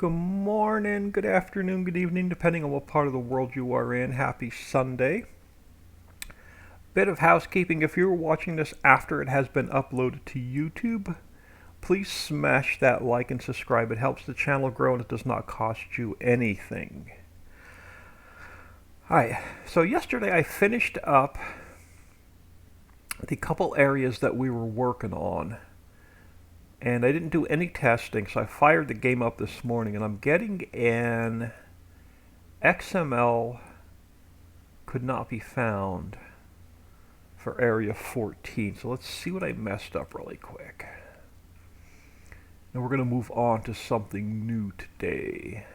Good morning, good afternoon, good evening, depending on what part of the world you are in. Happy Sunday. Bit of housekeeping: if you're watching this after it has been uploaded to YouTube, please smash that like and subscribe. It helps the channel grow and it does not cost you anything. Hi, so yesterday I finished up the couple areas that we were working on, and I didn't do any testing, so I fired the game up this morning, and I'm getting an XML could not be found for area 14. So let's see what I messed up really quick. And we're going to move on to something new today.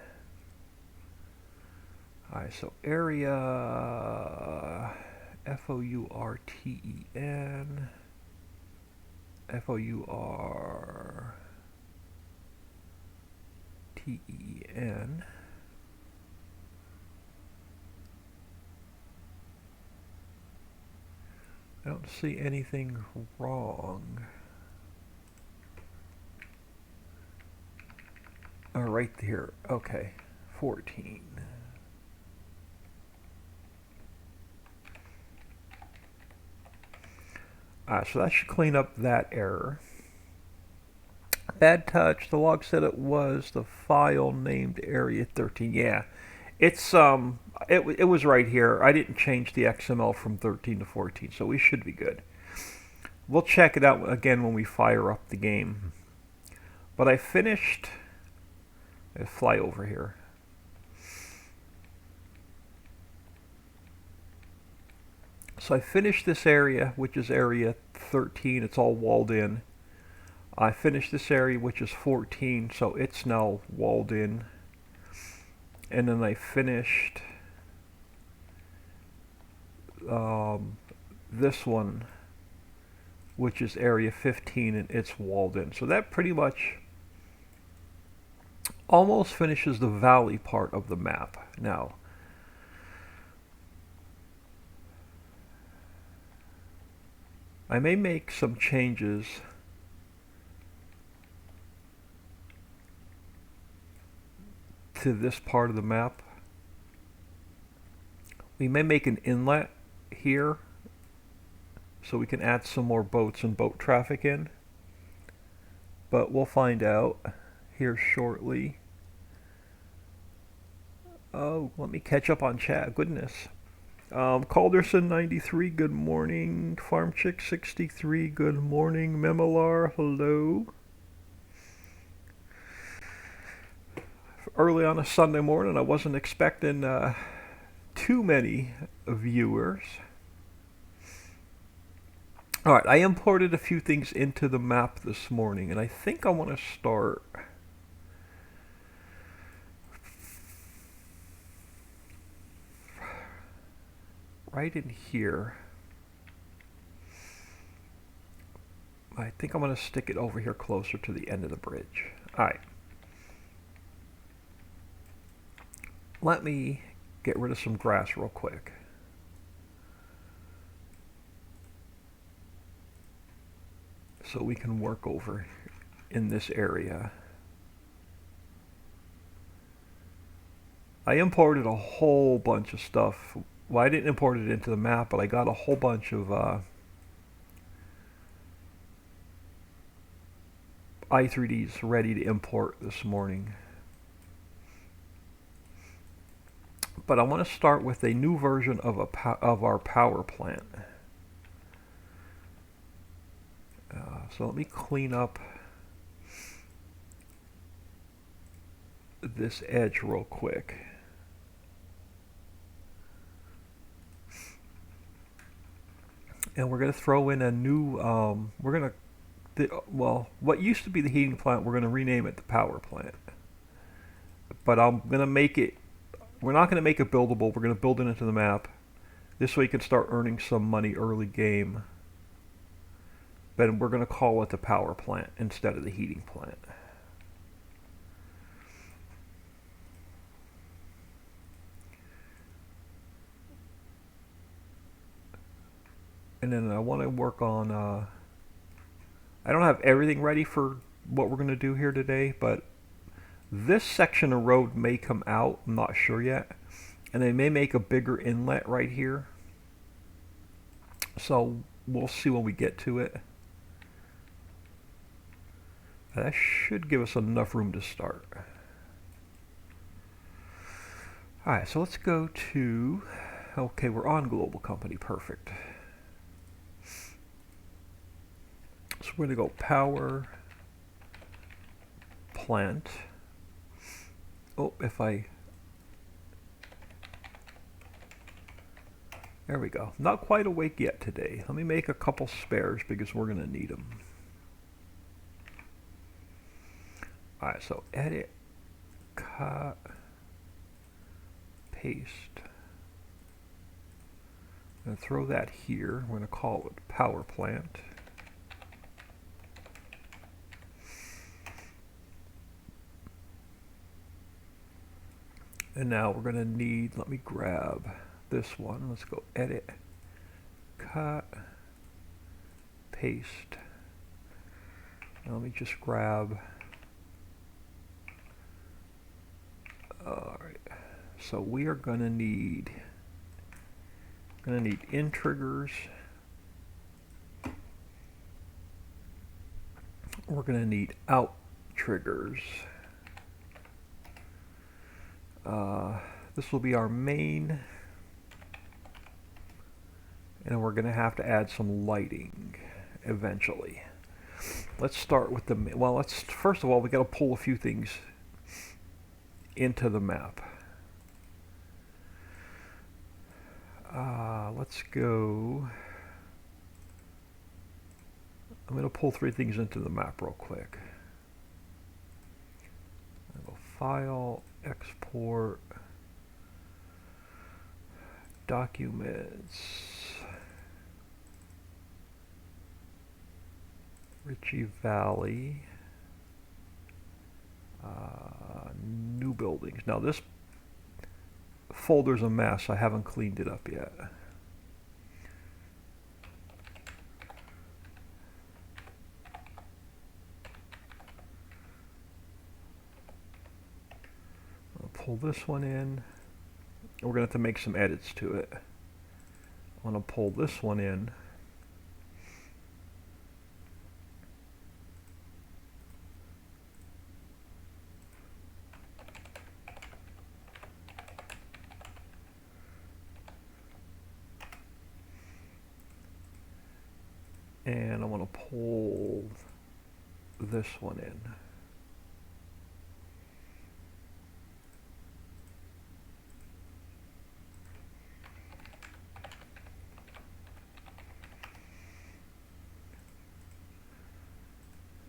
Alright, so area Fourten, Fourten. I don't see anything wrong. Oh, right here. Okay, 14. So that should clean up that error. Bad touch. The log said it was the file named area 13. Yeah, it's it was right here. I didn't change the XML from 13 to 14, so we should be good. We'll check it out again when we fire up the game. But I finished. Let's fly over here. So I finished this area, which is area 13. It's all walled in. I finished this area, which is 14, so it's now walled in. And then I finished this one, which is area 15, and it's walled in. So that pretty much almost finishes the valley part of the map. Now, I may make some changes to this part of the map. We may make an inlet here so we can add some more boats and boat traffic in, but we'll find out here shortly. Oh, let me catch up on chat. Goodness. Calderson 93, good morning. Farmchick 63, good morning. Memelar, hello. Early on a Sunday morning, I wasn't expecting too many viewers. Alright, I imported a few things into the map this morning, and I think I want to start right in here. I think I'm going to stick it over here closer to the end of the bridge. Alright. Let me get rid of some grass real quick. So we can work over in this area. I imported a whole bunch of stuff. Well, I didn't import it into the map, but I got a whole bunch of i3Ds ready to import this morning. But I want to start with a new version of our power plant. So let me clean up this edge real quick. And we're going to throw in a new, well, what used to be the heating plant, we're going to rename it the power plant. But I'm going to make it, we're not going to make it buildable, we're going to build it into the map. This way you can start earning some money early game. But we're going to call it the power plant instead of the heating plant. And then I want to work on, I don't have everything ready for what we're going to do here today, but This section of road may come out, I'm not sure yet. And they may make a bigger inlet right here. So we'll see when we get to it. That should give us enough room to start. Alright, so let's go to, okay, we're on Global Company, perfect. So we're going to go power plant. Oh, there we go. Not quite awake yet today. Let me make a couple spares because we're going to need them. Alright, so edit, cut, paste. I'm going to throw that here. We're going to call it power plant. And now we're going to need, let me grab this one. Let's go edit, cut, paste. Now let me just grab, alright, so we are going to need in triggers. We're going to need out triggers. This will be our main, and we're going to have to add some lighting eventually. Let's start with the, well, first of all, we got to pull a few things into the map. Let's go, I'm going to pull 3 things into the map real quick. I'll go File, Export, Documents, Ritchie Valley, new buildings. Now this folder's a mess. I haven't cleaned it up yet. I'll pull this one in. We're going to have to make some edits to it. I'm going to pull this one in. And I want to pull this one in.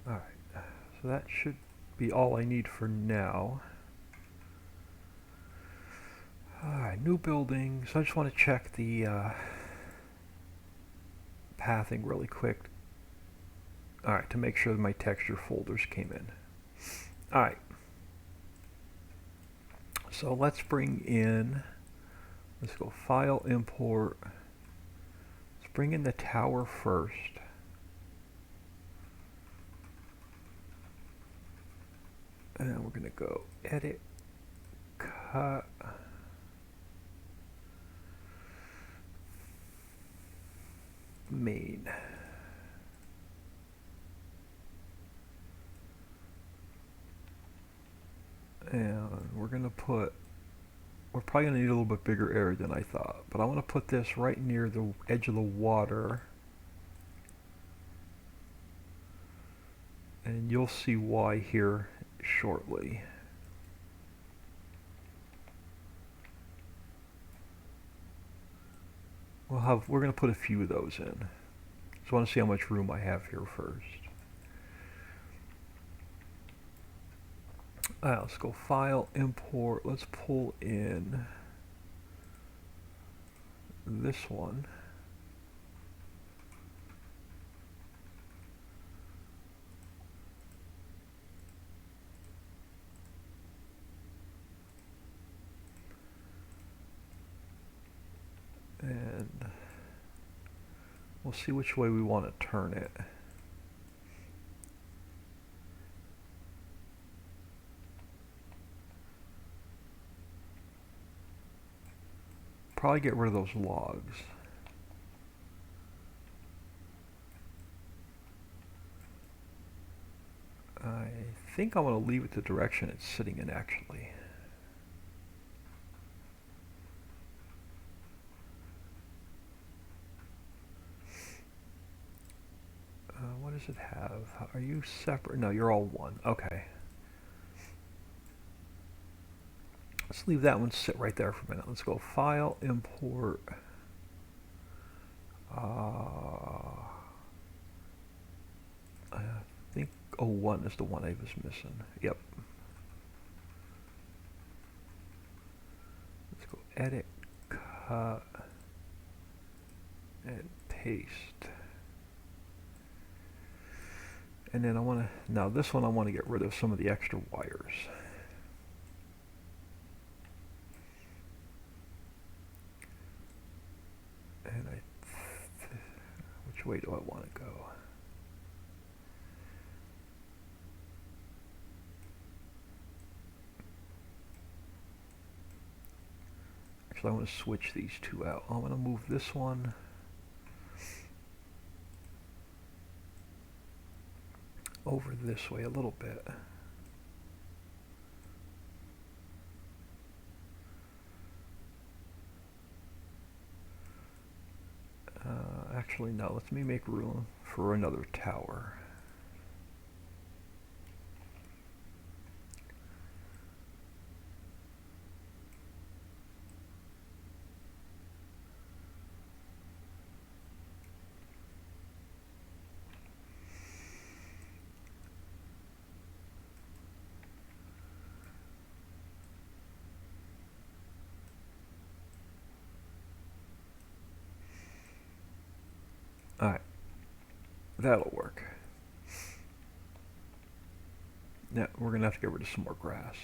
Alright, so that should be all I need for now. Alright, new building. So I just want to check the pathing really quick. Alright, to make sure that my texture folders came in. Alright. So let's bring in, let's go File, Import. Let's bring in the tower first. And we're going to go Edit, Cut, Main. And we're going to put, we're probably going to need a little bit bigger area than I thought, but I want to put this right near the edge of the water. And you'll see why here shortly. We're going to put a few of those in. So I want to see how much room I have here first. Alright, let's go File, Import. Let's pull in this one. And we'll see which way we want to turn it. probably get rid of those logs. I think I'm going to leave it the direction it's sitting in actually. What does it have? Are you separate? No, you're all one. Okay. Let's leave that one sit right there for a minute. Let's go File, Import. I think 01 is the one I was missing. Yep. Let's go Edit, Cut, and Paste. And then I want to, now this one I want to get rid of some of the extra wires. And which way do I want to go? Actually, I want to switch these two out. I'm going to move this one over this way a little bit. Actually, no, let me make room for another tower. Alright, that'll work. Now, we're going to have to get rid of some more grass.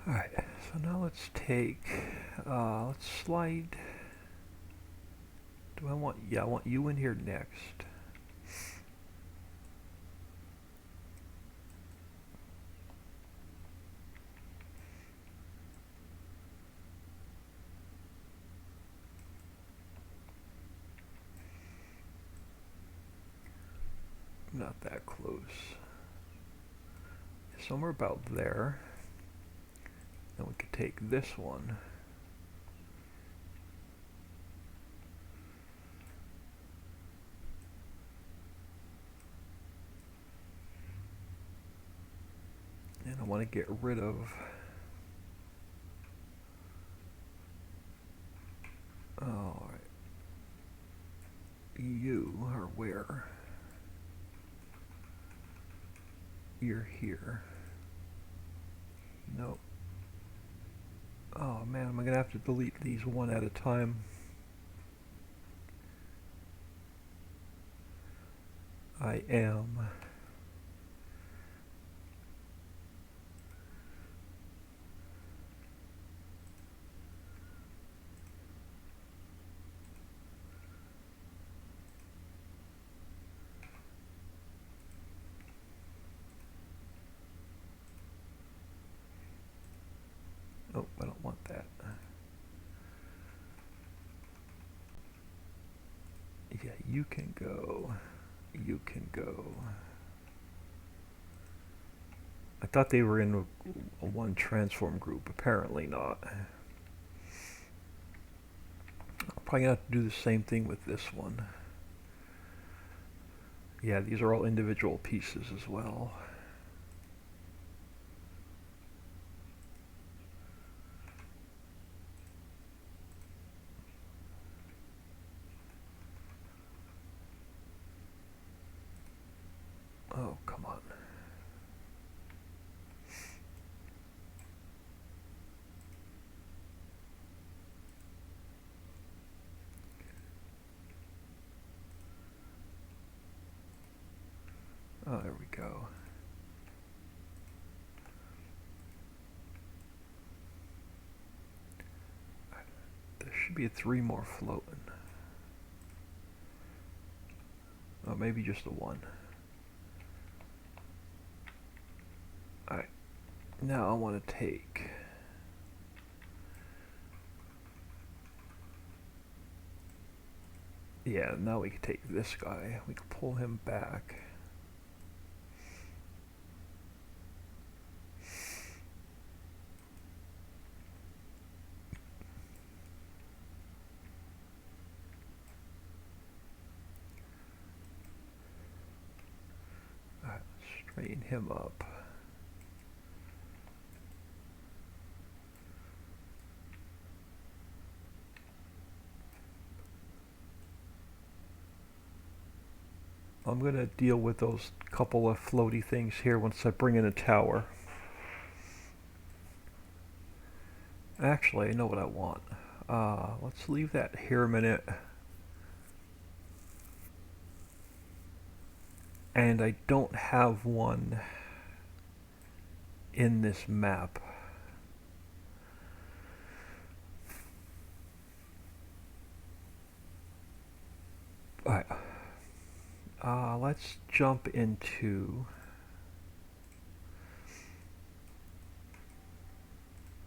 Alright, so now let's take, let's slide, do I want, yeah, I want you in here next. Not that close. Somewhere about there. Then we could take this one. And I want to get rid of alright. You are where? You're here. Nope. Oh man, am I gonna have to delete these one at a time? I am. Oh, I don't want that. Yeah, you can go. You can go. I thought they were in a one transform group. Apparently not. I'm probably gonna have to do the same thing with this one. Yeah, these are all individual pieces as well. Oh, come on. Oh, there we go. should be 3 more floating. Oh, maybe just the 1. Alright. Now I want to take... Yeah, now we can take this guy. We can pull him back. Alright, straighten him up. I'm going to deal with those couple of floaty things here once I bring in a tower. Actually, I know what I want. Let's leave that here a minute. And I don't have one in this map. Alright. Let's jump into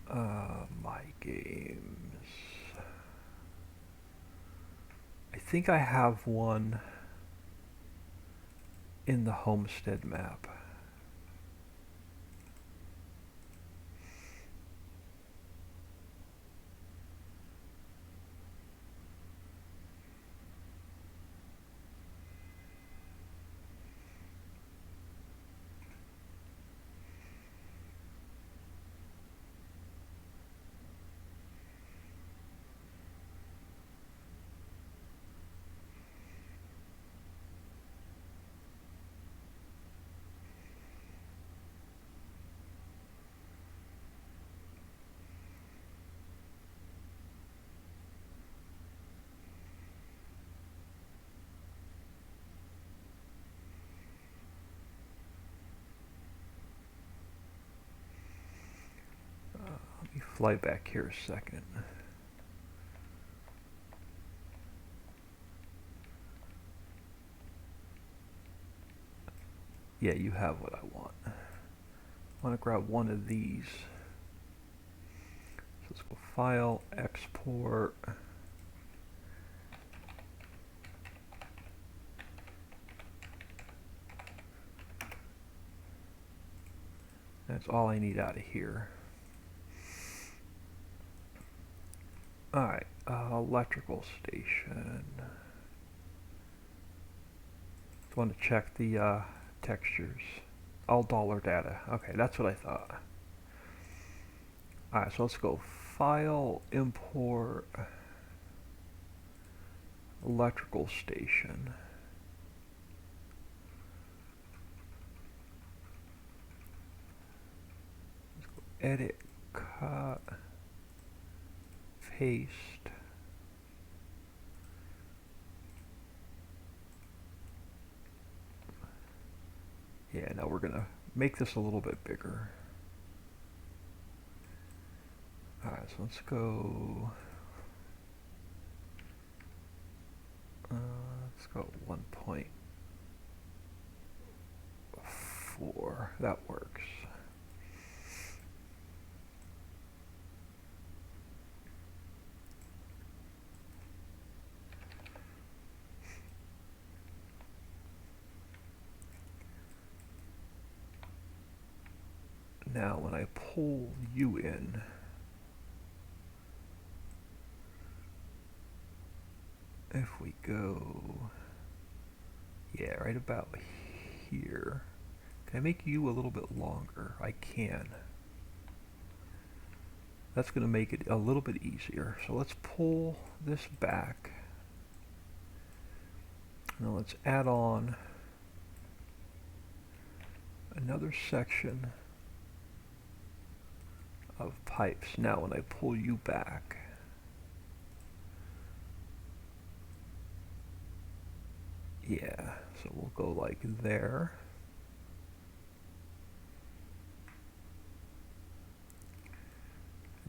my games. I think I have one in the Homestead map. Let me fly back here a second. Yeah, you have what I want. I want to grab one of these. So let's go File, Export. That's all I need out of here. Alright, electrical station. Just want to check the textures. All dollar data. Okay, that's what I thought. Alright, so let's go File, Import, Electrical Station. Let's go Edit, Cut, Paste. Yeah, now we're gonna make this a little bit bigger. Alright, so let's go 1.4. That works. Now when I pull you in, if we go, yeah, right about here. Can I make you a little bit longer? I can. That's going to make it a little bit easier. So let's pull this back. Now let's add on another section of pipes. Now when I pull you back, yeah, so we'll go like there.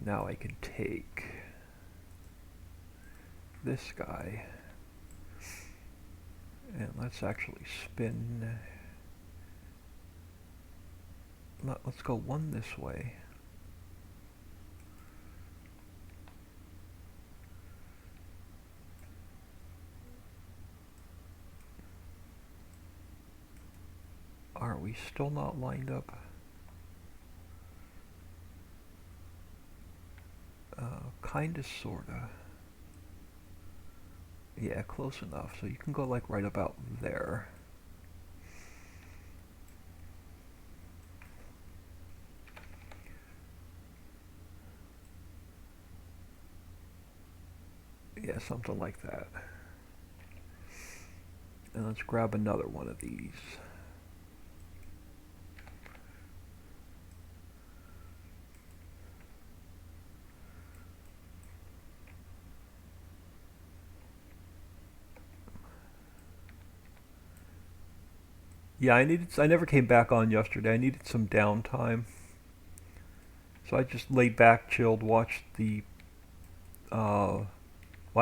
Now I can take this guy. And let's actually spin. Let's go one this way. Are we still not lined up? Kinda, sorta. Yeah, close enough. So you can go like right about there. Yeah, something like that. And let's grab another one of these. Yeah, I never came back on yesterday. I needed some downtime. So I just laid back, chilled, watched the well,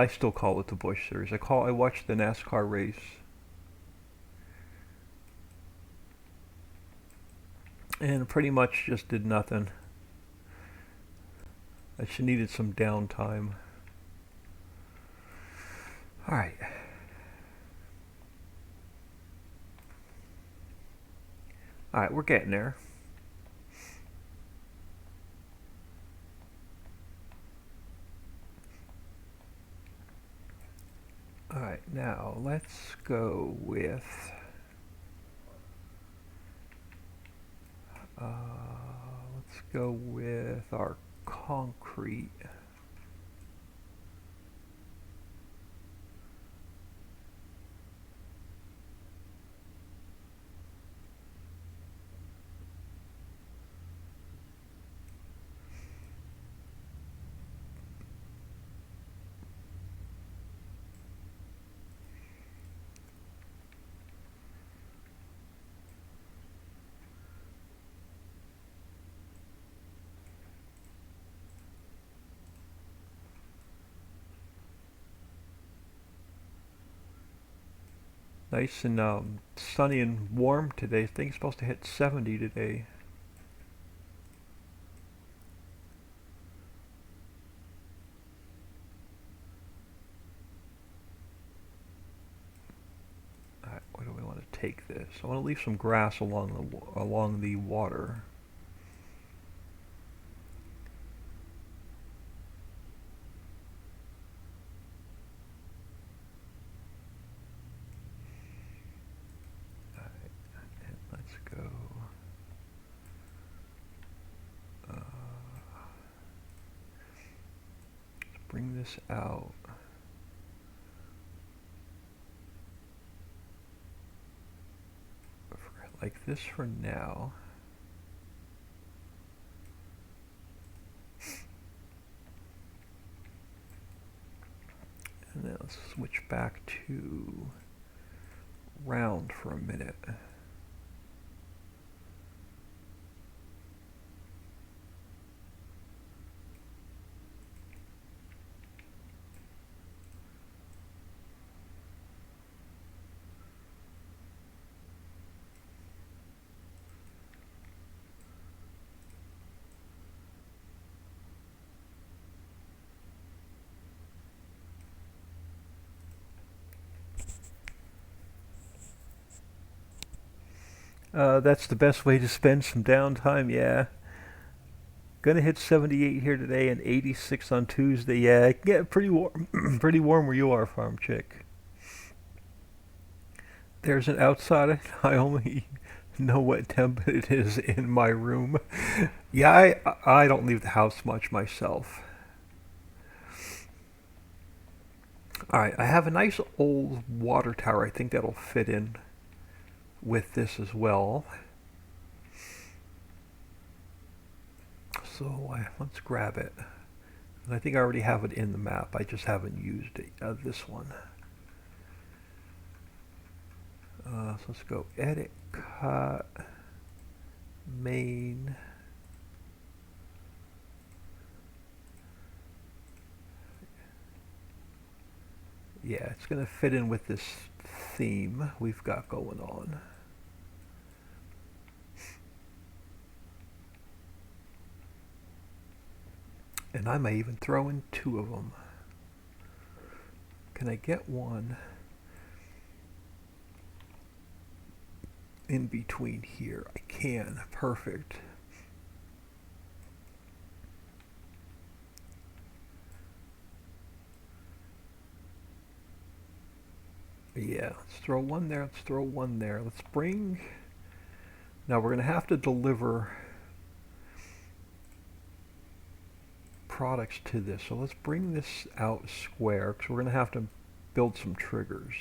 I still call it the Busch Series. I watched the NASCAR race. And pretty much just did nothing. I just needed some downtime. Alright. Alright, we're getting there. Alright, now let's go with our concrete. Nice and sunny and warm today. I think it's supposed to hit 70 today. Alright, where do we want to take this? I want to leave some grass along the water. Bring this out. Like this for now. And then let's switch back to round for a minute. That's the best way to spend some downtime, yeah. Gonna hit 78 here today and 86 on Tuesday. Yeah, it can get pretty warm, pretty warm where you are, Farm Chick. There's an outside. I only know what temp it is in my room. Yeah, I don't leave the house much myself. All right, I have a nice old water tower. I think that'll fit in with this as well. So let's grab it. I think I already have it in the map. I just haven't used it, this one. So let's go edit, cut, main. Yeah, it's going to fit in with this theme we've got going on. And I may even throw in two of them. Can I get one in between here? I can. Perfect. Yeah, let's throw one there. Let's throw one there. Let's bring... Now we're going to have to deliver products to this. So let's bring this out square because we're going to have to build some triggers.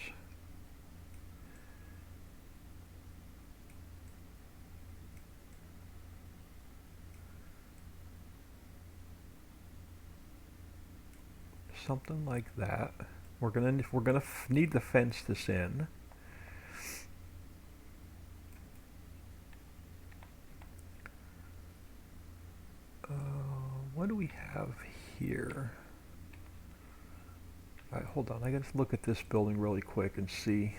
Something like that. We're gonna need to fence this in. What do we have here? All right, hold on. I gotta look at this building really quick and see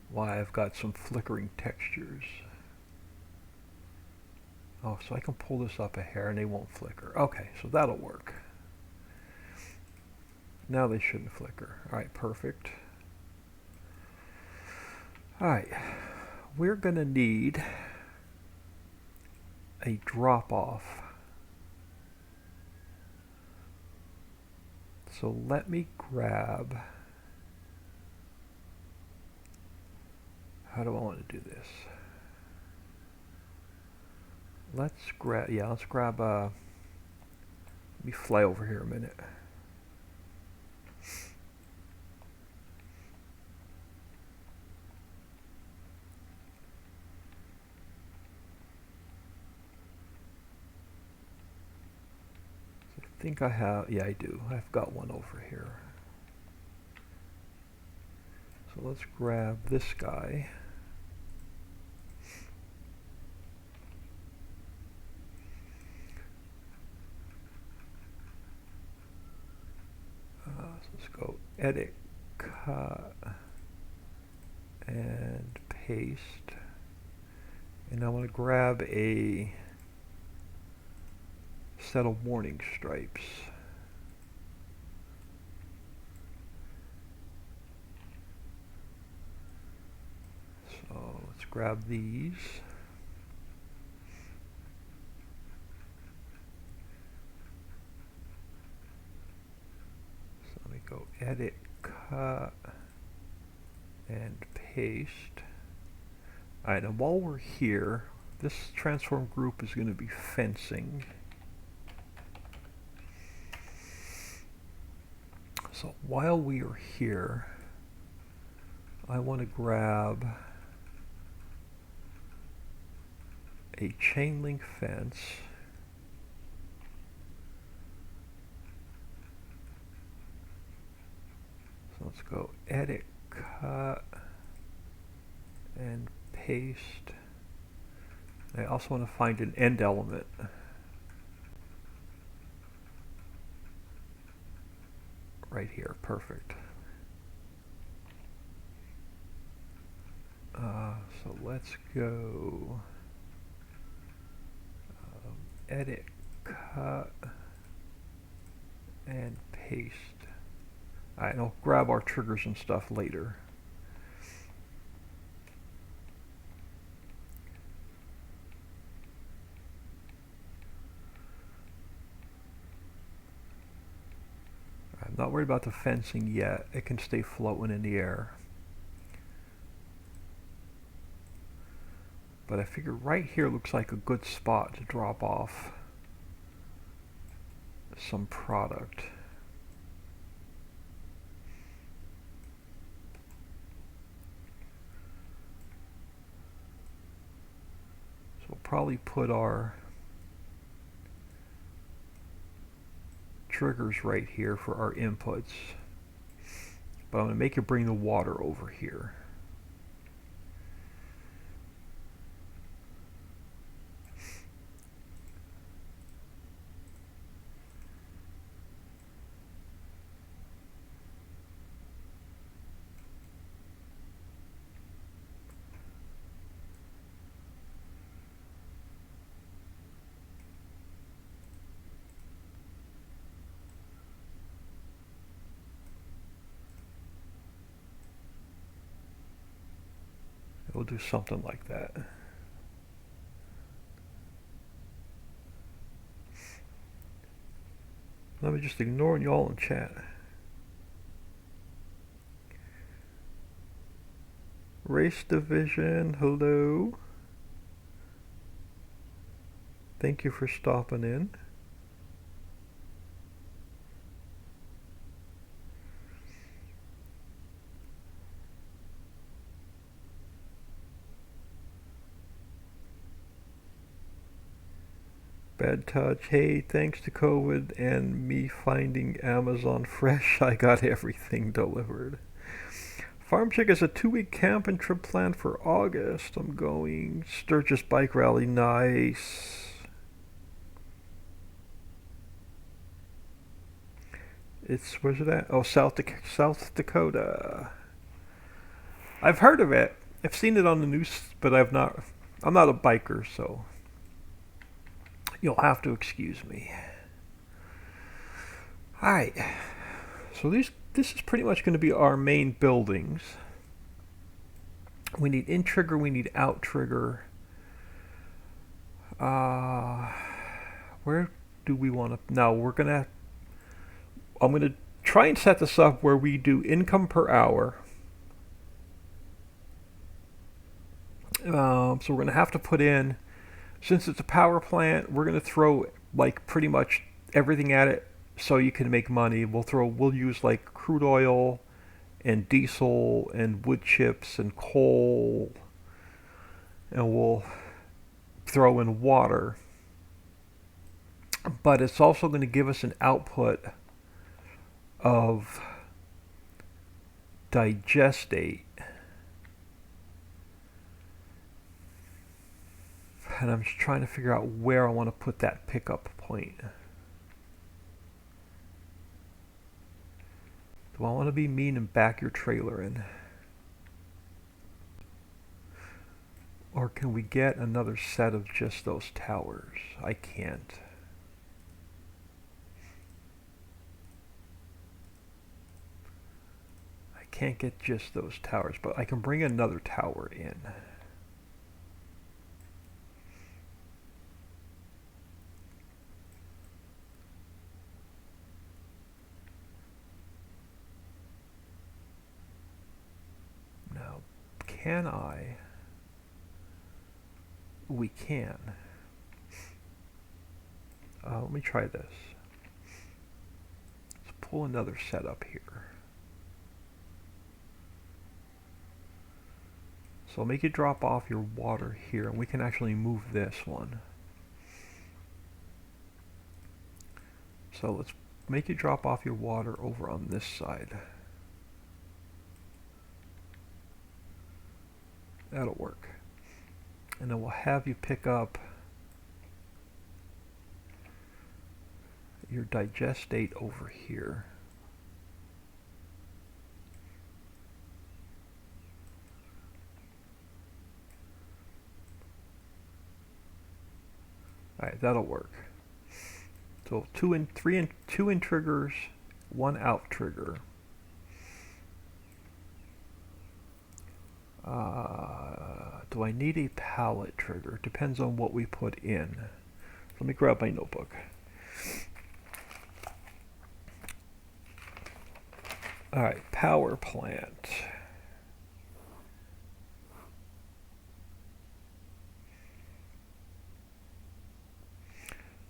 why I've got some flickering textures. Oh, so I can pull this up a hair and they won't flicker. Okay, so that'll work. Now they shouldn't flicker. All right, perfect. All right, we're gonna need a drop-off. So let me grab, how do I want to do this? Let's grab, let me fly over here a minute. I think I have, yeah I do. I've got one over here. So let's grab this guy. So let's go edit, cut, and paste. And I want to grab a set of warning stripes. So let's grab these. So let me go edit, cut, and paste. Alright, and while we're here, this transform group is going to be fencing. So while we are here, I want to grab a chain link fence. So let's go edit, cut, and paste. I also want to find an end element. Right here, perfect. So let's go edit, cut, and paste. Alright, and I'll grab our triggers and stuff later. I'm not worried about the fencing yet. It can stay floating in the air. But I figure right here looks like a good spot to drop off some product. So we'll probably put our triggers right here for our inputs. But I'm going to make it bring the water over here. We'll do something like that. Let me just ignore y'all in chat. Race Division, hello. Thank you for stopping in. Bad Touch, hey, thanks to COVID and me finding Amazon Fresh, I got everything delivered. Farm Chick is a 2-week camping trip planned for August. I'm going. Sturgis Bike Rally, nice. Where's it at? Oh, South Dakota. I've heard of it. I've seen it on the news, but I'm not a biker, so you'll have to excuse me. Alright. So this is pretty much going to be our main buildings. We need in trigger, we need out trigger. Where do we want to? Now I'm going to try and set this up where we do income per hour. So we're going to have to put in, since it's a power plant, we're going to throw like pretty much everything at it so you can make money. We'll use like crude oil and diesel and wood chips and coal, and we'll throw in water. But it's also going to give us an output of digestate. And I'm just trying to figure out where I want to put that pickup point. Do I want to be mean and back your trailer in? Or can we get another set of just those towers? I can't. I can't get just those towers, but I can bring another tower in. Now, can I? We can. Let me try this. Let's pull another set up here. So I'll make you drop off your water here, and we can actually move this one. So let's make you drop off your water over on this side. That'll work. And then we'll have you pick up your digestate over here. Alright, that'll work. So 2 in triggers, 1 out trigger. Do I need a pallet trigger? Depends on what we put in. Let me grab my notebook. Alright, power plant.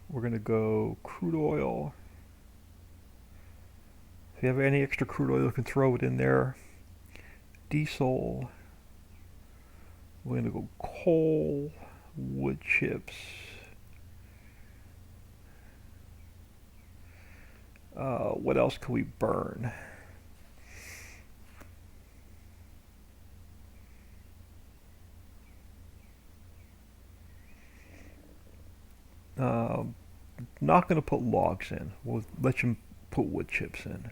We're going to go crude oil. If you have any extra crude oil, you can throw it in there. Diesel. We're going to go coal, wood chips. What else can we burn? Not going to put logs in. We'll let you put wood chips in.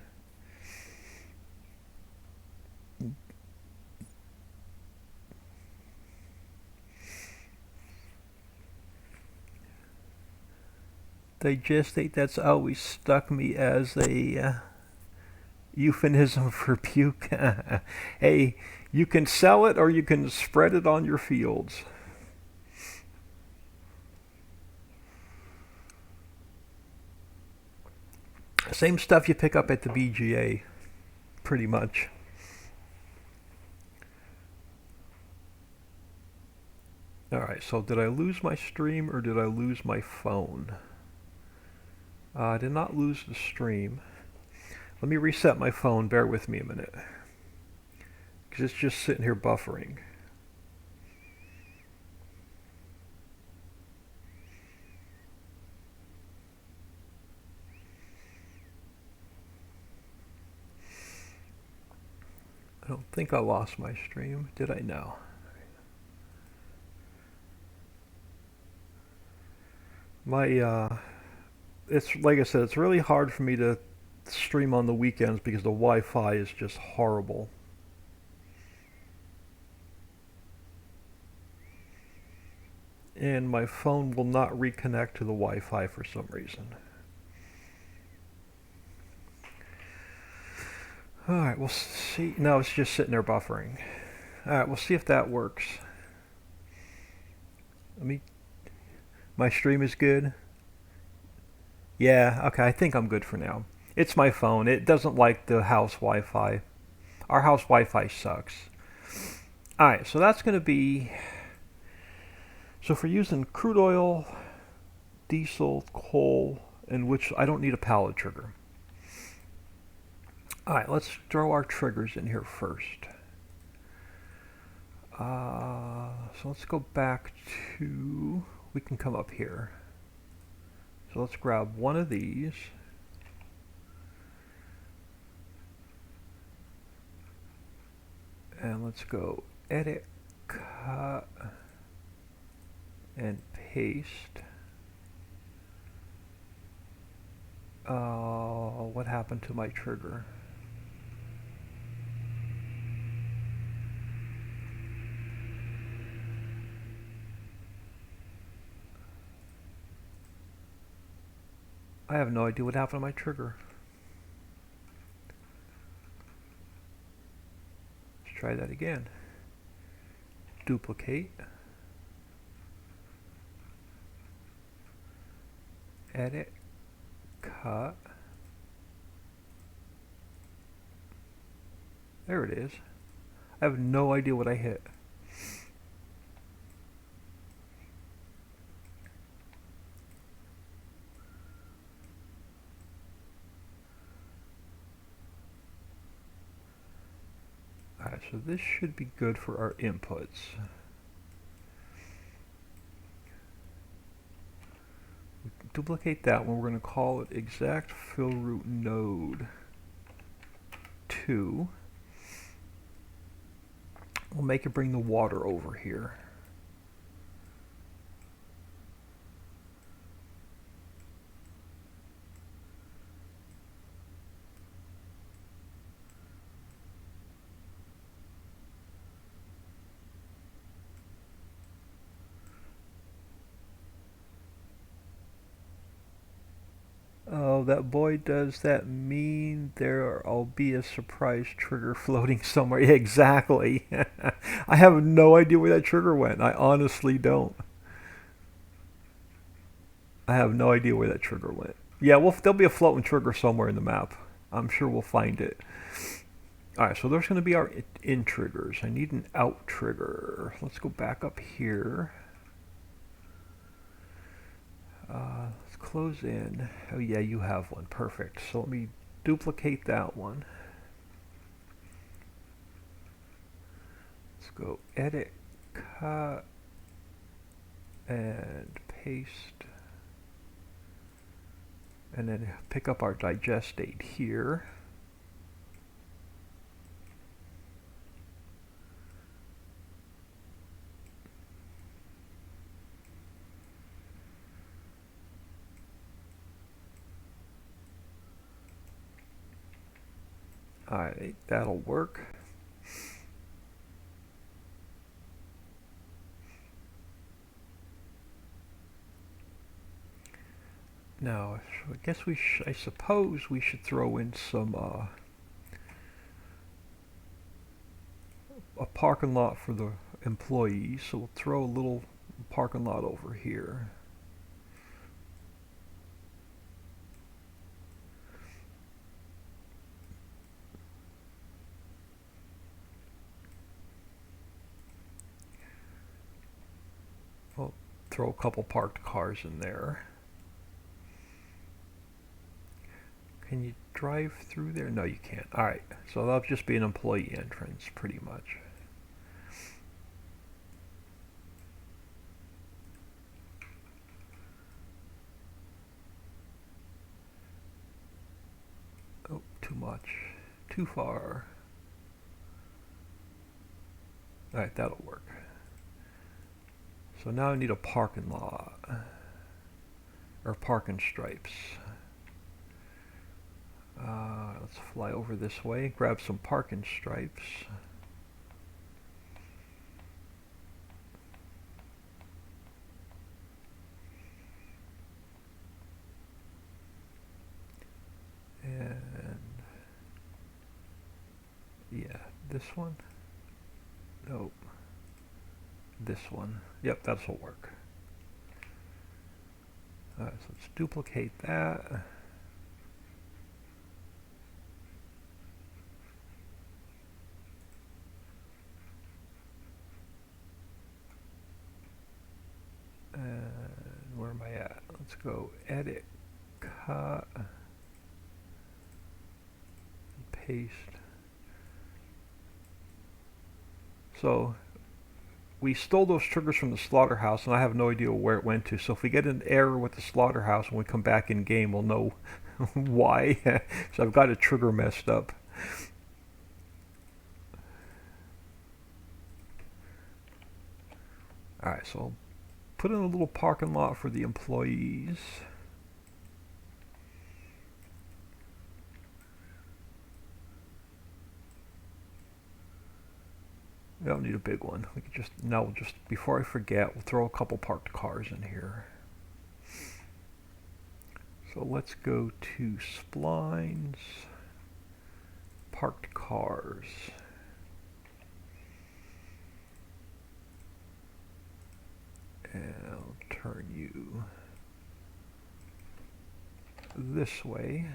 Digestate, that's always stuck me as a Euphemism for puke. Hey, you can sell it or you can spread it on your fields. Same stuff you pick up at the BGA, pretty much. Alright, so did I lose my stream or did I lose my phone? I did not lose the stream. Let me reset my phone. Bear with me a minute. Because it's just sitting here buffering. I don't think I lost my stream. Did I? No. It's like I said, it's really hard for me to stream on the weekends because the Wi-Fi is just horrible. And my phone will not reconnect to the Wi-Fi for some reason. Alright, we'll see. No, it's just sitting there buffering. Alright, we'll see if that works. My stream is good. Yeah, okay, I think I'm good for now. It's my phone. It doesn't like the house Wi-Fi. Our house Wi-Fi sucks. Alright, so that's going to be... So for using crude oil, diesel, coal, and which I don't need a pallet trigger. Alright, let's throw our triggers in here first. So let's go back to... We can come up here. So let's grab one of these. And let's go edit, cut, and paste. What happened to my trigger? I have no idea what happened to my trigger. Let's try that again. Duplicate. Edit. Cut. There it is. I have no idea what I hit. Alright, so this should be good for our inputs. Duplicate that one. We're going to call it exact fill root node 2. We'll make it bring the water over here. Oh, that boy, does that mean there'll be a surprise trigger floating somewhere? Yeah, exactly. I have no idea where that trigger went. I honestly don't. I have no idea where that trigger went. Yeah, well, there'll be a floating trigger somewhere in the map. I'm sure we'll find it. Alright, so there's going to be our in triggers. I need an out trigger. Let's go back up here. Let's close in. Oh yeah, you have one. Perfect. So let me duplicate that one. Let's go edit, cut, and paste. And then pick up our digest date here. Alright, that'll work. Now, I guess I suppose we should throw in some a parking lot for the employees, so we'll throw a little parking lot over here. We'll throw a couple parked cars in there. Can you drive through there? No, you can't. Alright, so that'll just be an employee entrance, pretty much. Oh, too much. Too far. Alright, that'll work. So now I need a parking lot. Or parking stripes. Let's fly over this way, grab some parking stripes. And yeah, this one. Nope. This one. Yep, that'll work. Alright, so let's duplicate that. And where am I at? Let's go edit, cut, and paste. So we stole those triggers from the slaughterhouse, and I have no idea where it went to. So if we get an error with the slaughterhouse when we come back in game, we'll know why. So I've got a trigger messed up. Alright, so I'll put in a little parking lot for the employees. We don't need a big one. We can just, now we'll just, before I forget, we'll throw a couple parked cars in here. So let's go to splines, parked cars. And I'll turn you this way.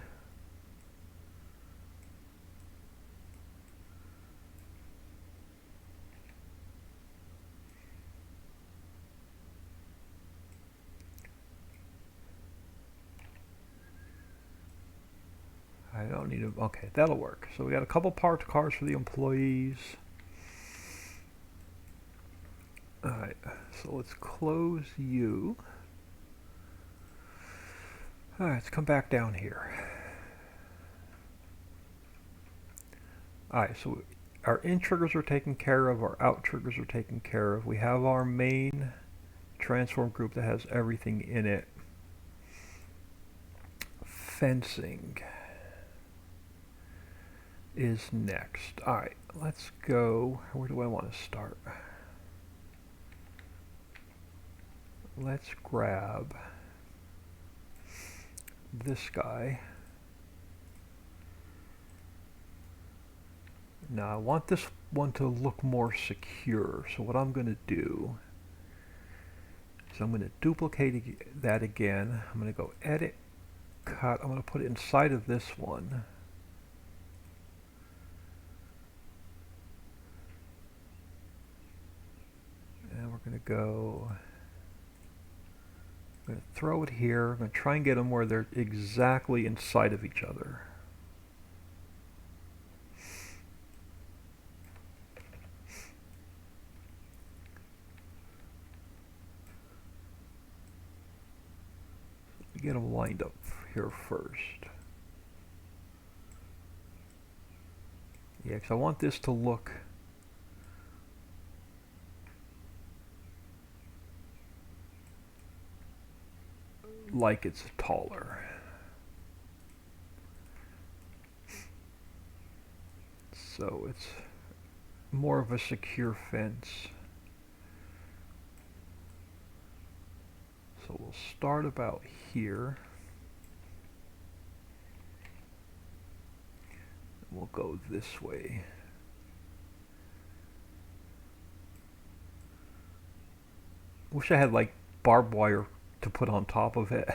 I don't need a, okay, that'll work. So we got a couple parked cars for the employees. Alright, so let's close you. Alright, let's come back down here. Alright, so our in triggers are taken care of, our out triggers are taken care of. We have our main transform group that has everything in it. Fencing is next. Alright, let's go, where do I want to start? Let's grab this guy. Now I want this one to look more secure, so what I'm going to do is I'm going to duplicate that again. I'm going to go edit, cut, I'm going to put it inside of this one. And we're going to go, I'm going to throw it here. I'm going to try and get them where they're exactly inside of each other. Get them lined up here first. Yeah, because I want this to look like it's taller. So it's more of a secure fence. So we'll start about here. We'll go this way. Wish I had like barbed wire to put on top of it.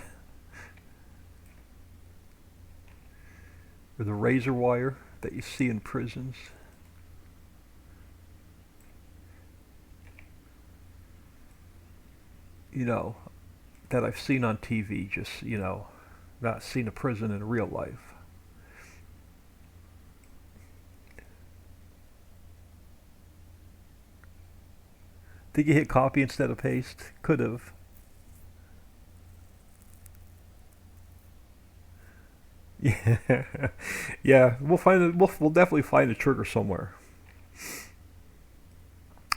Or the razor wire that you see in prisons. You know, that I've seen on TV, just, not seen a prison in real life. Did you hit copy instead of paste? Could have. Yeah, yeah. We'll find it. We'll definitely find a trigger somewhere.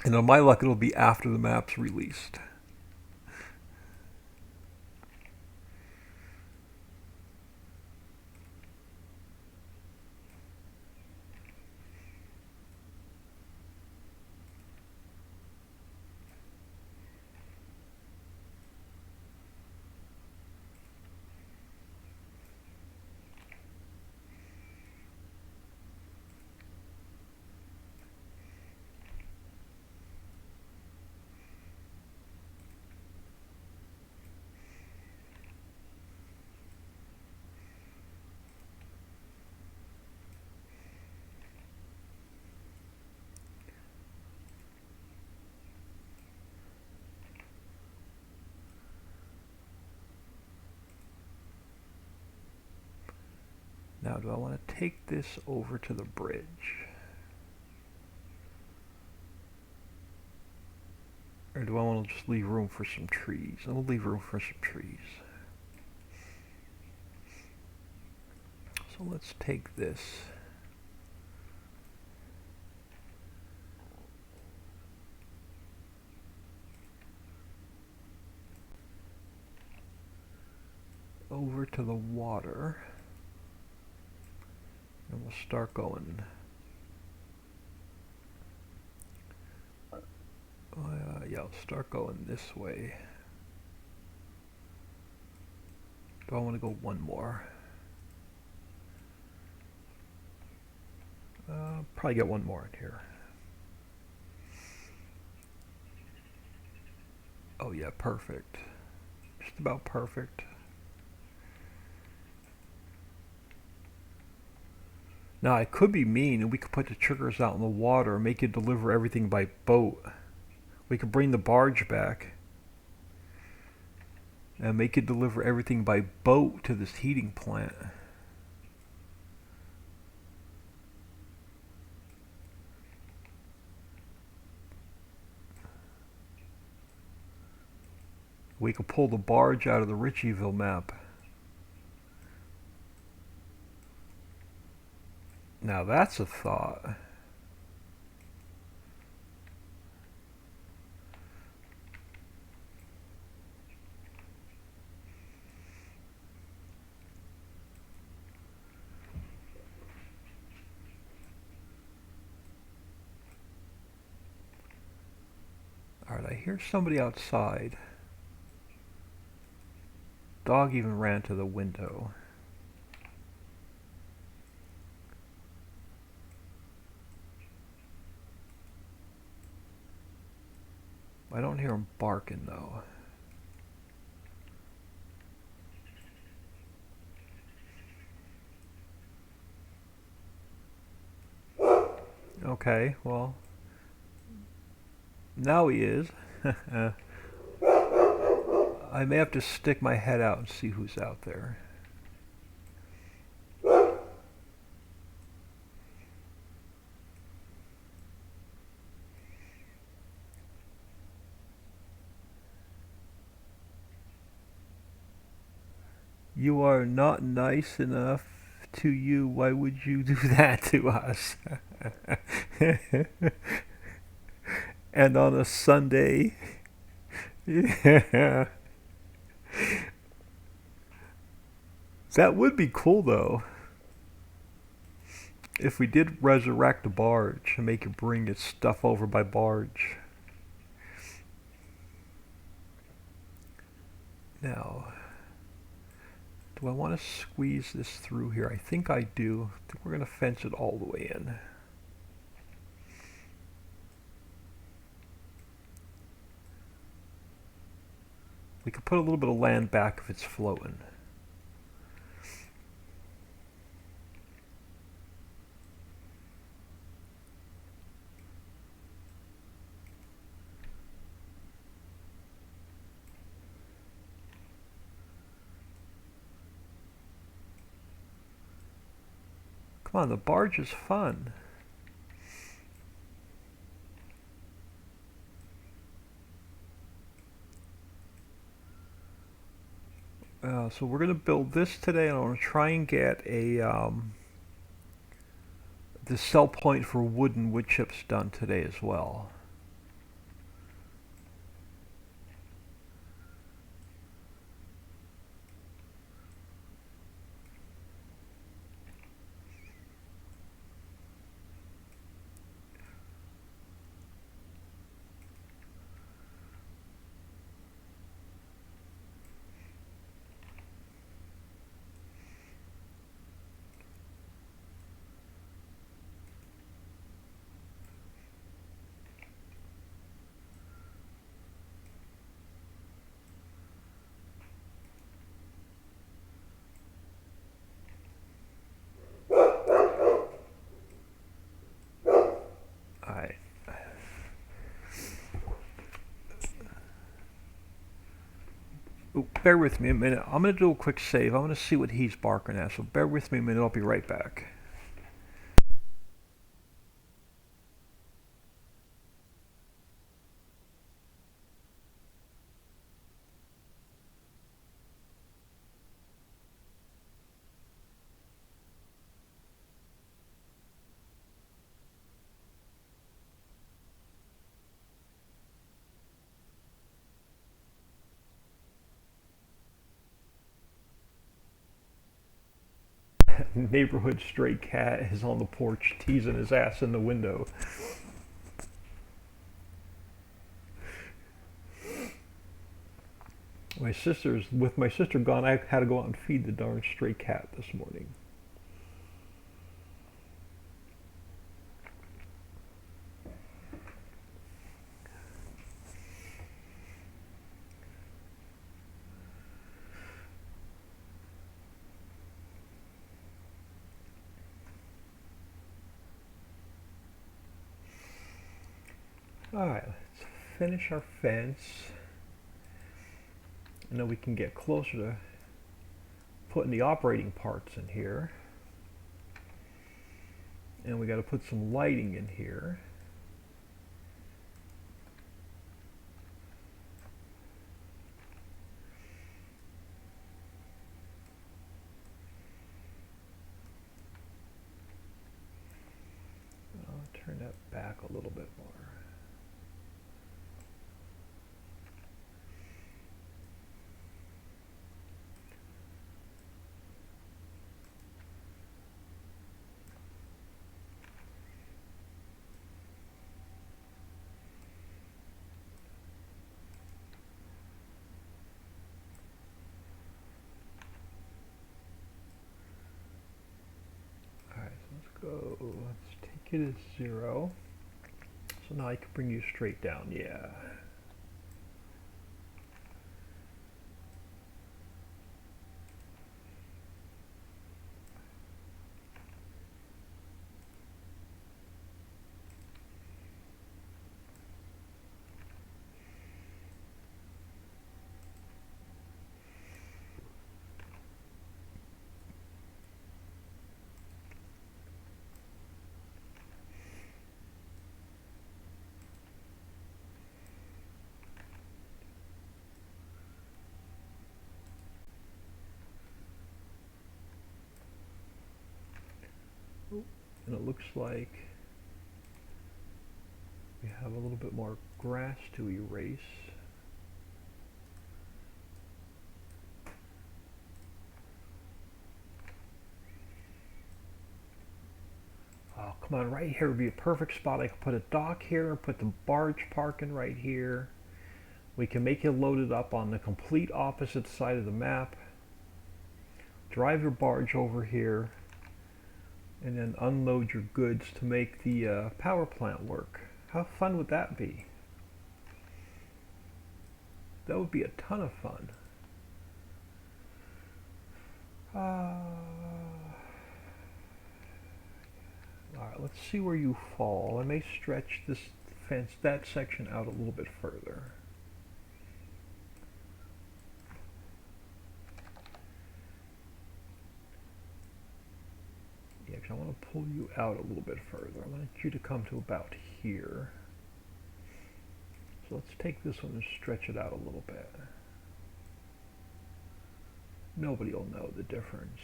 And on my luck, it'll be after the map's released. Now, do I want to take this over to the bridge? Or do I want to just leave room for some trees? I'll leave room for some trees. So let's take this. Over to the water. And we'll start going. Yeah, I'll start going this way. Do I want to go one more? Probably get one more in here. Oh yeah, perfect. Just about perfect. Now I could be mean and we could put the triggers out in the water and make you deliver everything by boat. We could bring the barge back and make it deliver everything by boat to this heating plant. We could pull the barge out of the Ritchieville map. Now that's a thought. Alright, I hear somebody outside. Dog even ran to the window. I don't hear him barking though. Okay, well, now he is. I may have to stick my head out and see who's out there. You are not nice enough to you. Why would you do that to us? And on a Sunday. Yeah. That would be cool though. If we did resurrect the barge and make it bring its stuff over by barge. Now, do I want to squeeze this through here? I think I do. I think we're going to fence it all the way in. We could put a little bit of land back if it's floating. Come on, the barge is fun. So we're going to build this today, and I'm going to try and get the sell point for wooden wood chips done today as well. Alright. Ooh, bear with me a minute. I'm going to do a quick save. I'm going to see what he's barking at, so bear with me a minute. I'll be right back. Neighborhood stray cat is on the porch teasing his ass in the window. My sister gone, I had to go out and feed the darn stray cat this morning. Alright, let's finish our fence. And then we can get closer to putting the operating parts in here. And we got to put some lighting in here. I'll turn that back a little bit more. Let's take it as 0. So now I can bring you straight down, yeah. And it looks like we have a little bit more grass to erase. Oh, come on, right here would be a perfect spot. I could put a dock here and put the barge parking right here. We can make it loaded up on the complete opposite side of the map. Drive your barge over here and then unload your goods to make the power plant work. How fun would that be? That would be a ton of fun. Alright, let's see where you fall. I may stretch this fence, that section out a little bit further. Yeah, because I want to pull you out a little bit further. I want you to come to about here. So let's take this one and stretch it out a little bit. Nobody will know the difference.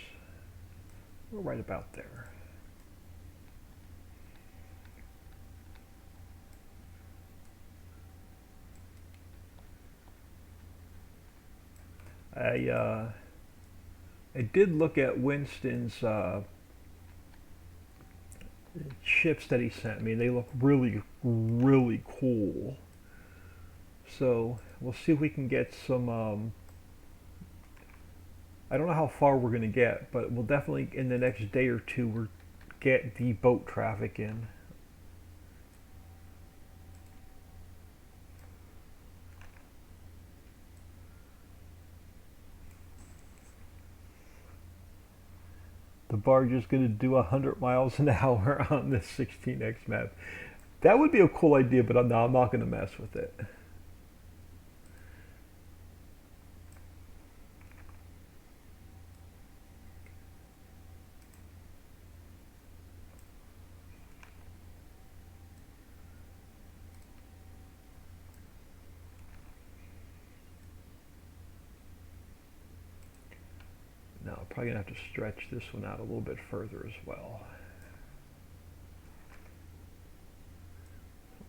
We're right about there. I did look at Winston's ships that he sent me. They look really, really cool. So we'll see if we can get some. I don't know how far we're going to get, but we'll definitely in the next day or two get the boat traffic in. The barge is going to do 100 miles an hour on this 16x map. That would be a cool idea, but I'm not going to mess with it. Now, I'm probably going to have to stretch this one out a little bit further as well.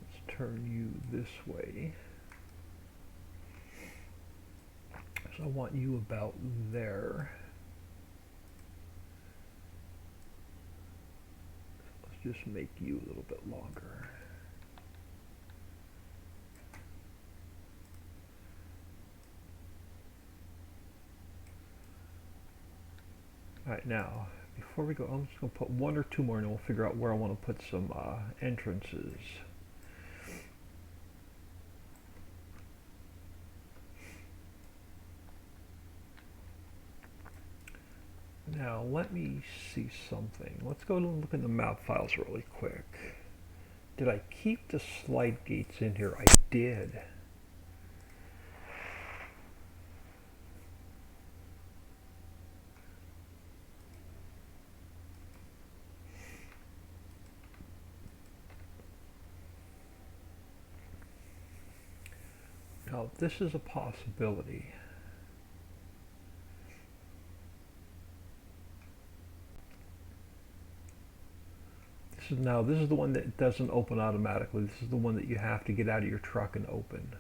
Let's turn you this way. So I want you about there. Let's just make you a little bit longer. Alright, now, before we go, I'm just going to put one or two more and then we'll figure out where I want to put some entrances. Now, let me see something. Let's go and look in the map files really quick. Did I keep the slide gates in here? I did. Now, this is a possibility. This is the one that doesn't open automatically. This is the one that you have to get out of your truck and open.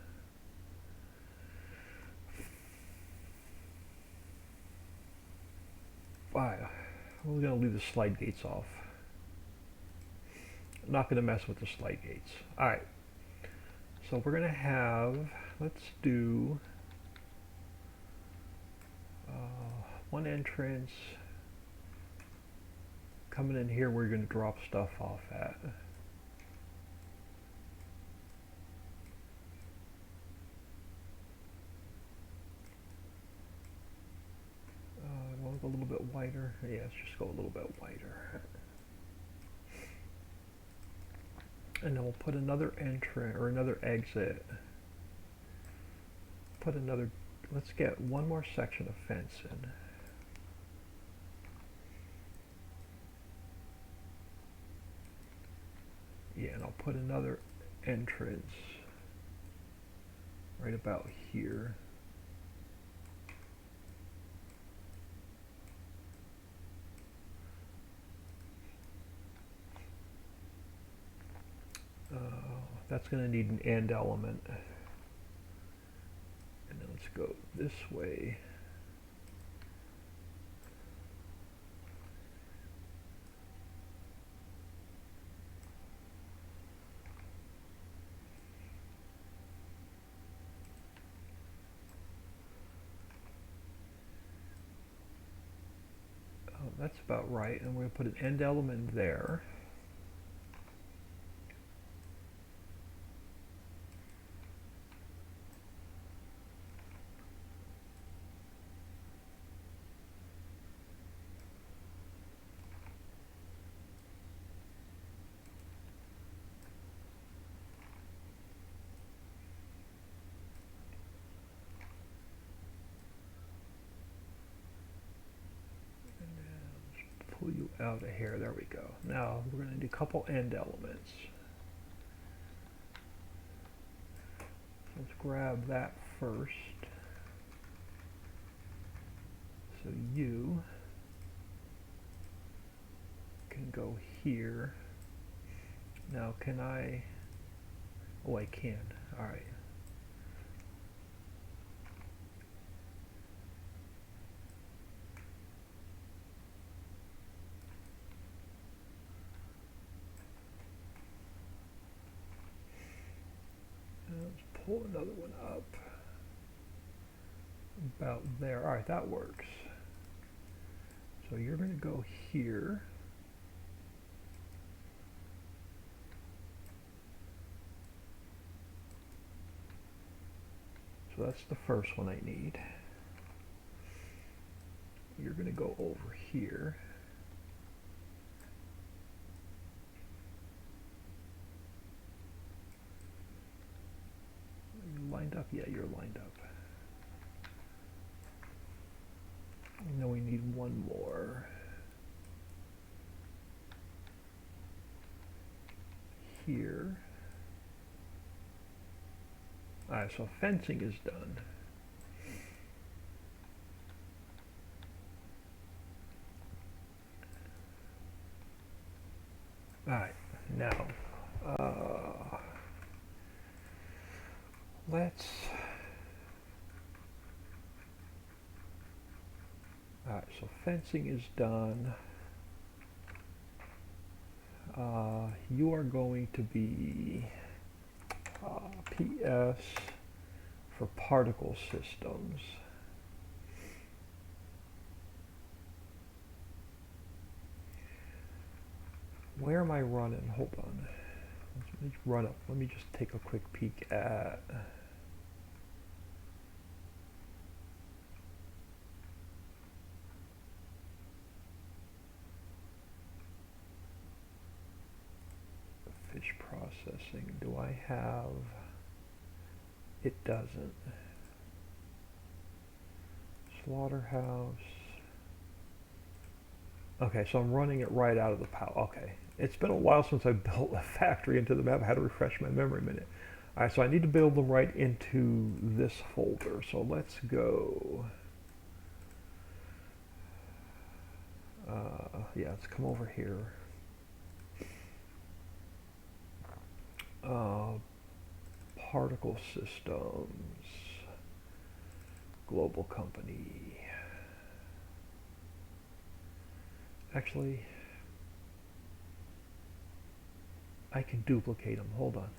Alright, we're going to leave the slide gates off. I'm not going to mess with the slide gates. Alright, so we're going to have, let's do one entrance. Coming in here, we're going to drop stuff off at. I want to go a little bit wider. Yeah, let's just go a little bit wider. And then we'll put another entrance or another exit. Put another, let's get one more section of fence in. Yeah, and I'll put another entrance right about here. That's going to need an and element. And then let's go this way. That's about right, and we're going to put an end element there. out of here. There we go. Now we're going to do a couple end elements. Let's grab that first. So you can go here. Now can I, oh I can, alright. Let's pull another one up. About there, alright, that works. So you're going to go here. So that's the first one I need. You're going to go over here. Are you lined up? Yeah, you're lined up. And then we need one more. Here. Alright, so fencing is done. Alright, now let's alright, so fencing is done. You are going to be PS for particle systems. Where am I running? Hold on. Let me run up. Let me just take a quick peek at fish processing. Do I have? It doesn't. Slaughterhouse. Okay, so I'm running it right out of the power. Okay, it's been a while since I built a factory into the map. I had to refresh my memory a minute. All right, so I need to build them right into this folder. So let's go. Yeah, let's come over here. Particle systems, global company. Actually, I can duplicate them. Hold on.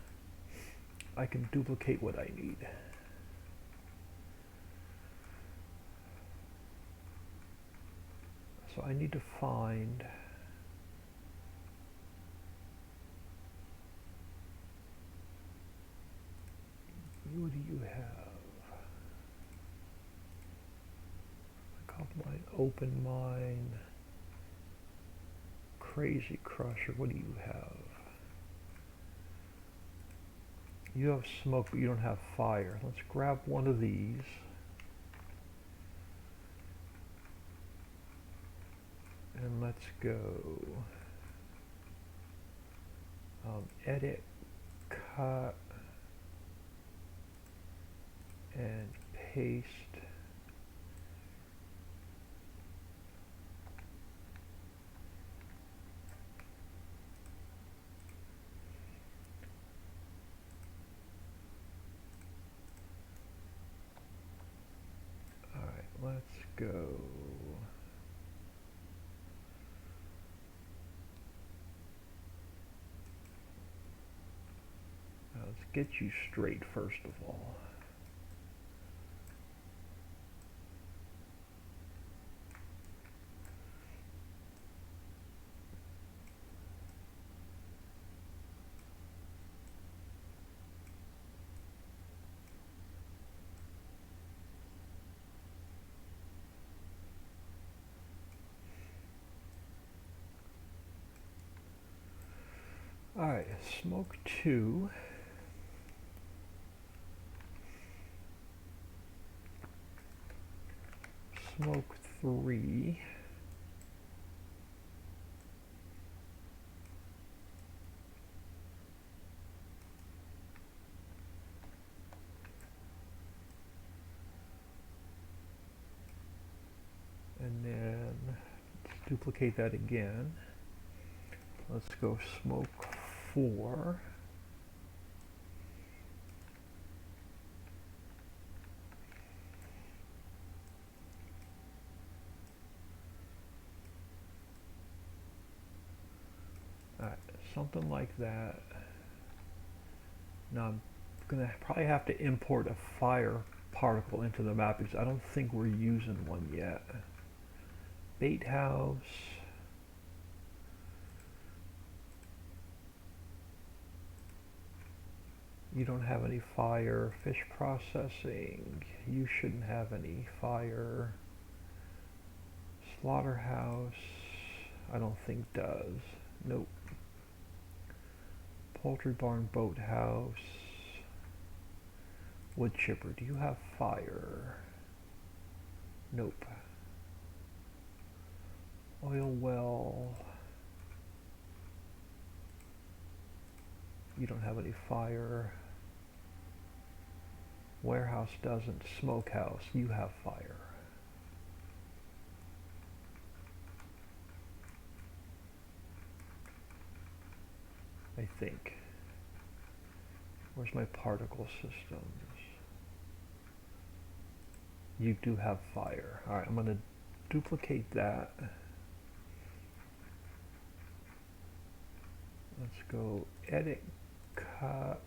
I can duplicate what I need. So I need to find what do you have? Mine, open mine, crazy crusher. What do you have? You have smoke, but you don't have fire. Let's grab one of these. And let's go edit, cut, and paste. All right, let's go. Now let's get you straight first of all. All right, smoke 2. Smoke 3. Duplicate that again. Let's go smoke 4. Alright, something like that. Now I'm gonna probably have to import a fire particle into the map because I don't think we're using one yet. Bait house. You don't have any fire. Fish processing. You shouldn't have any fire. Slaughterhouse. I don't think does. Nope. Poultry barn, boathouse. Wood chipper. Do you have fire? Nope. Oil well. You don't have any fire. Warehouse doesn't. Smokehouse. You have fire. I think. Where's my particle systems? You do have fire. Alright, I'm going to duplicate that. Let's go edit, cut,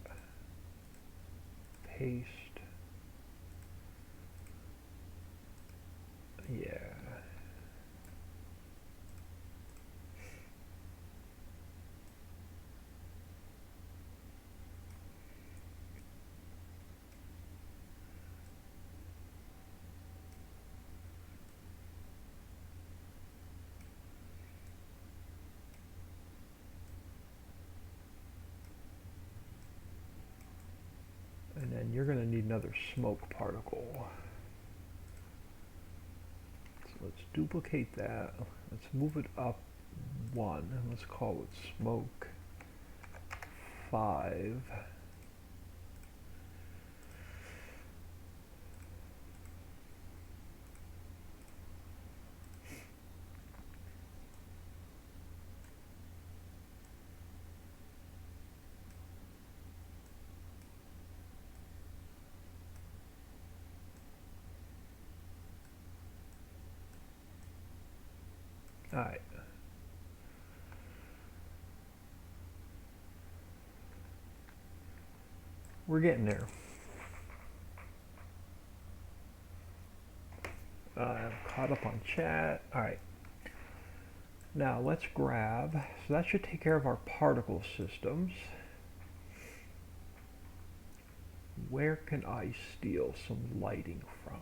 paste. Yeah. And then you're going to need another smoke particle. So let's duplicate that. Let's move it up 1. And let's call it smoke 5. Alright. We're getting there. I'm caught up on chat. Alright. Now let's grab, so that should take care of our particle systems. Where can I steal some lighting from?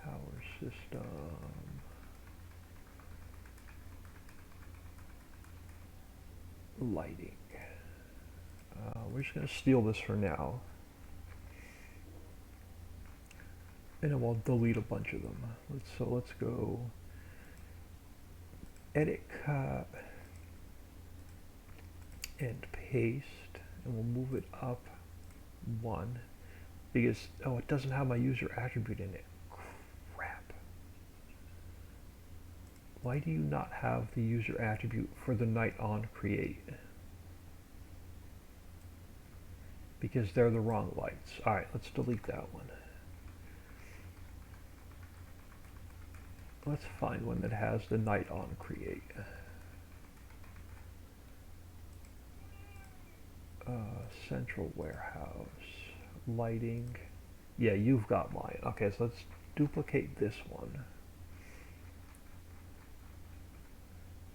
Power system. Lighting. We're just going to steal this for now. And then we'll delete a bunch of them. Let's go edit, cut, and paste. And we'll move it up 1. Because, oh, it doesn't have my user attribute in it. Crap. Why do you not have the user attribute for the night on create? Because they're the wrong lights. Alright, let's delete that one. Let's find one that has the night on create. Central warehouse. Lighting. Yeah, you've got mine. Okay, so let's duplicate this one.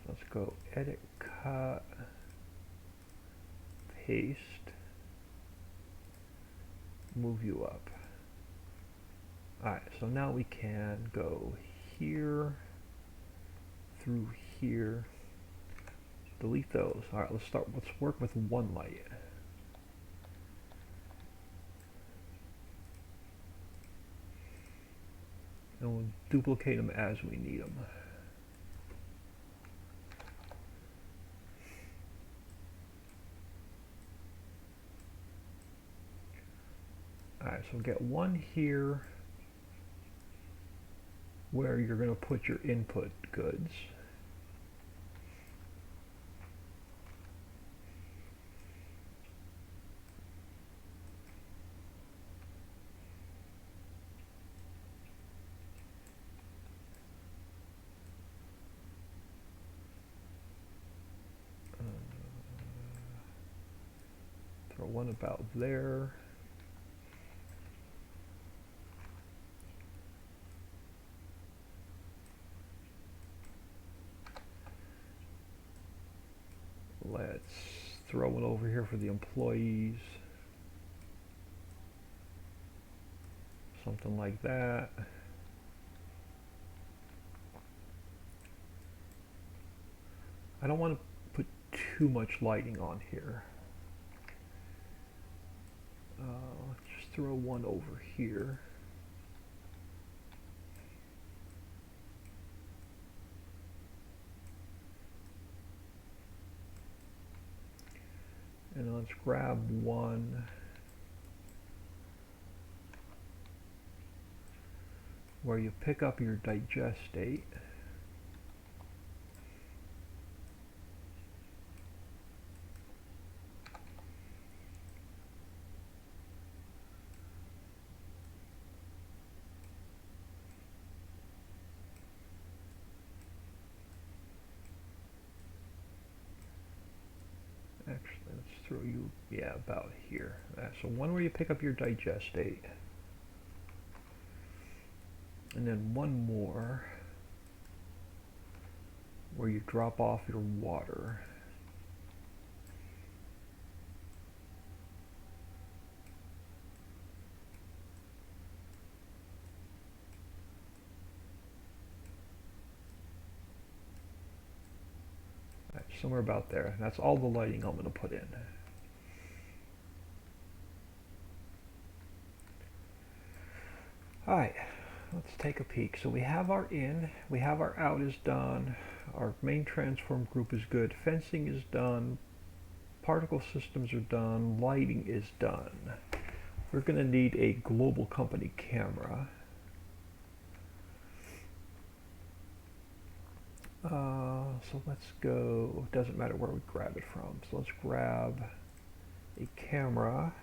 Let's go edit, cut, paste, move you up. Alright, so now we can go here, through here, delete those. Alright, let's work with one light. And we'll we'll duplicate them as we need them. Alright, so we'll get one here where you're going to put your input goods. Throw one about there. Let's throw one over here for the employees. Something like that. I don't want to put too much lighting on here. Let's just throw one over here. And let's grab one where you pick up your digestate. Actually, let's throw you, yeah, about here. So one where you pick up your digestate. And then one more where you drop off your water. Somewhere about there. That's all the lighting I'm going to put in. Alright, let's take a peek. So we have our in, we have our out is done, our main transform group is good, fencing is done, particle systems are done, lighting is done. We're going to need a global company camera. So let's go, doesn't matter where we grab it from. So let's grab a camera.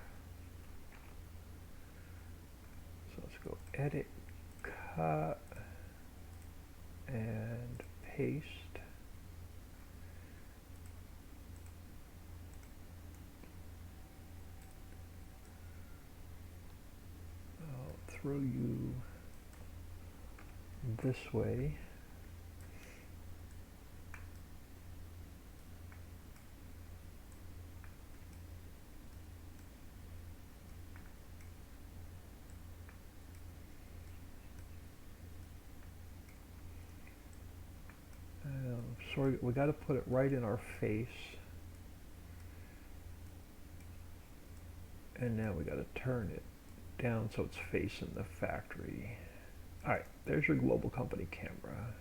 So let's go edit, cut, and paste. I'll throw you this way. Sorry, we got to put it right in our face. And now we got to turn it down so it's facing the factory. Alright, there's your global company camera.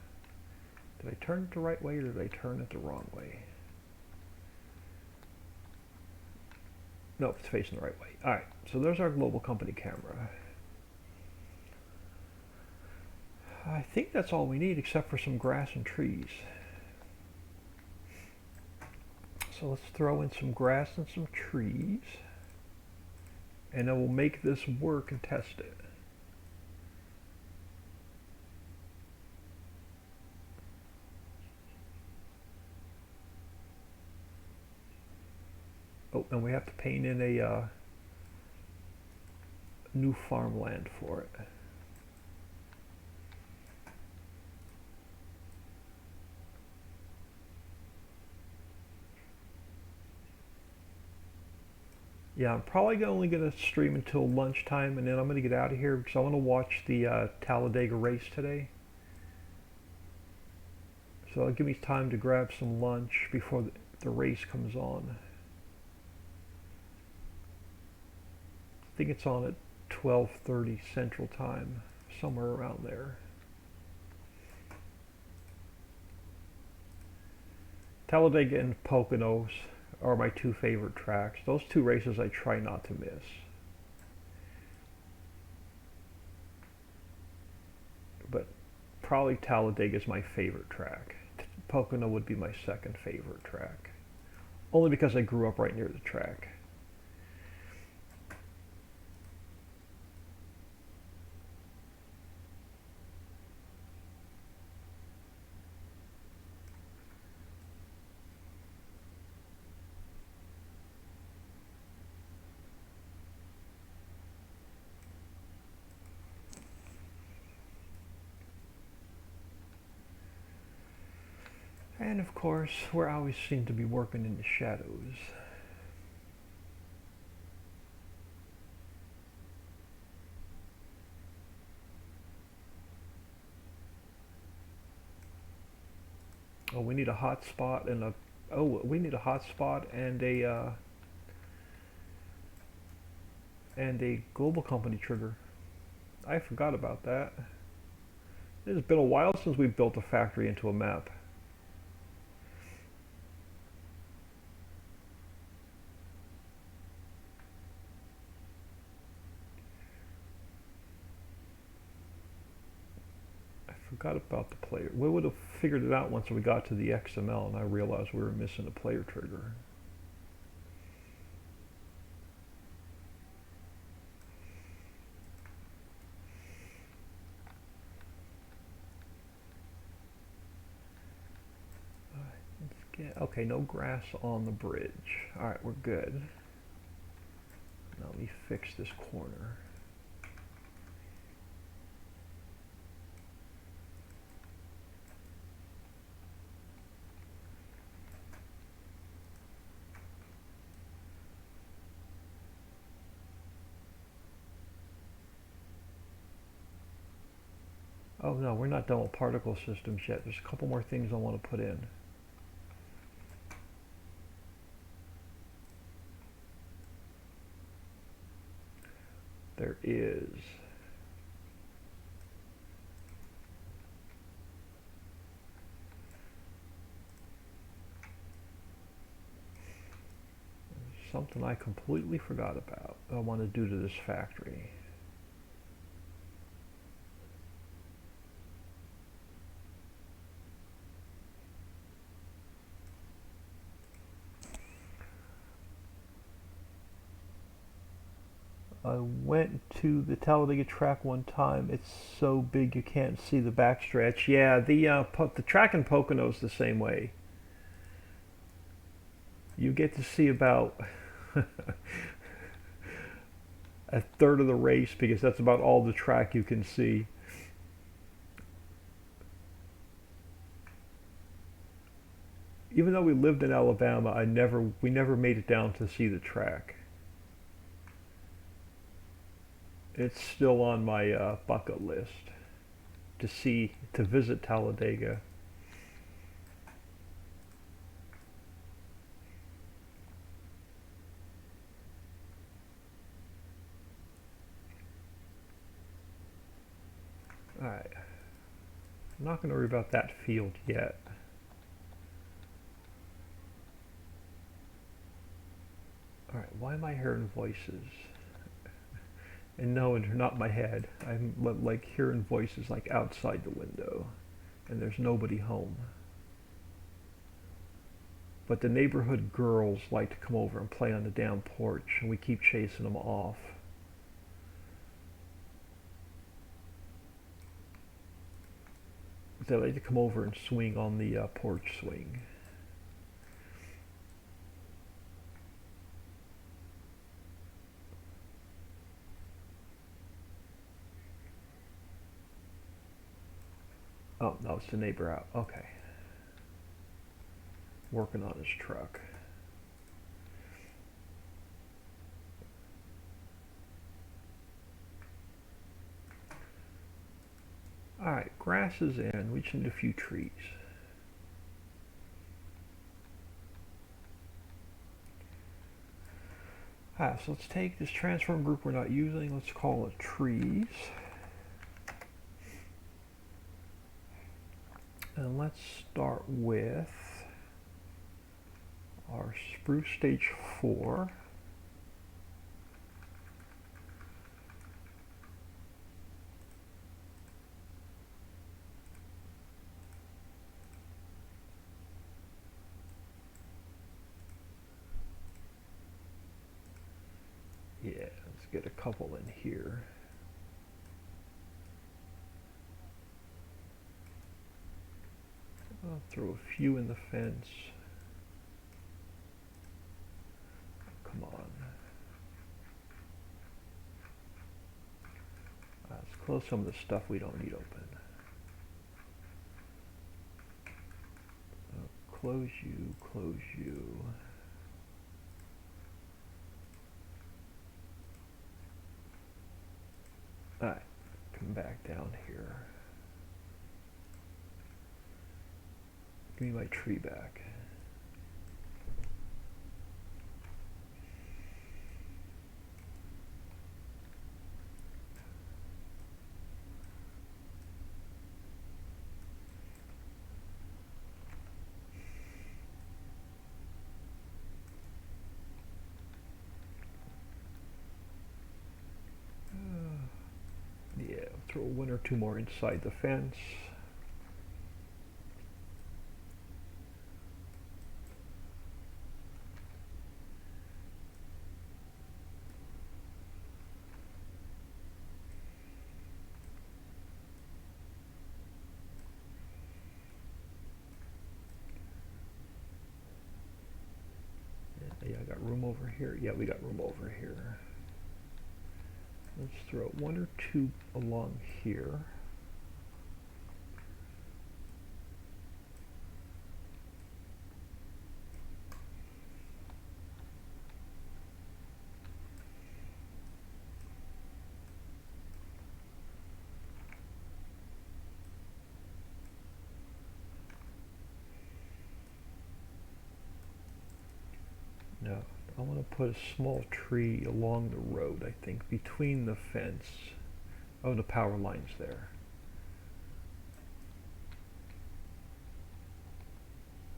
Did I turn it the right way or did I turn it the wrong way? No, it's facing the right way. Alright, so there's our global company camera. I think that's all we need except for some grass and trees. So let's throw in some grass and some trees. And then we'll make this work and test it. Oh, and we have to paint in a new farmland for it. Yeah, I'm probably only going to stream until lunchtime, and then I'm going to get out of here because I want to watch the Talladega race today. So it'll give me time to grab some lunch before the race comes on. I think it's on at 12:30 Central Time, somewhere around there. Talladega and Poconos are my two favorite tracks. Those two races I try not to miss. But probably Talladega is my favorite track. Pocono would be my second favorite track. Only because I grew up right near the track. And of course, we always seem to be working in the shadows. Oh, we need a hot spot and a. Oh, we need a hot spot and a global company trigger. I forgot about that. It's been a while since we built a factory into a map. Forgot about the player. We would have figured it out once we got to the XML and I realized we were missing a player trigger. Okay, no grass on the bridge. Alright, we're good. Now let me fix this corner. Oh no, we're not done with particle systems yet. There's a couple more things I want to put in. There is. Something I completely forgot about I want to do to this factory. I went to the Talladega track one time. It's so big you can't see the backstretch. Yeah, the track in Pocono is the same way. You get to see about a third of the race because that's about all the track you can see. Even though we lived in Alabama, we never made it down to see the track. It's still on my bucket list to visit Talladega. Alright, I'm not going to worry about that field yet. Alright, why am I hearing voices? And no, they're not my head. I'm like hearing voices like outside the window. And there's nobody home. But the neighborhood girls like to come over and play on the down porch, and we keep chasing them off. They like to come over and swing on the porch swing. Oh, no, it's the neighbor out. Okay. Working on his truck. Alright, grass is in. We just need a few trees. Alright, so let's take this transform group we're not using. Let's call it trees. And let's start with our spruce stage 4. Yeah, let's get a couple in here. I'll throw a few in the fence. Come on. Let's close some of the stuff we don't need open. Close you, close you. Alright, come back down here. Give me my tree back. Yeah, throw one or two more inside the fence. Yeah, I got room over here. Yeah, we got room over here. Let's throw one or two along here. No, I want to put a small tree along the road, I think, between the fence. Oh, the power line's there.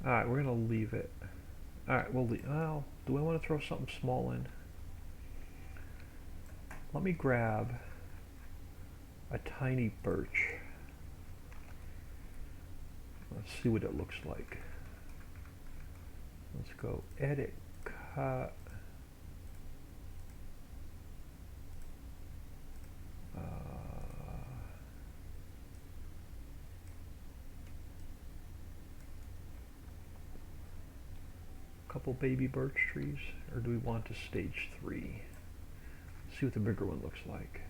Alright, we're going to leave it. Alright, we'll leave. Oh, do I want to throw something small in? Let me grab a tiny birch. Let's see what it looks like. Let's go edit, cut. Couple baby birch trees, or do we want to stage 3? See what the bigger one looks like.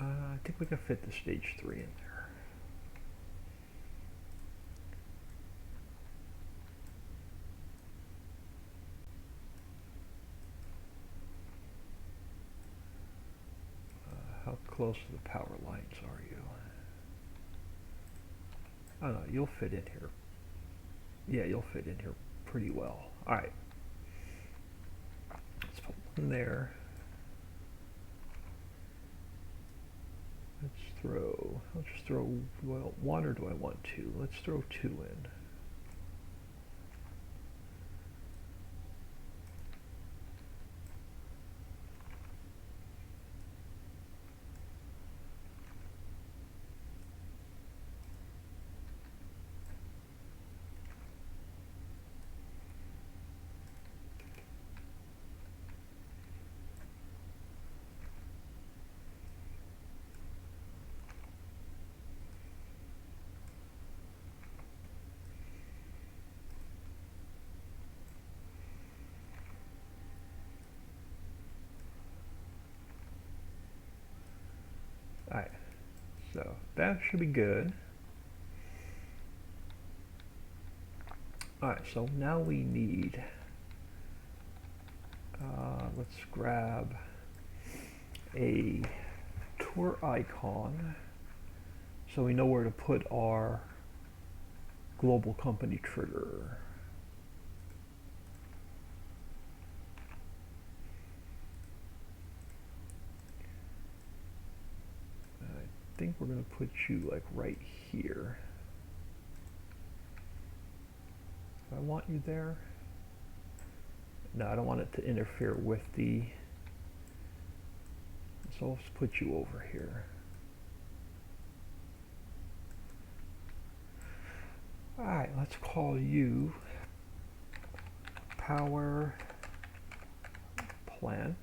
I think we can fit the stage 3 in there. How close to the power lines are you? Oh no, you'll fit in here. Yeah, you'll fit in here pretty well. Alright. Let's put one there. Let's just throw, well, one, or do I want two? Let's throw two in. Alright, so that should be good. Alright, so now we need, let's grab a tour icon so we know where to put our global company trigger. I think we're going to put you like right here. Do I want you there? No, I don't want it to interfere with the... So let's put you over here. Alright, let's call you Power Plant.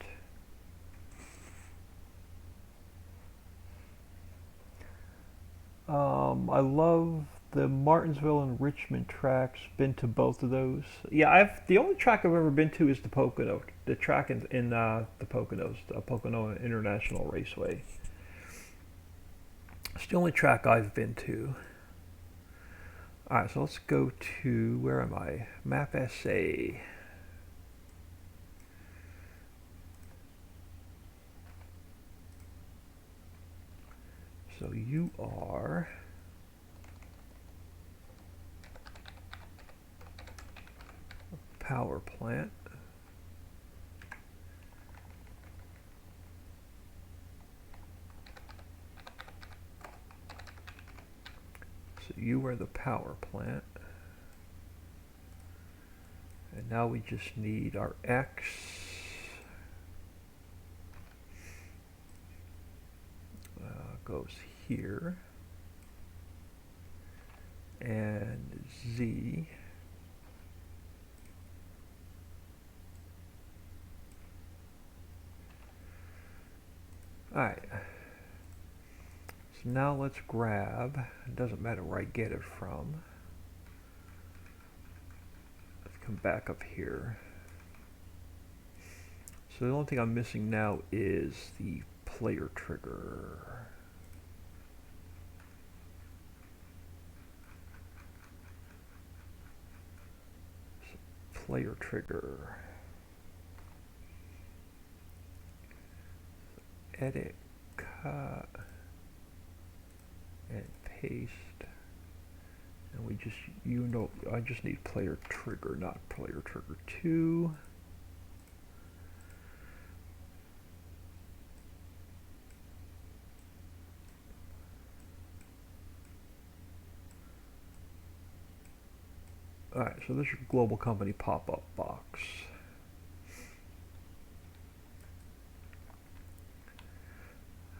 I love the Martinsville and Richmond tracks. Been to both of those. Yeah, the only track I've ever been to is the Pocono. The track in the Poconos, the Pocono International Raceway. It's the only track I've been to. Alright, so let's go to, where am I? Map SA. So you are a power plant. So you are the power plant. And now we just need our X. Goes here. And Z. Alright. So now let's grab, it doesn't matter where I get it from. Let's come back up here. So the only thing I'm missing now is the player trigger. So player trigger. Edit, cut, and paste. And we just, I just need player trigger, not player trigger 2. Alright, so this is your global company pop-up box.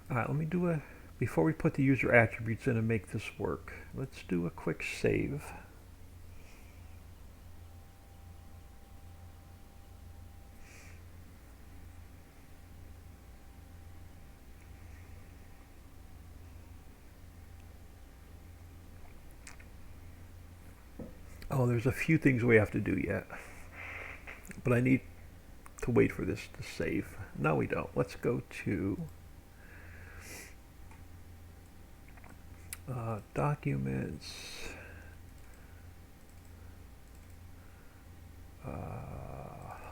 Alright, let me do before we put the user attributes in and make this work, let's do a quick save. Oh, there's a few things we have to do yet, but I need to wait for this to save. No, we don't. Let's go to documents,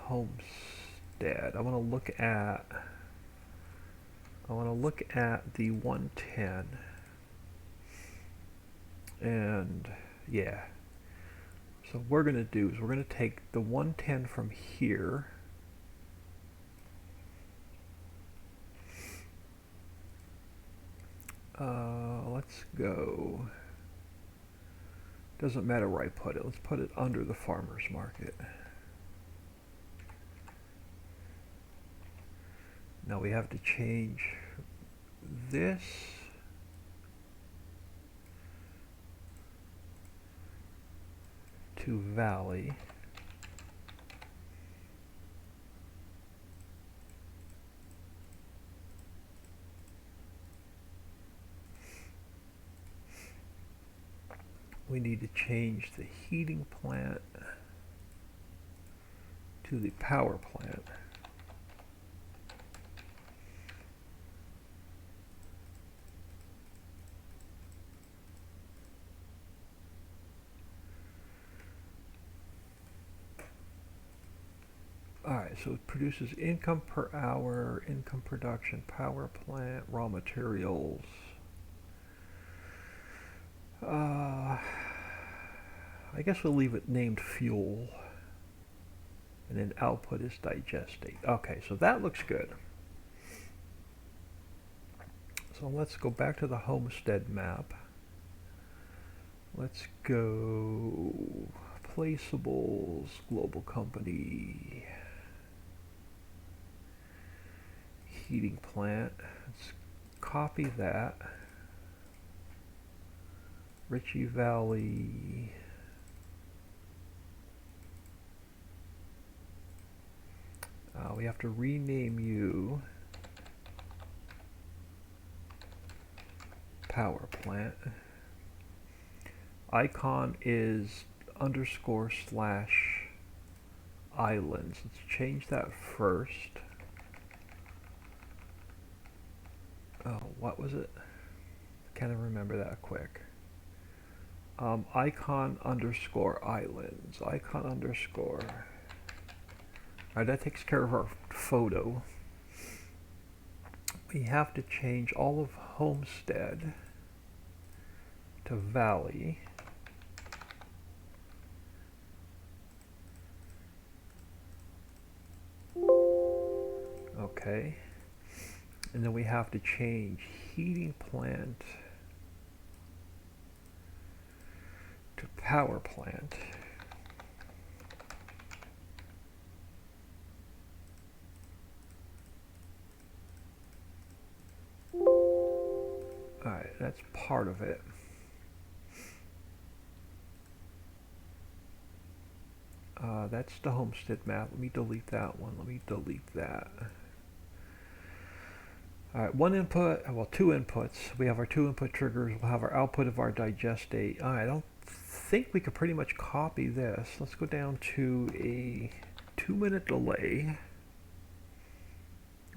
Homestead. I want to look at the 110, and yeah. So what we're going to do is we're going to take the 110 from here. Let's go. Doesn't matter where I put it. Let's put it under the farmer's market. Now we have to change this to Valley. We need to change the heating plant to the power plant. Alright, so it produces income per hour, income production, power plant, raw materials. I guess we'll leave it named fuel. And then output is digestate. Okay, so that looks good. So let's go back to the homestead map. Let's go placeables, global company, heating plant. Let's copy that. Ritchie Valley. We have to rename you power plant. Icon is _ islands. Let's change that first. Oh, what was it? Can't even remember that quick. Icon _ islands. Icon _ Alright, that takes care of our photo. We have to change all of Homestead to Valley. Okay. And then we have to change heating plant to power plant. Alright, that's part of it. That's the homestead map. Let me delete that one. Let me delete that. Alright, one input, well, two inputs. We have our two input triggers. We'll have our output of our digestate. Alright, I don't think we could pretty much copy this. Let's go down to a 2-minute delay.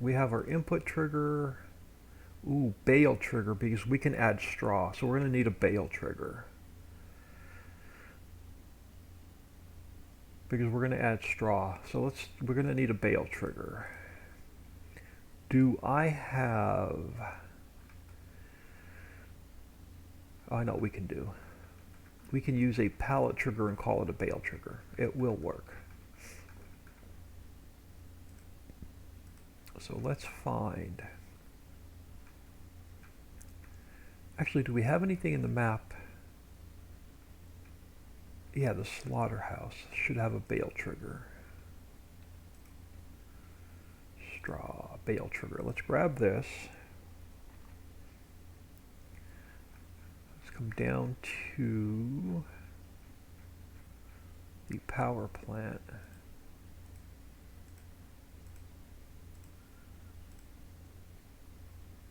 We have our input trigger. Ooh, bale trigger, because we can add straw. So we're going to need a bale trigger. Because we're going to add straw. So we're going to need a bale trigger. Do I have... Oh, I know what we can do. We can use a pallet trigger and call it a bale trigger. It will work. So let's find... Actually, do we have anything in the map? Yeah, the slaughterhouse should have a bale trigger. Straw, bale trigger. Let's grab this. Let's come down to the power plant.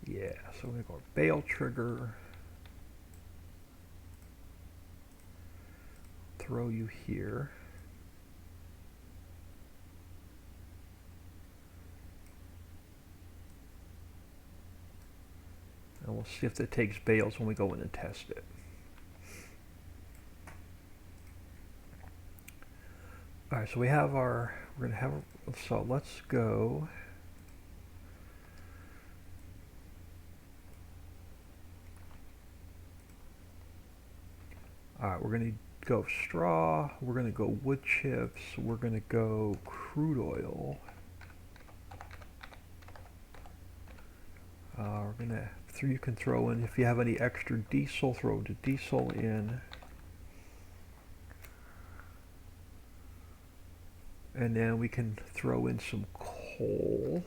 Yeah, so we're going to go bale trigger. Throw you here. And we'll see if it takes bales when we go in and test it. Alright, so we have our, we're going to have, so let's go. Alright, we're going to go straw, we're going to go wood chips, we're going to go crude oil. We're going to, you can throw in, if you have any extra diesel, throw the diesel in. And then we can throw in some coal.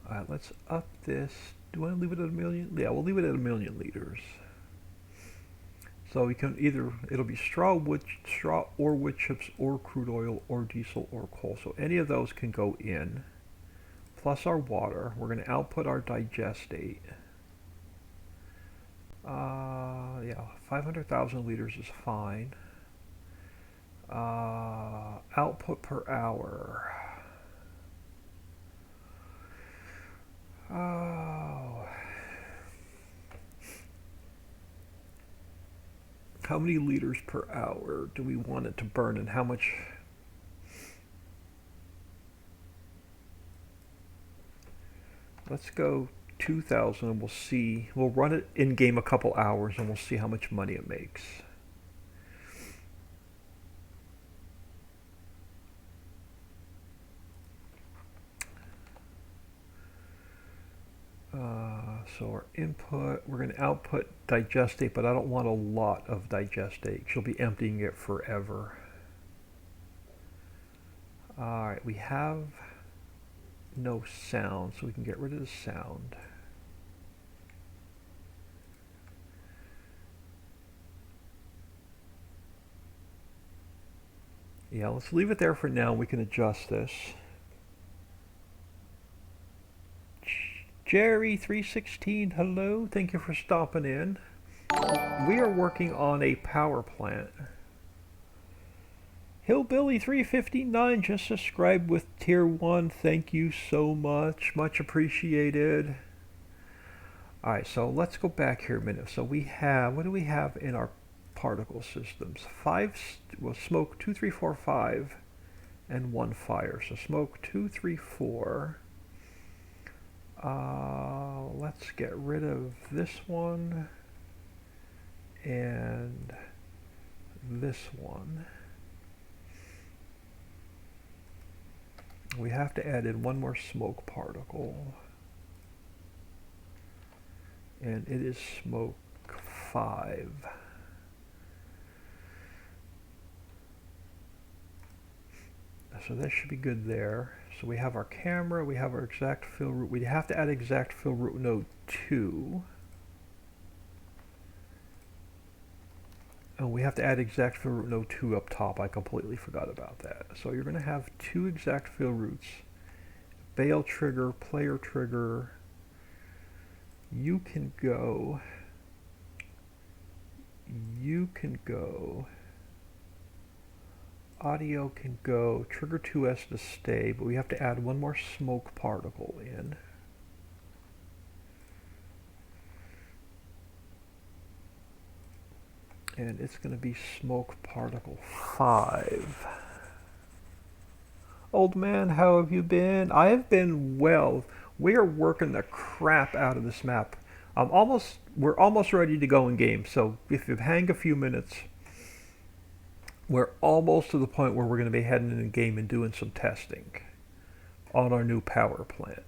Alright, let's up this. Do I leave it at 1 million? Yeah, we'll leave it at 1 million liters. So we can either, it'll be straw or wood chips or crude oil or diesel or coal. So any of those can go in. Plus our water. We're going to output our digestate. Yeah, 500,000 liters is fine. Output per hour. Oh. How many liters per hour do we want it to burn, and how much Let's go 2,000 and we'll see. We'll run it in game a couple hours and we'll see how much money it makes. So our input, we're going to output digestate, but I don't want a lot of digestate. She'll be emptying it forever. Alright, we have no sound, so we can get rid of the sound. Yeah, let's leave it there for now. We can adjust this. Jerry316, hello. Thank you for stopping in. We are working on a power plant. Hillbilly359 just subscribed with tier 1. Thank you so much. Much appreciated. Alright, so let's go back here a minute. So we have, what do we have in our particle systems? Smoke 2, 3, 4, 5, and 1 fire. So smoke 2, 3, 4. Let's get rid of this one and this one. We have to add in one more smoke particle, and it is smoke 5. So that should be good there. So we have our camera, we have our exact fill route. We have to add exact fill route node 2. And we have to add exact fill route node 2 up top. I completely forgot about that. So you're going to have 2 exact fill routes. Bail trigger, player trigger. You can go. Audio can go, trigger 2S to stay, but we have to add one more smoke particle in. And it's going to be smoke particle 5. Old man, how have you been? I have been well. We are working the crap out of this map. We're almost ready to go in game, so if you hang a few minutes, we're almost to the point where we're going to be heading in the game and doing some testing on our new power plant.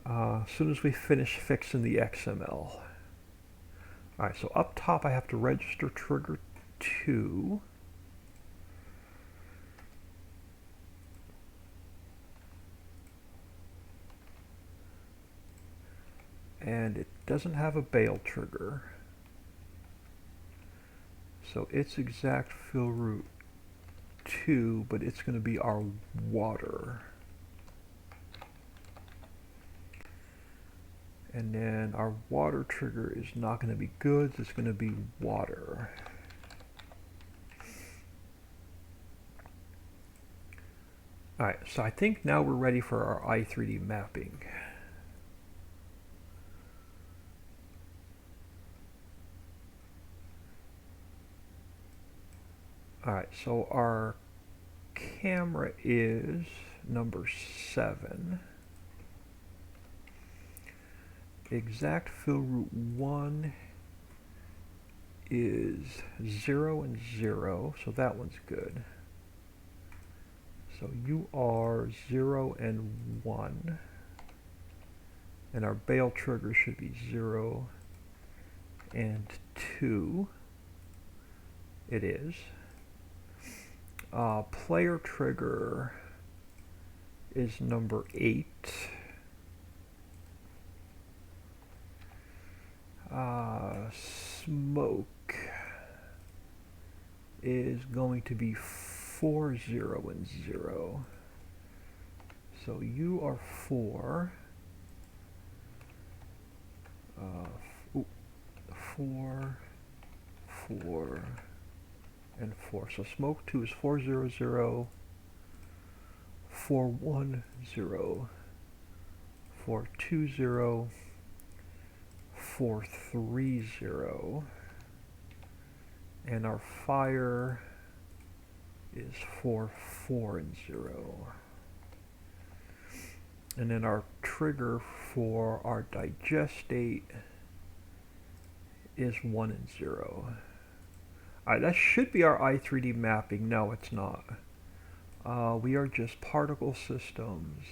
As soon as we finish fixing the XML. Alright, so up top I have to register trigger 2. And it doesn't have a bail trigger. So it's exact fill route 2, but it's going to be our water. And then our water trigger is not going to be goods, it's going to be water. Alright, so I think now we're ready for our i3D mapping. Alright, so our camera is number 7. Exact fill route 1 is 0 and 0, so that one's good. So you are 0 and 1. And our bail trigger should be 0 and 2. It is. Player trigger is number 8. Smoke is going to be 4, 0, and 0. So you are 4. 4, 4, and 4. So smoke 2 is 4, 0, 0, 4, 1, 0, 4, 2, 0, 4, 3, 0. And our fire is 4, 4, and 0. And then our trigger for our digest state is 1 and 0. Alright, that should be our i3D mapping. No, it's not. We are just particle systems.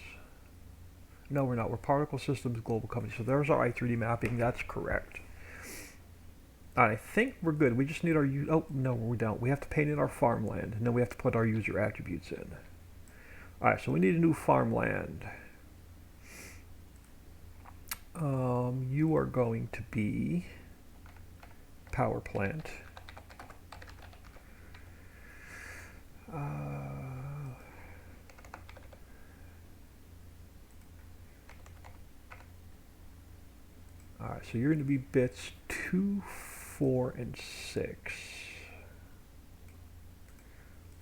No, we're not. We're particle systems global company. So there's our i3D mapping. That's correct. I think we're good. We just need our oh no, we don't. We have to paint in our farmland, and then we have to put our user attributes in. All right, so we need a new farmland. You are going to be power plant. All right, so you're going to be bits 2, 4, and 6.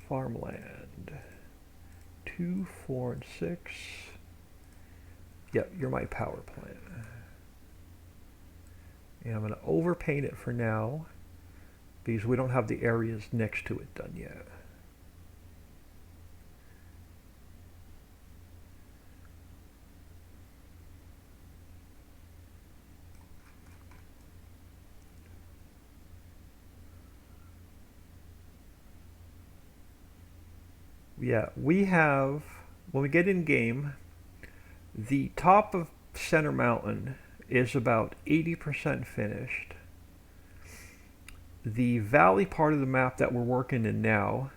Farmland. 2, 4, and 6. Yep, you're my power plant. And I'm going to overpaint it for now because we don't have the areas next to it done yet. Yeah, we have, when we get in game, the top of Center Mountain is about 80% finished. The valley part of the map that we're working in now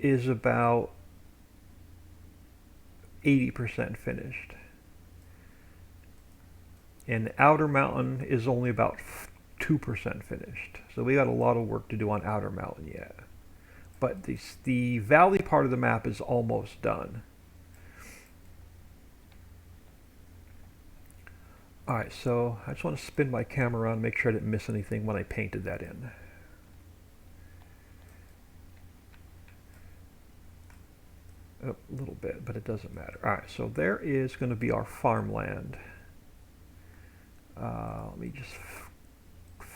is about 80% finished. And the outer mountain is only about 2% finished. So we got a lot of work to do on outer mountain yet. But the valley part of the map is almost done. Alright, so I just want to spin my camera around and make sure I didn't miss anything when I painted that in. A little bit, but it doesn't matter. Alright, so there is going to be our farmland. Let me just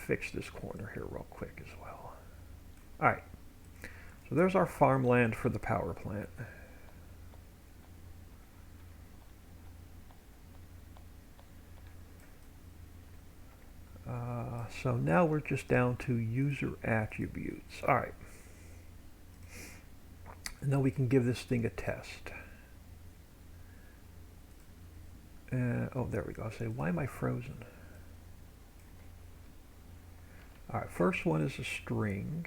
fix this corner here real quick as well. Alright. So there's our farmland for the power plant. So now we're just down to user attributes. All right. And now we can give this thing a test. Oh, there we go. I'll say, why am I frozen? All right, first one is a string.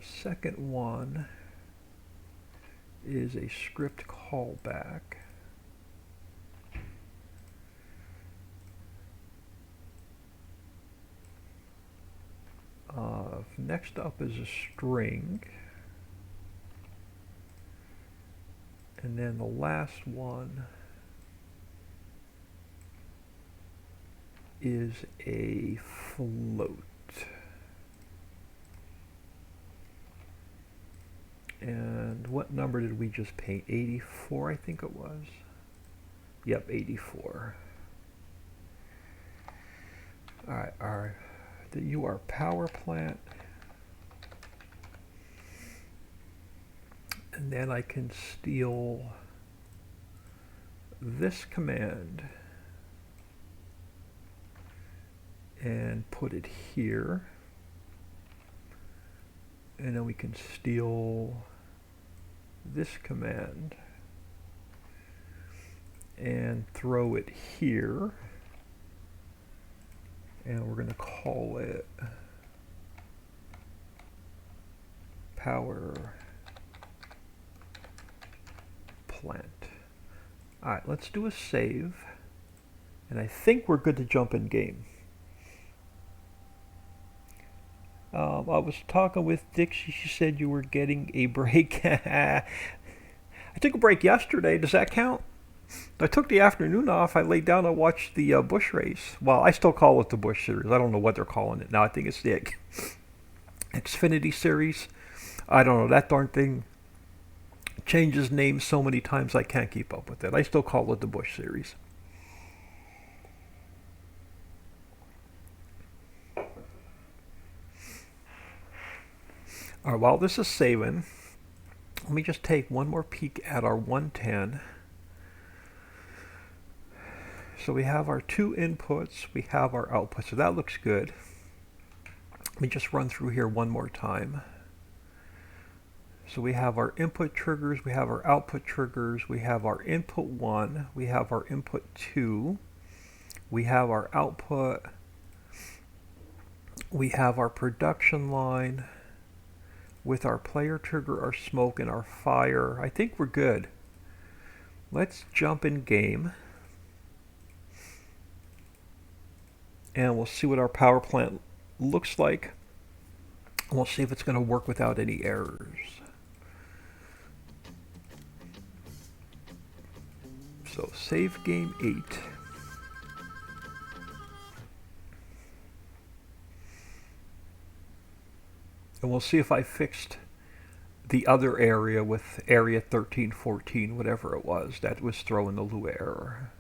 Second one is a script callback. Next up is a string. And then the last one is a float. And what number did we just paint? 84, I think it was. Yep, 84. Alright, you are power plant. And then I can steal this command and put it here. And then we can steal this command and throw it here. And we're going to call it power plant. Alright, let's do a save. And I think we're good to jump in game. I was talking with Dixie. She said you were getting a break. I took a break yesterday. Does that count? I took the afternoon off. I laid down and watched the Bush race. Well, I still call it the Bush series. I don't know what they're calling it now. I think it's the Xfinity series. I don't know. That darn thing changes names so many times I can't keep up with it. I still call it the Bush series. All right, while this is saving, let me just take one more peek at our 110. So we have our two inputs, we have our outputs, so that looks good. Let me just run through here one more time. So we have our input triggers, we have our output triggers, we have our input 1, we have our input 2, we have our output, we have our production line with our player trigger, our smoke, and our fire. I think we're good. Let's jump in game. And we'll see what our power plant looks like. We'll see if it's going to work without any errors. So save game 8. And we'll see if I fixed the other area with area 1314, whatever it was, that was throwing the Lua error.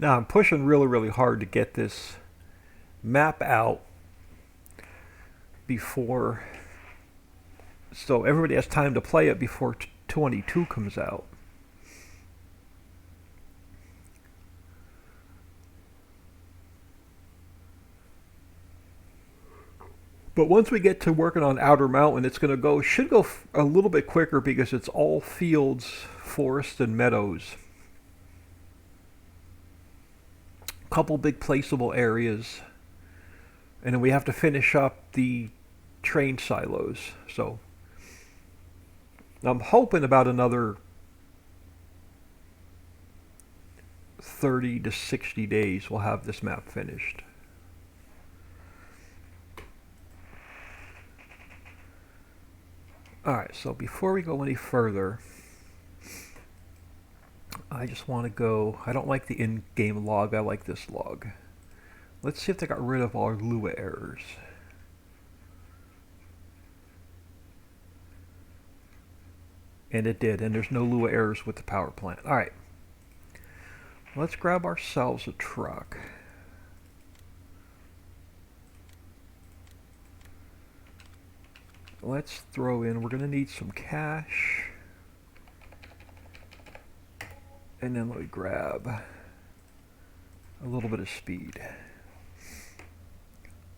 Now I'm pushing really hard to get this map out before, so everybody has time to play it before 22 comes out. But once we get to working on Outer Mountain, it's going to go, should go a little bit quicker because it's all fields, forests, and meadows. Couple big placeable areas, and then we have to finish up the train silos. So I'm hoping about another 30 to 60 days we'll have this map finished. Alright, so before we go any further, I just want to go, I don't like the in-game log, I like this log. Let's see if they got rid of our Lua errors. And it did, and there's no Lua errors with the power plant. Alright, let's grab ourselves a truck. Let's throw in, we're going to need some cash. And then let me grab a little bit of speed.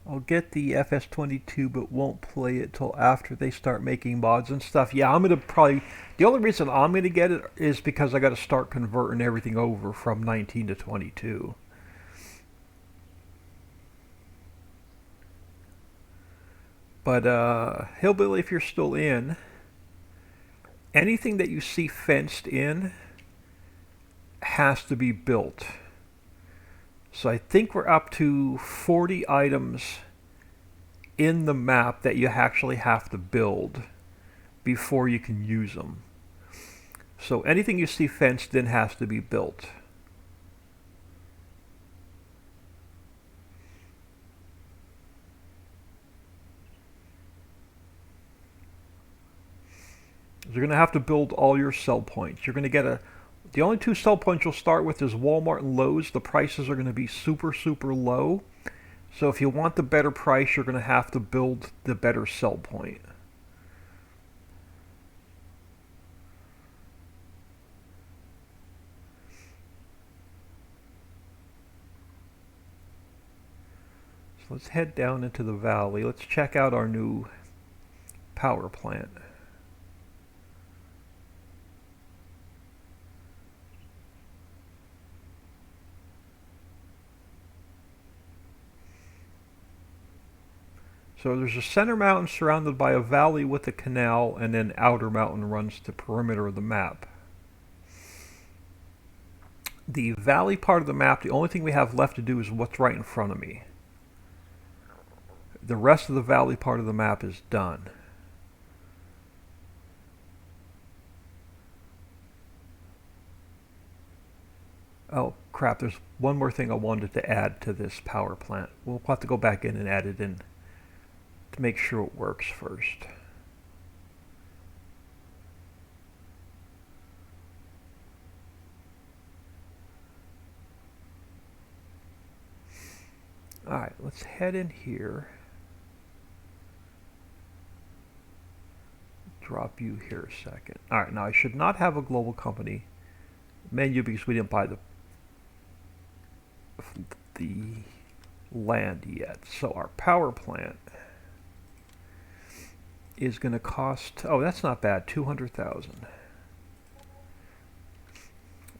I'll get the FS22 but won't play it till after they start making mods and stuff. Yeah, I'm going to probably, the only reason I'm going to get it is because I got to start converting everything over from 19 to 22. But Hillbilly, if you're still in, anything that you see fenced in has to be built. So I think we're up to 40 items in the map that you actually have to build before you can use them. So anything you see fenced in has to be built. You're going to have to build all your sell points. You're going to get the only two sell points you'll start with is Walmart and Lowe's. The prices are going to be super low. So if you want the better price, you're going to have to build the better sell point. So let's head down into the valley. Let's check out our new power plant. So there's a center mountain surrounded by a valley with a canal, and then Outer Mountain runs the perimeter of the map. The valley part of the map, the only thing we have left to do is what's right in front of me. The rest of the valley part of the map is done. Oh crap, there's one more thing I wanted to add to this power plant. We'll have to go back in and add it in to make sure it works first. Alright, let's head in here. Drop you here a second. Alright, now I should not have a global company menu because we didn't buy the land yet. So our power plant is going to cost, oh, that's not bad, 200,000.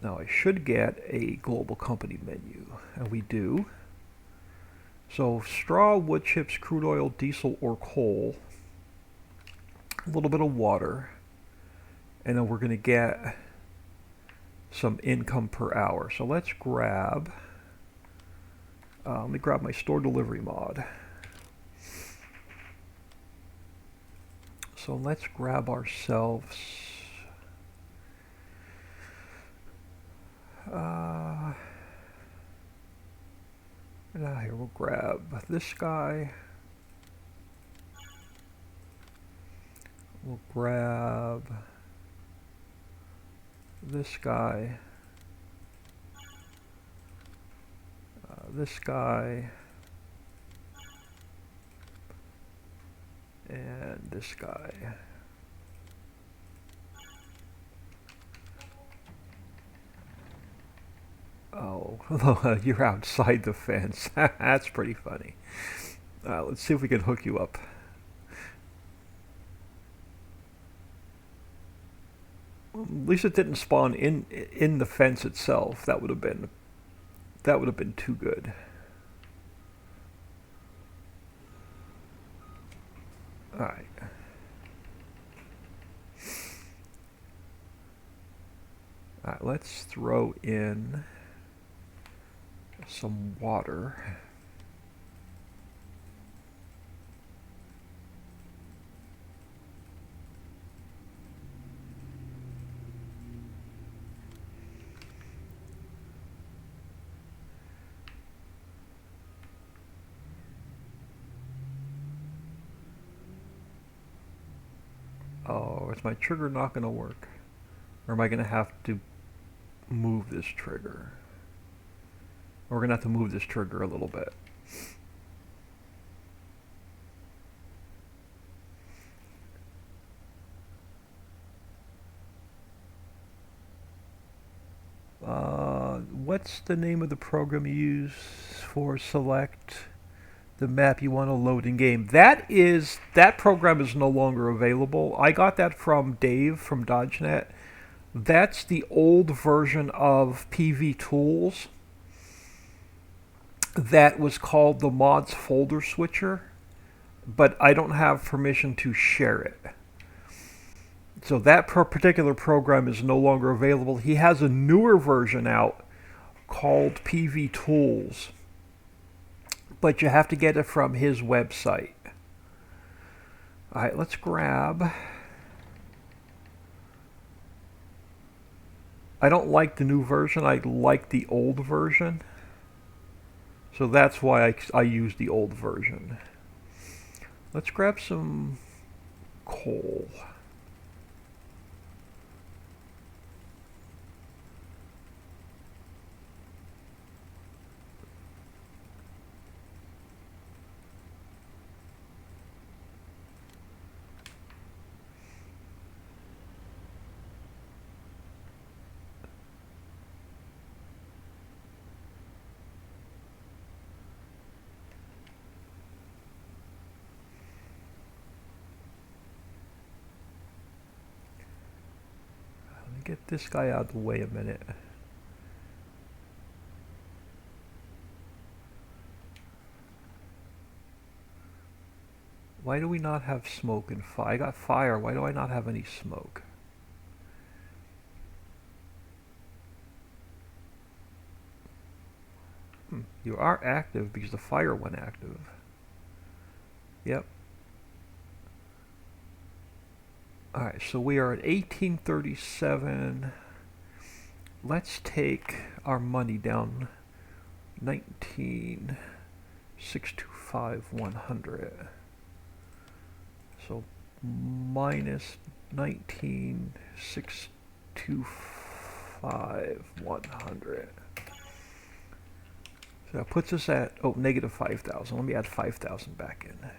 Now I should get a global company menu, and we do. So straw, wood chips, crude oil, diesel, or coal, a little bit of water, and then we're going to get some income per hour. So let's grab, let me grab my store delivery mod. So let's grab ourselves now here we'll grab this guy. We'll grab this guy, this guy, and this guy. Oh, you're outside the fence. That's pretty funny. Let's see if we can hook you up. At least it didn't spawn in the fence itself. That would have been too good. All right. All right, let's throw in some water. Oh, is my trigger not going to work? Or am I going to have to move this trigger? We're going to have to move this trigger a little bit. What's the name of the program you use for select the map you want to load in game? That program is no longer available. I got that from Dave from DodgeNet. That's the old version of PV Tools that was called the Mods Folder Switcher, but I don't have permission to share it. So that particular program is no longer available. He has a newer version out called PV Tools, but you have to get it from his website. All right, let's grab. I don't like the new version. I like the old version. So that's why I use the old version. Let's grab some coal. Get this guy out of the way a minute. Why do we not have smoke and fire? I got fire. Why do I not have any smoke? You are active because the fire went active. Yep. Alright, so we are at 1837. Let's take our money down 19,625,100. So minus 19,625,100. So that puts us at, oh, negative 5,000. Let me add 5,000 back in.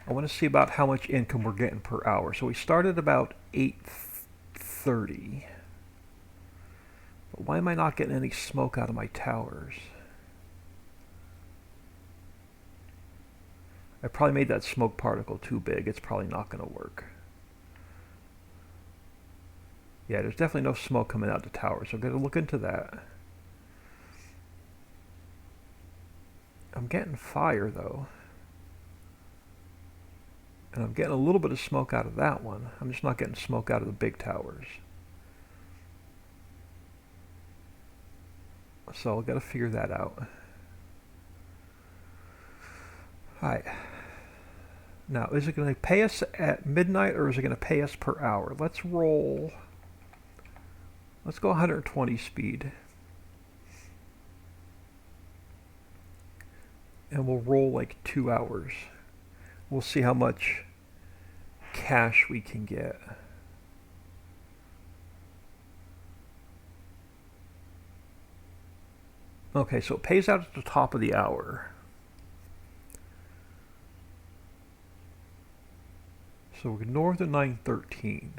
I want to see about how much income we're getting per hour. So we started about 8:30. But why am I not getting any smoke out of my towers? I probably made that smoke particle too big. It's probably not going to work. Yeah, there's definitely no smoke coming out the tower, so I'm going to look into that. I'm getting fire, though. And I'm getting a little bit of smoke out of that one. I'm just not getting smoke out of the big towers. So I've got to figure that out. Alright. Now, is it going to pay us at midnight or is it going to pay us per hour? Let's roll. Let's go 120 speed. And we'll roll like 2 hours. We'll see how much cash we can get. Okay, so it pays out at the top of the hour. So we're north of 913.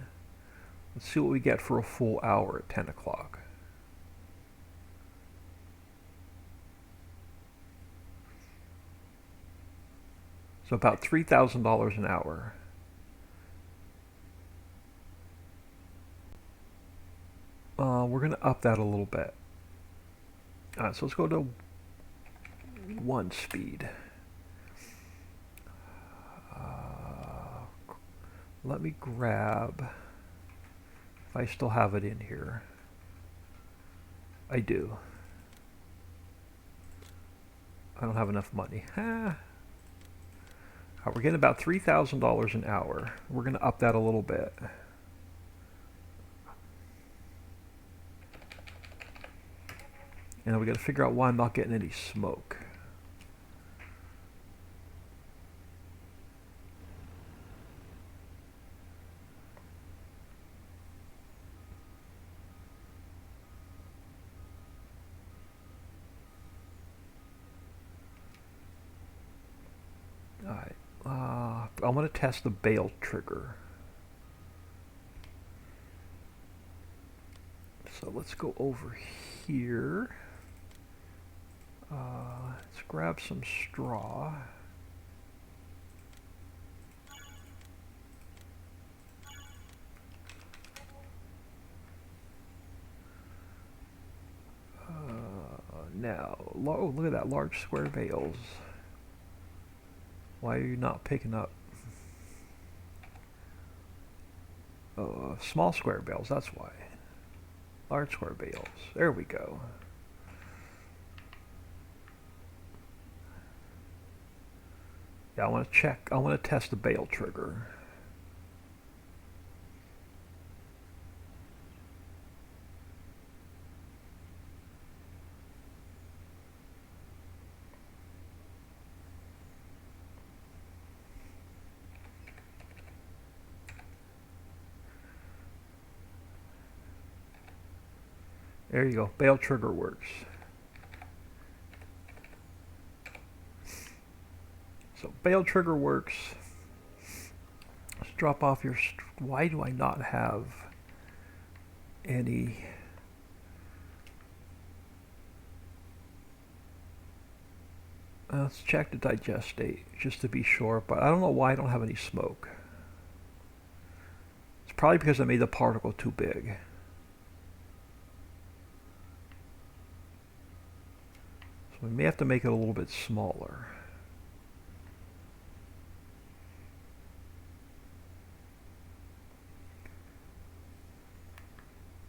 Let's see what we get for a full hour at 10 o'clock. So about $3,000 an hour. We're going to up that a little bit. Alright, so let's go to 1 speed. Let me grab, if I still have it in here. I do. I don't have enough money. We're getting about $3,000 an hour. We're going to up that a little bit. And we got to figure out why I'm not getting any smoke. Alright, I want to test the bale trigger. So let's go over here. Let's grab some straw. Now, oh, look at that, large square bales. Why are you not picking up small square bales? That's why. Large square bales. There we go. Yeah, I want to check. I want to test the bale trigger. There you go. Bale trigger works. So bale trigger works. Let's drop off your... Why do I not have any... Let's check the digest state just to be sure, but I don't know why I don't have any smoke. It's probably because I made the particle too big. So we may have to make it a little bit smaller.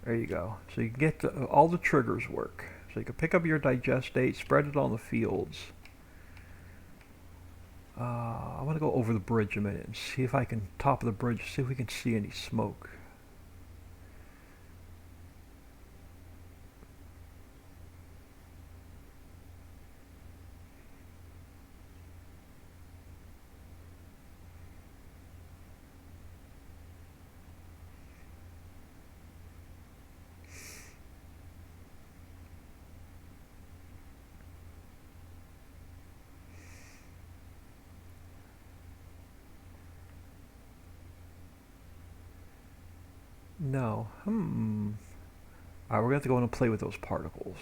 There you go. So you can get all the triggers work. So you can pick up your digest state, spread it on the fields. I want to go over the bridge a minute and see if I can, top of the bridge, see if we can see any smoke. No. Alright, we're going to have to go in and play with those particles.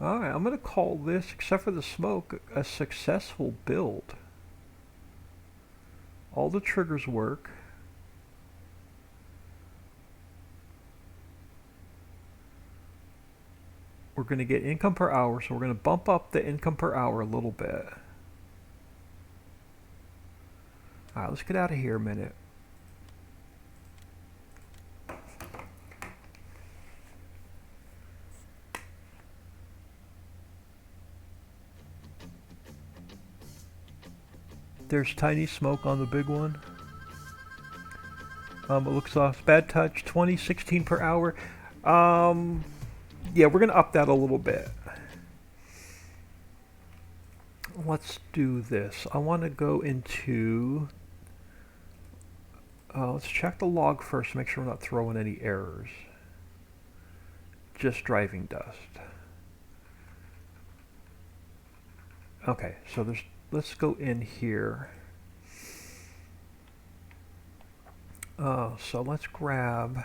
Alright, I'm going to call this, except for the smoke, a successful build. All the triggers work. We're going to get income per hour, so we're going to bump up the income per hour a little bit. Alright, let's get out of here a minute. There's tiny smoke on the big one. It looks off. Bad touch, 20, 16 per hour. Yeah, we're going to up that a little bit. Let's do this. I want to go into... let's check the log first to make sure we're not throwing any errors. Just driving dust. Okay, so there's... Let's go in here. So let's grab...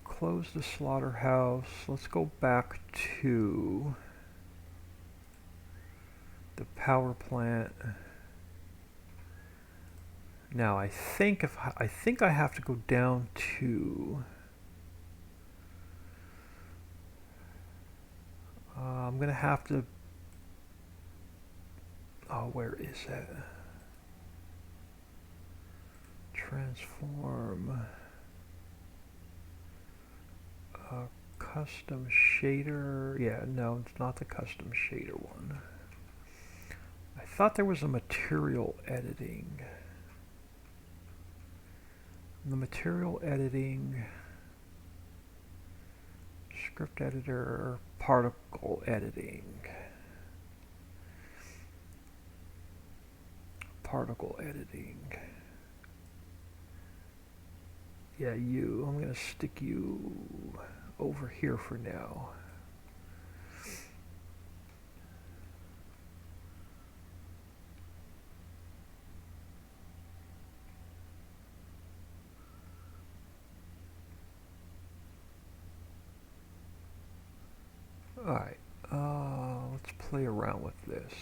close the slaughterhouse. Let's go back to the power plant. Now I think I have to go down to I'm gonna have to where is it? Transform custom shader. Yeah, no, it's not the custom shader one. I thought there was a material editing. The material editing, script editor, particle editing. Particle editing. Yeah, you. I'm going to stick you over here for now. Alright, let's play around with this.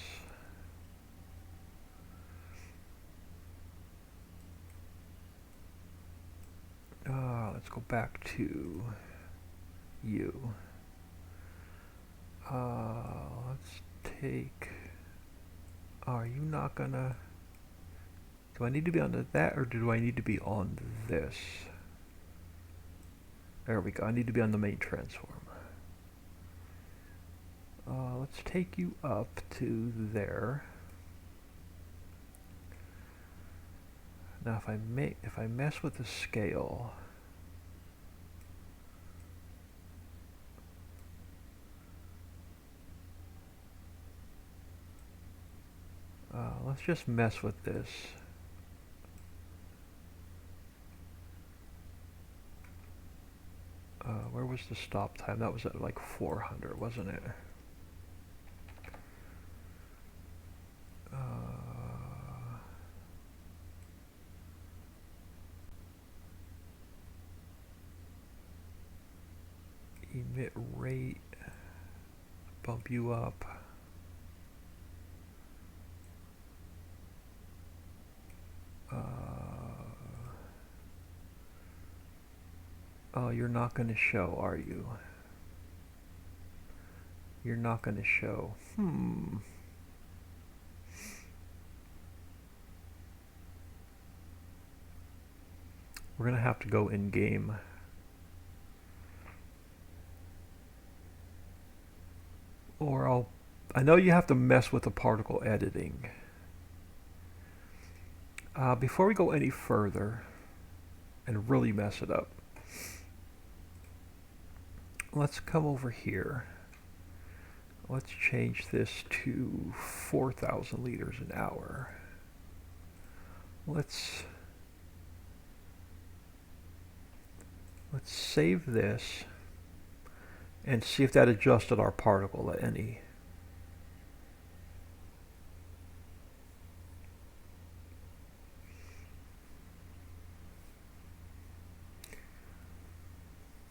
Let's go back to you. Let's take... Are you not gonna... Do I need to be on that, or do I need to be on this? There we go, I need to be on the main transform. Let's take you up to there. Now if I mess with the scale, let's just mess with this. Where was the stop time? That was at like 400, wasn't it? Emit rate, bump you up. Oh, you're not going to show, are you? You're not going to show. We're going to have to go in game. Or I know you have to mess with the particle editing. Before we go any further and really mess it up, let's come over here. Let's change this to 4,000 liters an hour. Let's save this and see if that adjusted our particle at any.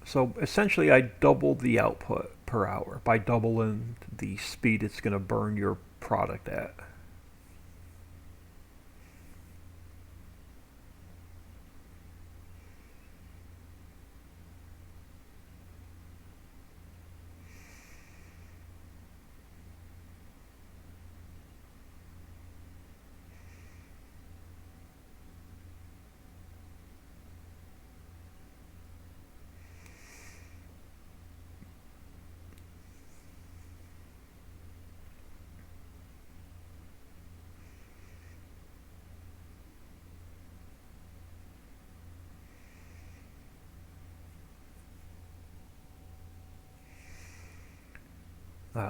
So essentially I doubled the output per hour by doubling the speed it's going to burn your product at.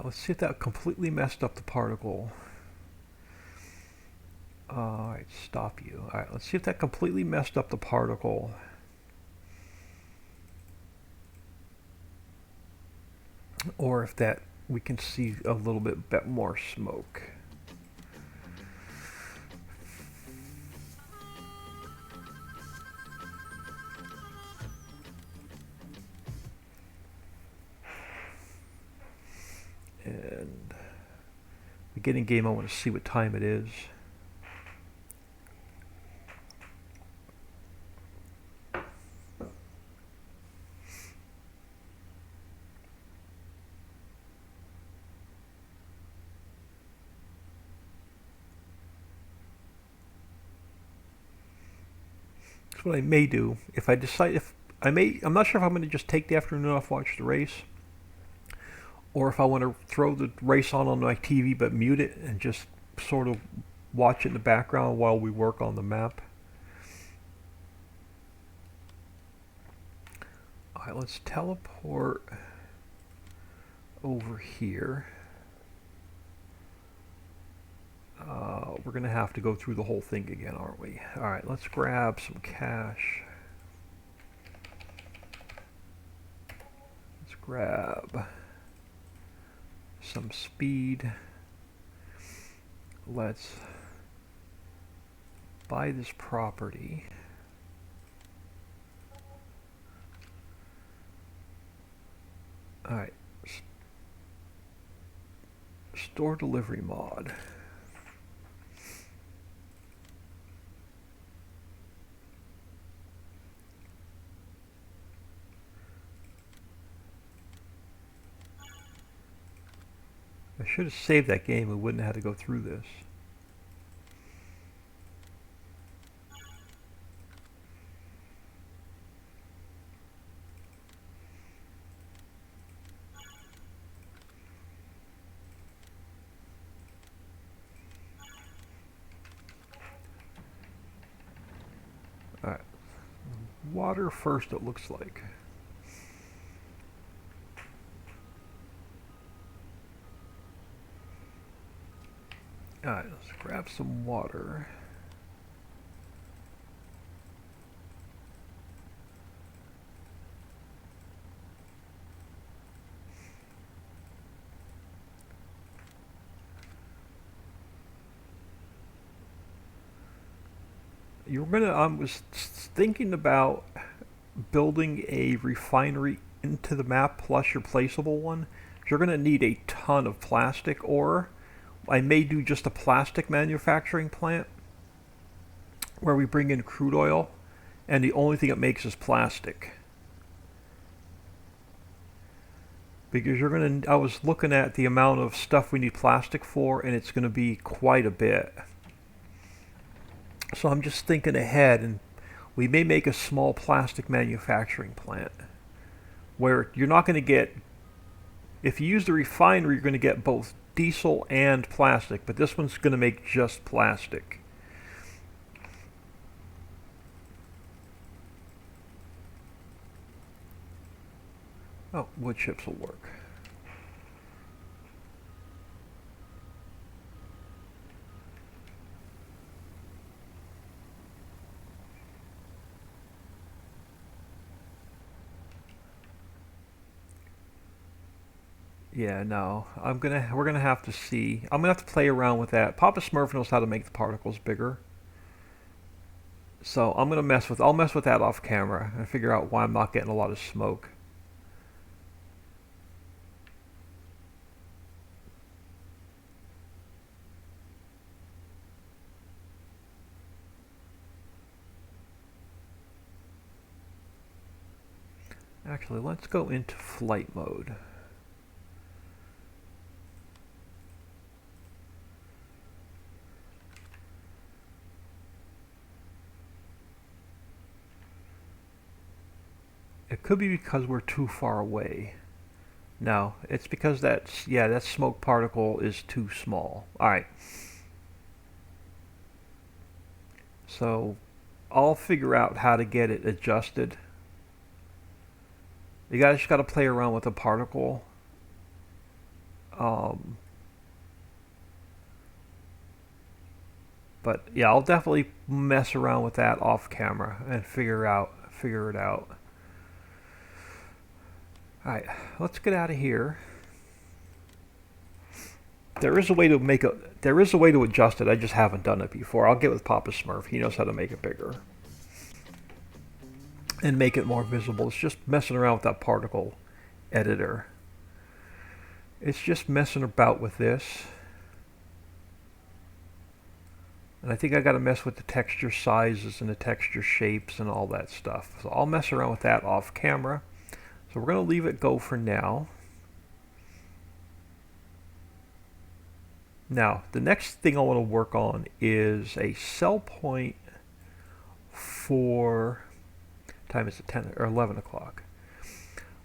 Let's see if that completely messed up the particle. Alright, stop you. Alright, let's see if that completely messed up the particle. Or if that we can see a little bit more smoke. And beginning game, I want to see what time it is. That's what I may do if I decide. I'm not sure if I'm going to just take the afternoon off, watch the race, or if I want to throw the race on my TV but mute it and just sort of watch it in the background while we work on the map. Alright, let's teleport over here. We're going to have to go through the whole thing again, aren't we? Alright, let's grab some cash. Let's grab some speed. Let's buy this property. Alright. Store delivery mod. I should have saved that game. We wouldn't have had to go through this. Alright. Water first, it looks like. Alright, let's grab some water. I was thinking about building a refinery into the map plus your placeable one. You're going to need a ton of plastic ore. I may do just a plastic manufacturing plant where we bring in crude oil and the only thing it makes is plastic. Because I was looking at the amount of stuff we need plastic for, and it's going to be quite a bit. So I'm just thinking ahead, and we may make a small plastic manufacturing plant where you're not going to get, if you use the refinery, you're going to get both diesel and plastic, but this one's going to make just plastic. Oh, wood chips will work. Yeah, no. We're gonna have to see. I'm gonna have to play around with that. Papa Smurf knows how to make the particles bigger. So I'll mess with that off camera and figure out why I'm not getting a lot of smoke. Actually, let's go into flight mode. It could be because we're too far away. No, it's because that smoke particle is too small. All right. So I'll figure out how to get it adjusted. You guys just got to play around with the particle. Um, but yeah, I'll definitely mess around with that off camera and figure it out. All right, let's get out of here. There is a way to adjust it. I just haven't done it before. I'll get with Papa Smurf. He knows how to make it bigger and make it more visible. It's just messing around with that particle editor. It's just messing about with this. And I think I got to mess with the texture sizes and the texture shapes and all that stuff. So I'll mess around with that off camera. So we're going to leave it go for now. Now, the next thing I want to work on is a sell point for, time is it 10 or 11 o'clock.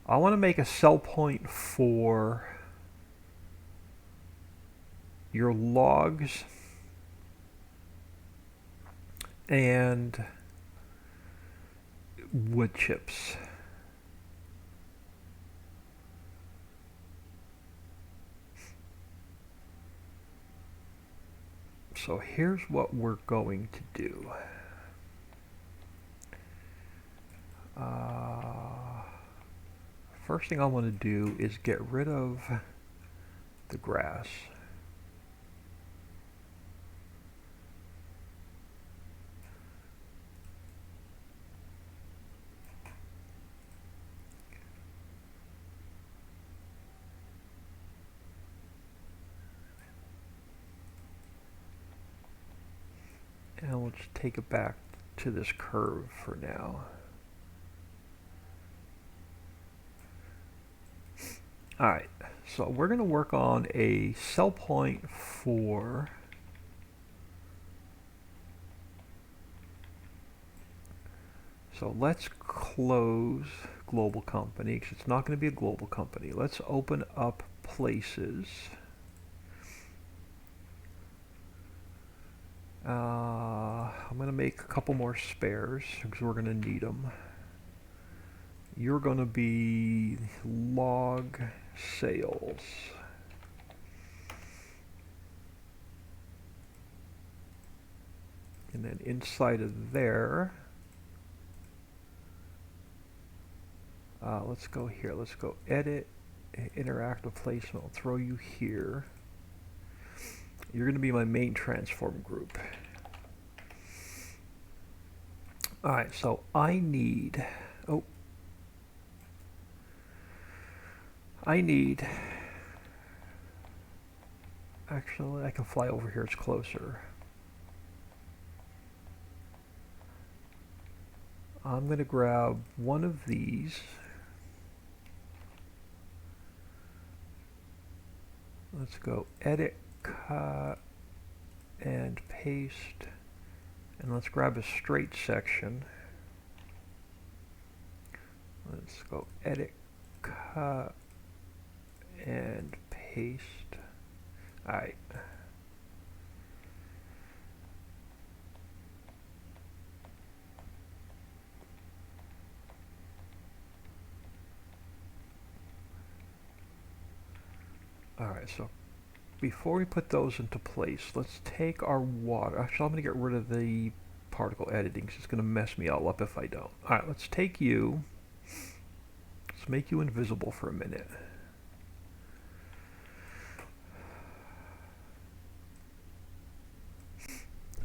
I want to make a sell point for your logs and wood chips. So here's what we're going to do. First thing I want to do is get rid of the grass. And we'll just take it back to this curve for now. Alright, so we're going to work on a sell point for so let's close global company because it's not going to be a global company. Let's open up places. I'm going to make a couple more spares because we're going to need them. You're going to be log sales. And then inside of there, let's go here. Let's go edit, interactive placement. I'll throw you here. You're going to be my main transform group. Alright, so I need, actually I can fly over here, it's closer. I'm going to grab one of these. Let's go edit, cut, and paste. And let's grab a straight section. Let's go edit, cut, and paste. Alright. Alright, so before we put those into place, let's take our water. Actually, I'm going to get rid of the particle editing because it's going to mess me all up if I don't. Alright, let's take you. Let's make you invisible for a minute.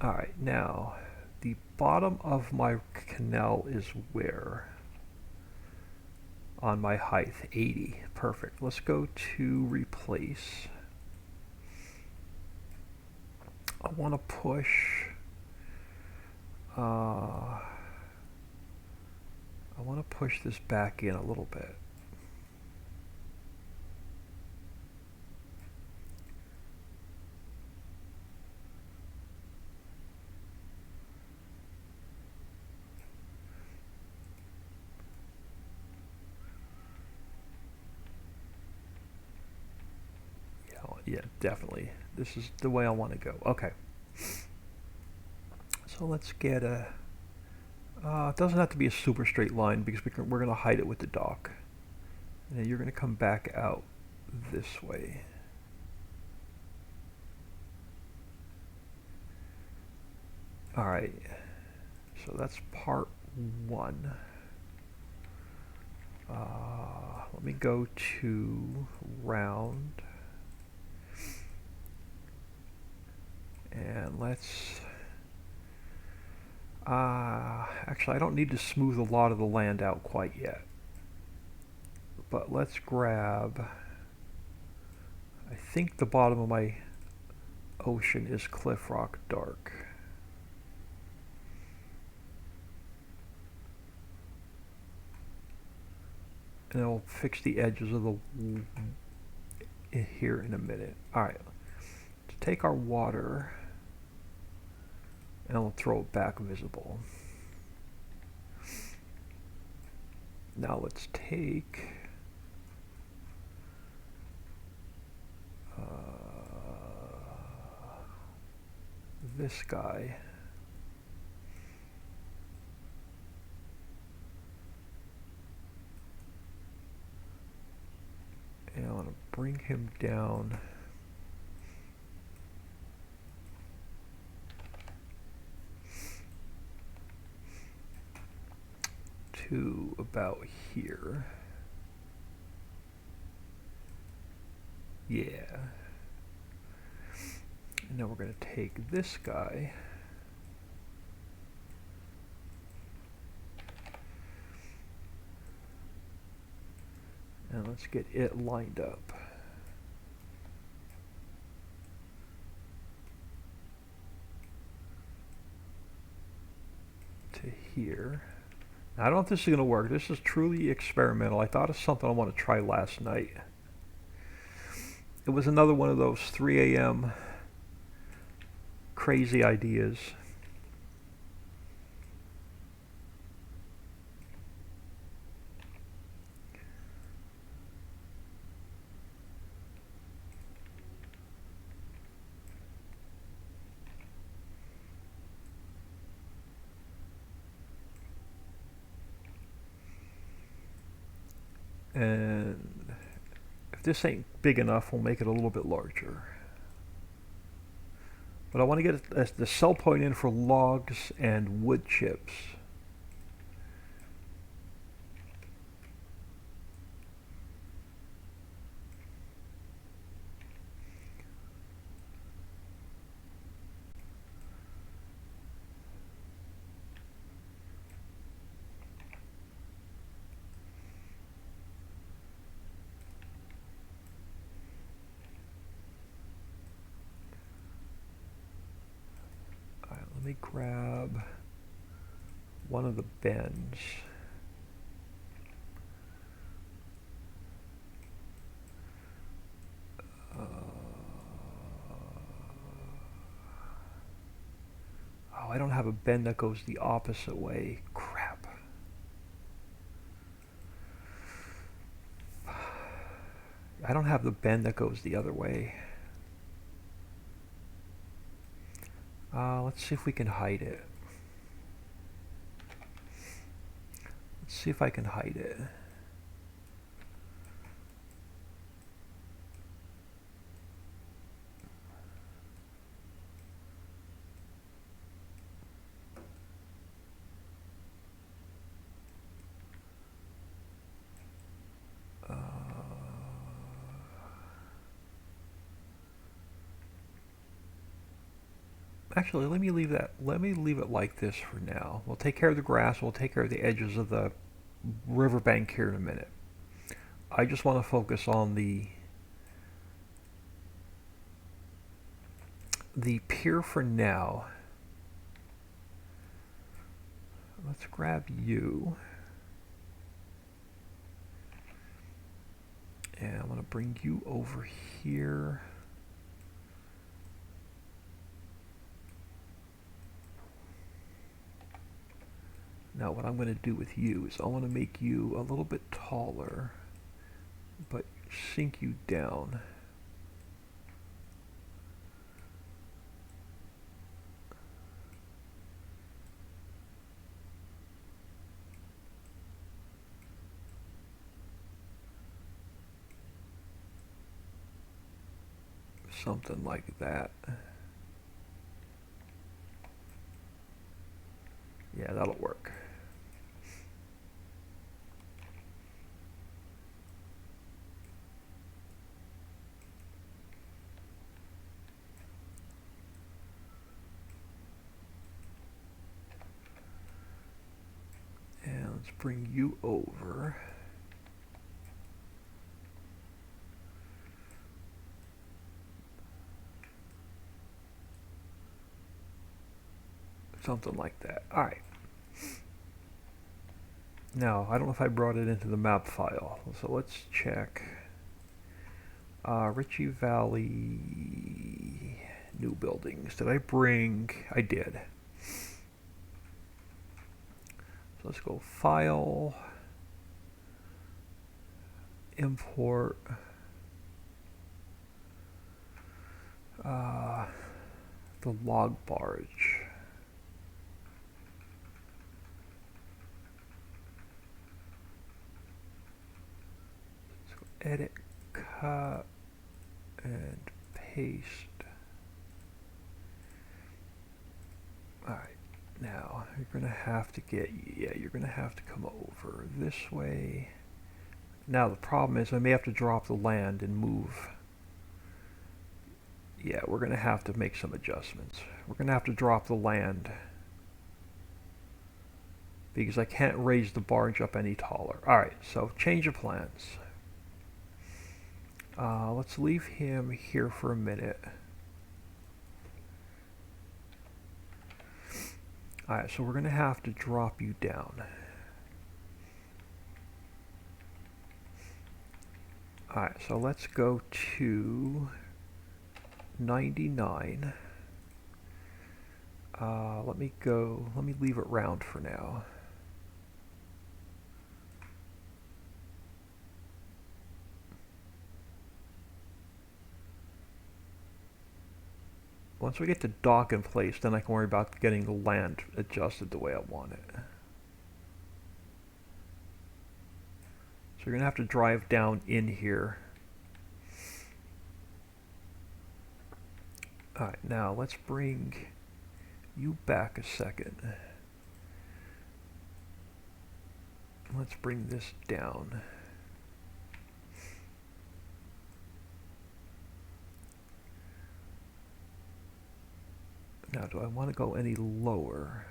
All right, now the bottom of my canal is where? On my height, 80. Perfect. Let's go to replace. I want to push. I want to push this back in a little bit. Yeah, definitely. This is the way I want to go. Okay. So let's get a... it doesn't have to be a super straight line because we're going to hide it with the dock. And then you're going to come back out this way. Alright. So that's part one. Let me go to round. And let's... actually, I don't need to smooth a lot of the land out quite yet. But let's grab... I think the bottom of my ocean is Cliff Rock Dark. And I'll fix the edges of the... here in a minute. Alright. To take our water... and I'll throw it back visible. Now let's take this guy and I want to bring him down to about here. Yeah. And now we're going to take this guy and let's get it lined up. To here. Now, I don't know if this is going to work. This is truly experimental. I thought of something I want to try last night. It was another one of those 3 a.m. crazy ideas. And if this ain't big enough, we'll make it a little bit larger. But I want to get the sell point in for logs and wood chips. Let me grab one of the bends. Oh, I don't have a bend that goes the opposite way. Crap. I don't have the bend that goes the other way. Let's see if we can hide it. Let's see if I can hide it. Actually, let me leave that. Let me leave it like this for now. We'll take care of the grass. We'll take care of the edges of the riverbank here in a minute. I just want to focus on the pier for now. Let's grab you. And I'm going to bring you over here. Now what I'm going to do with you is I want to make you a little bit taller, but sink you down. Something like that. Yeah, that'll work. And let's bring you over. Something like that. Alright. Now, I don't know if I brought it into the map file, so let's check. Ritchie Valley new buildings. Did I bring? I did. So let's go File, Import, the log barge. Edit, cut, and paste. Alright, now you're going to have to you're going to have to come over this way. Now the problem is I may have to drop the land and move. Yeah, we're going to have to make some adjustments. We're going to have to drop the land because I can't raise the barge up any taller. Alright, so change of plans. Let's leave him here for a minute. Alright, so we're going to have to drop you down. Alright, so let's go to 99. Let me leave it round for now. Once we get the dock in place, then I can worry about getting the land adjusted the way I want it. So you're going to have to drive down in here. Alright, now let's bring you back a second. Let's bring this down. Now, do I want to go any lower?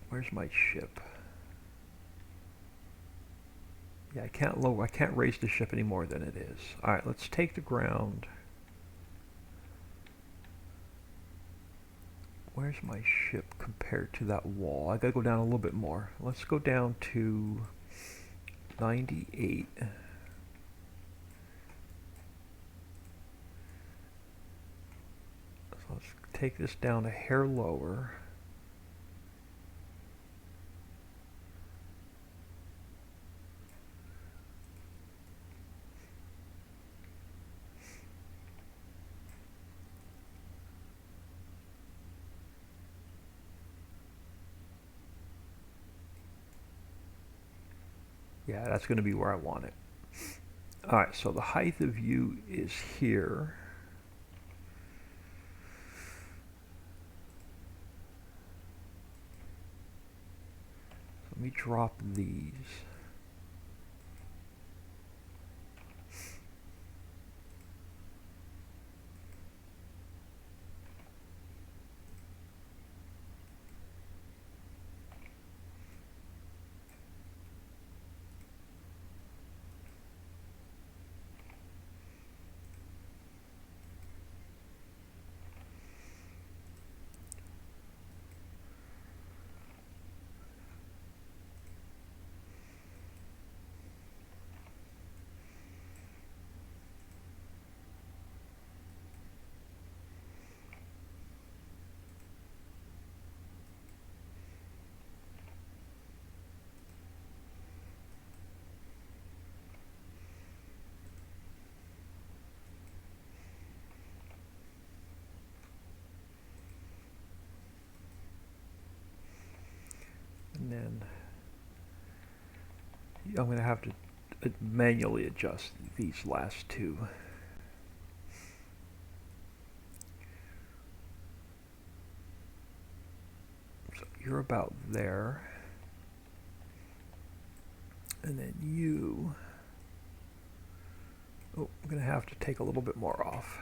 Where's my ship? Yeah, I can't raise the ship any more than it is. Alright, let's take the ground. Where's my ship compared to that wall? I gotta go down a little bit more. Let's go down to 98. So let's take this down a hair lower. Yeah, that's going to be where I want it. Alright, so the height of you is here. Let me drop these. And then I'm going to have to manually adjust these last two. So you're about there. And then you... Oh, I'm going to have to take a little bit more off.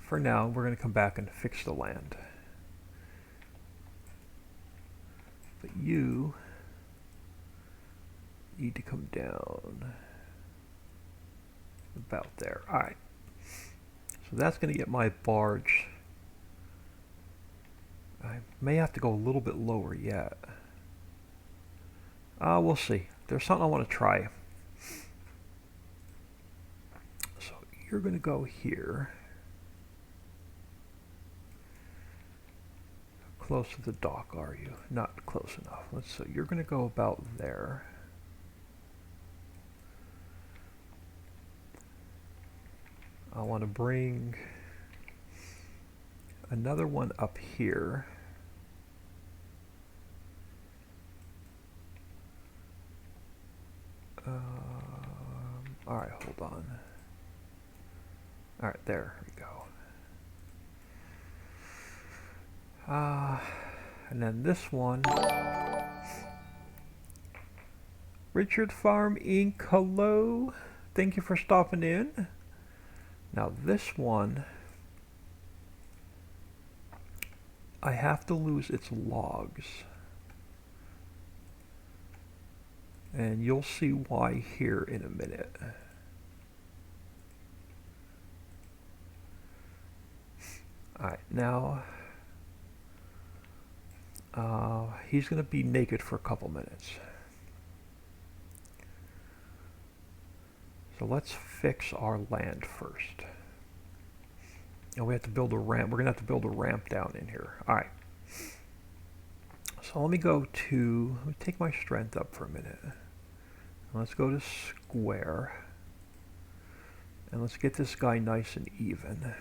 For now, we're going to come back and fix the land. But you need to come down about there. All right. So that's going to get my barge. I may have to go a little bit lower yet. We'll see. There's something I want to try. So you're going to go here. Close to the dock, are you? Not close enough. So you're going to go about there. I want to bring another one up here. All right, hold on. All right, there we go. And then this one, Richard Farm Inc. Hello, thank you for stopping in. Now this one, I have to lose its logs, and you'll see why here in a minute. All right, now he's going to be naked for a couple minutes. So let's fix our land first. And we have to build a ramp. We're going to have to build a ramp down in here. All right. So let me take my strength up for a minute. Let's go to square. And let's get this guy nice and even.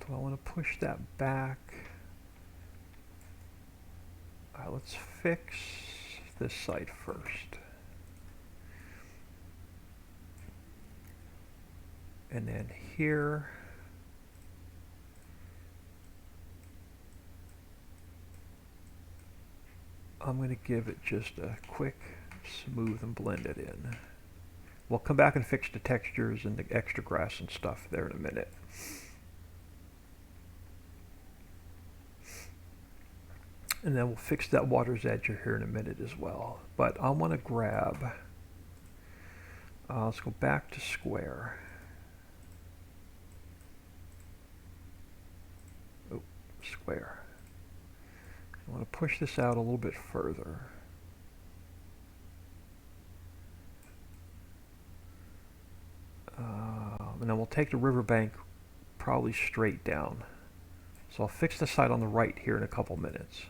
Do I want to push that back? All right, let's fix this side first. And then here, I'm going to give it just a quick smooth and blend it in. We'll come back and fix the textures and the extra grass and stuff there in a minute. And then we'll fix that water's edge here in a minute as well. But I want to grab, let's go back to square. Oh, square. I want to push this out a little bit further. And then we'll take the riverbank probably straight down. So I'll fix the side on the right here in a couple minutes.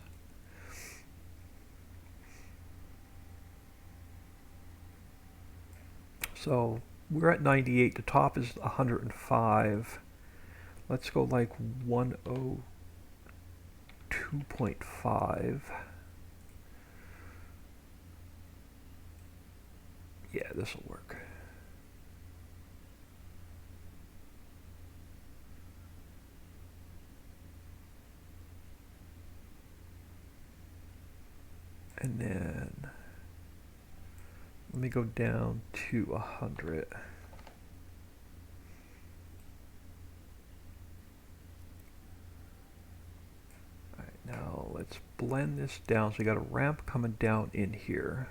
So we're at 98, the top is 105. Let's go like 102.5. Yeah, this will work. And then let me go down to 100. All right, now let's blend this down. So we got a ramp coming down in here.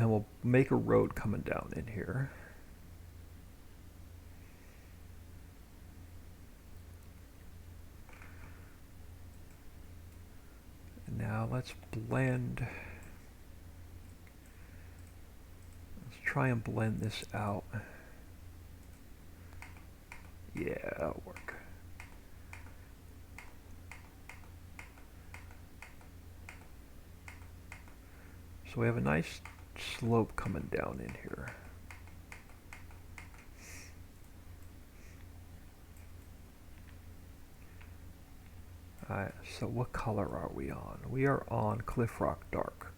And we'll make a road coming down in here. And now let's blend. Let's try and blend this out. Yeah, that'll work. So we have a nice slope coming down in here. Alright, so what color are we on? We are on Cliff Rock Dark.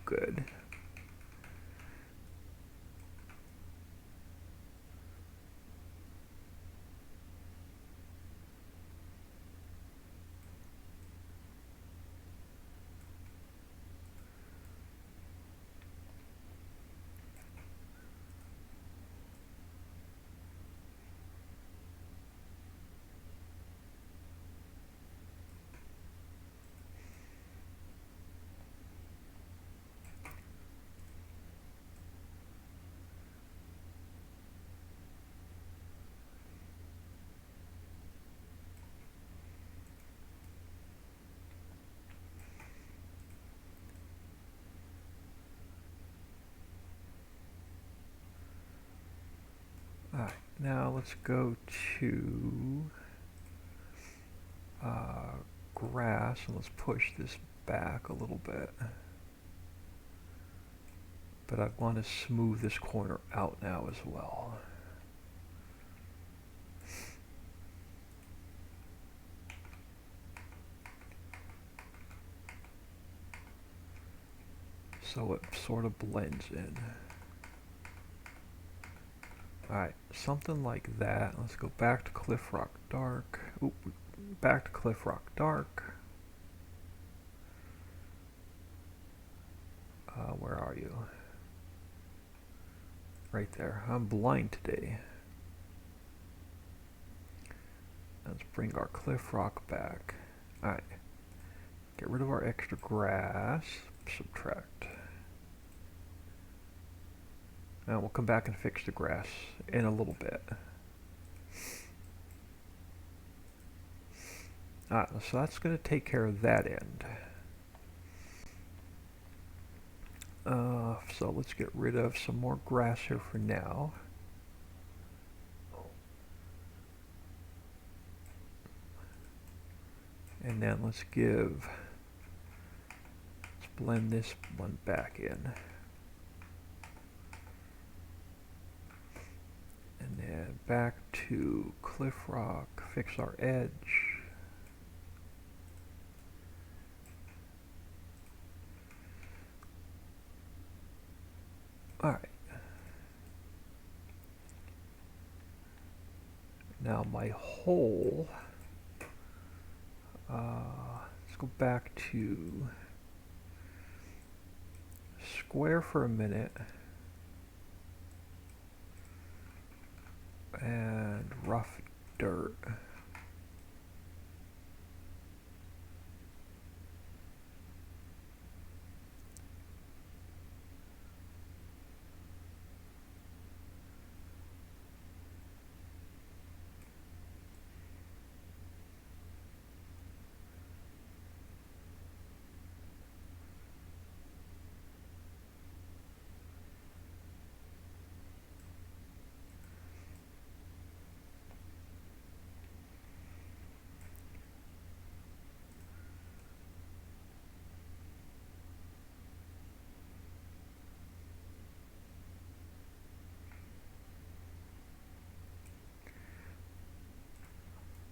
Good. Alright, now let's go to grass and let's push this back a little bit. But I want to smooth this corner out now as well. So it sort of blends in. Alright, something like that. Let's go back to Cliff Rock Dark. Oop, back to Cliff Rock Dark. Where are you? Right there. I'm blind today. Let's bring our Cliff Rock back. Alright. Get rid of our extra grass. Subtract. And we'll come back and fix the grass in a little bit. Alright, so that's going to take care of that end. So let's get rid of some more grass here for now. And then let's blend this one back in. And then back to Cliff Rock, fix our edge. Alright. Now my hole, let's go back to square for a minute. And rough dirt.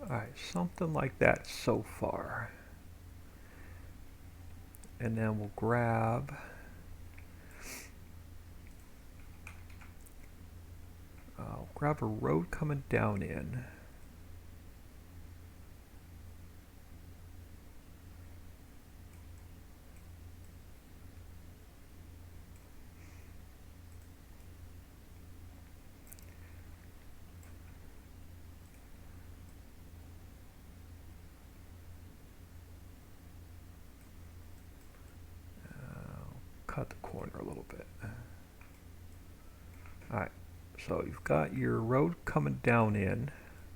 Alright, something like that so far. And then we'll grab a road coming down in. cut the corner a little bit. Alright, so you've got your road coming down in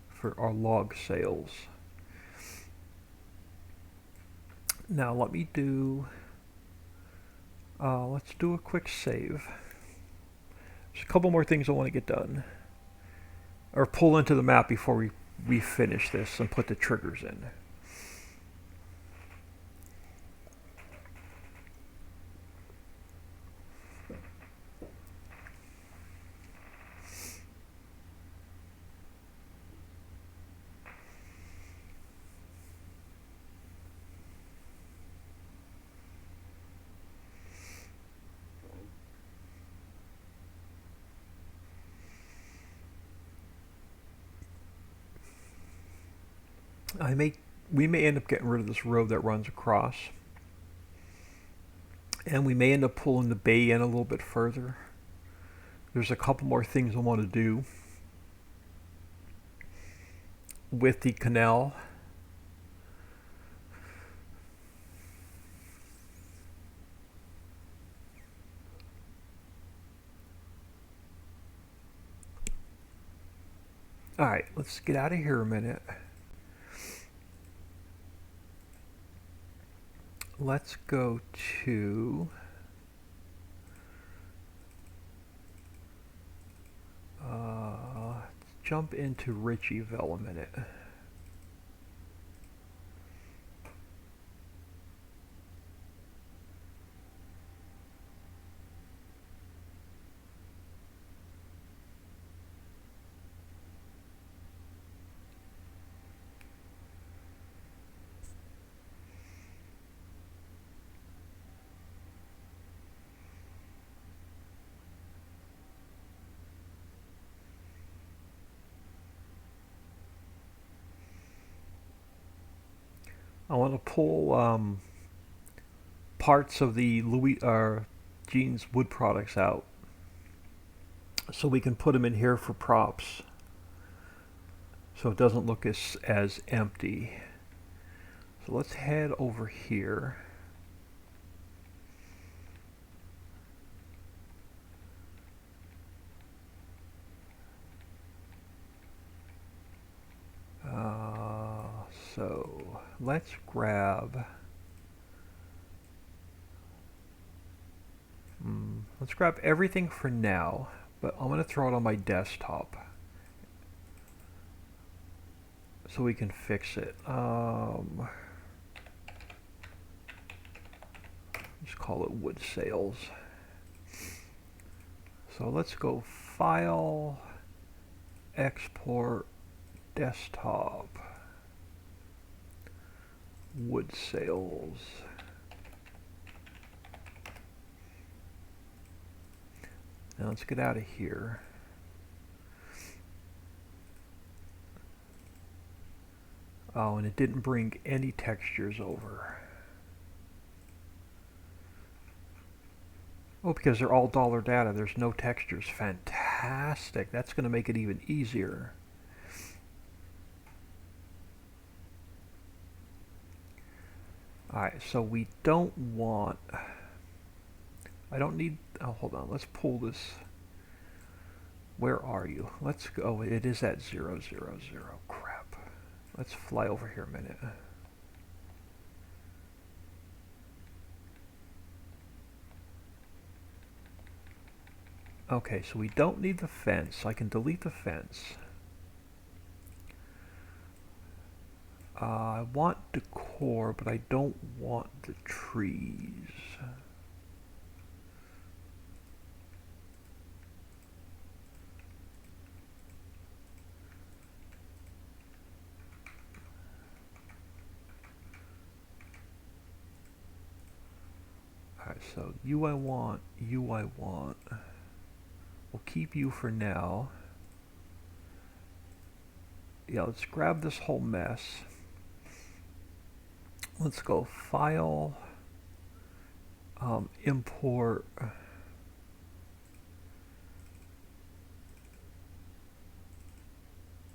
for our log sales. Now let me do, let's do a quick save. There's a couple more things I want to get done. Or pull into the map before we finish this and put the triggers in. We may end up getting rid of this road that runs across, and we may end up pulling the bay in a little bit further. There's a couple more things I want to do with the canal. Alright, let's get out of here a minute. Let's go to jump into Ritchieville a minute. I want to pull parts of the Gene's wood products out so we can put them in here for props, so it doesn't look as empty. So let's head over here. So let's grab everything for now, but I'm going to throw it on my desktop so we can fix it. Just call it wood sales. So let's go File, Export, Desktop, wood sales. Now let's get out of here. Oh, and it didn't bring any textures over. Oh, because they're all dollar data. There's no textures. Fantastic. That's going to make it even easier. Alright, so we don't want... I don't need... Oh, hold on. Let's pull this. Where are you? Let's go. It is at 0, 0, 0. Crap. Let's fly over here a minute. Okay, so we don't need the fence. I can delete the fence. I want decor, but I don't want the trees. Alright, so you I want, you I want. We'll keep you for now. Yeah, let's grab this whole mess. Let's go File, Import,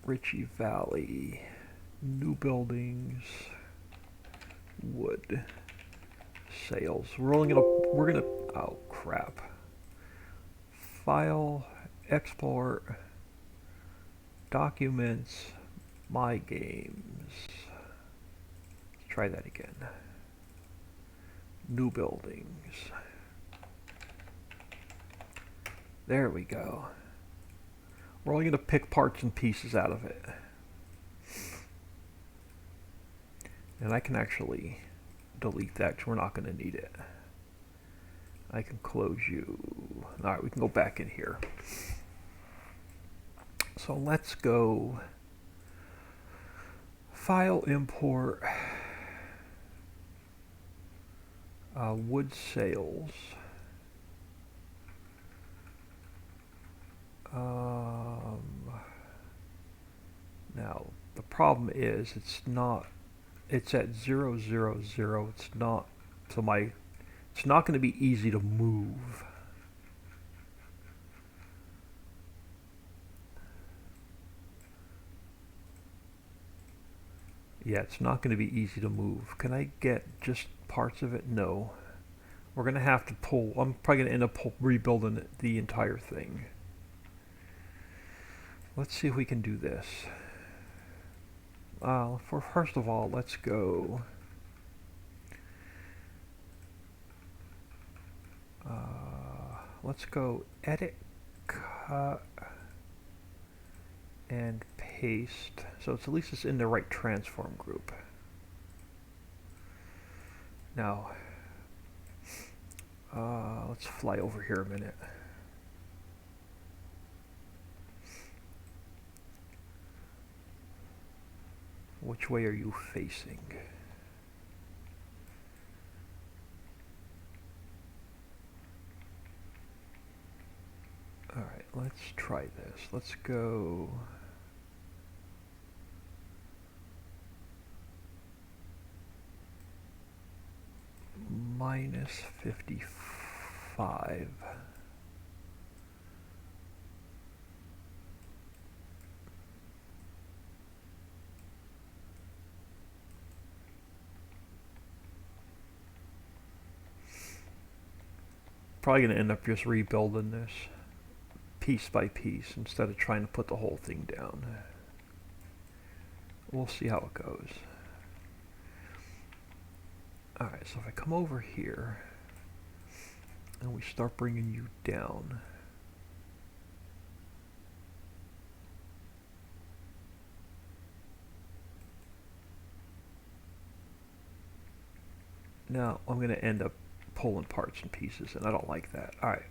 Ritchie Valley, New Buildings, Wood, sales. Oh crap. File, export, documents, my games. Let's try that again. New buildings. There we go. We're only going to pick parts and pieces out of it. And I can actually delete that because we're not going to need it. I can close you. Alright, we can go back in here. So let's go file, import, wood sales. Now the problem is it's at 0, 0, 0. It's not going to be easy to move. Yeah, it's not going to be easy to move. Can I get just parts of it? No. We're going to have to pull. I'm probably going to end up rebuilding the entire thing. Let's see if we can do this. First of all, let's go. Let's go edit, cut, and paste. So at least it's in the right transform group. Now, let's fly over here a minute. Which way are you facing? Alright, let's try this. Let's go minus 55. Probably going to end up just rebuilding this piece by piece instead of trying to put the whole thing down. We'll see how it goes. Alright, so if I come over here and we start bringing you down, now I'm going to end up pulling parts and pieces, and I don't like that. Alright.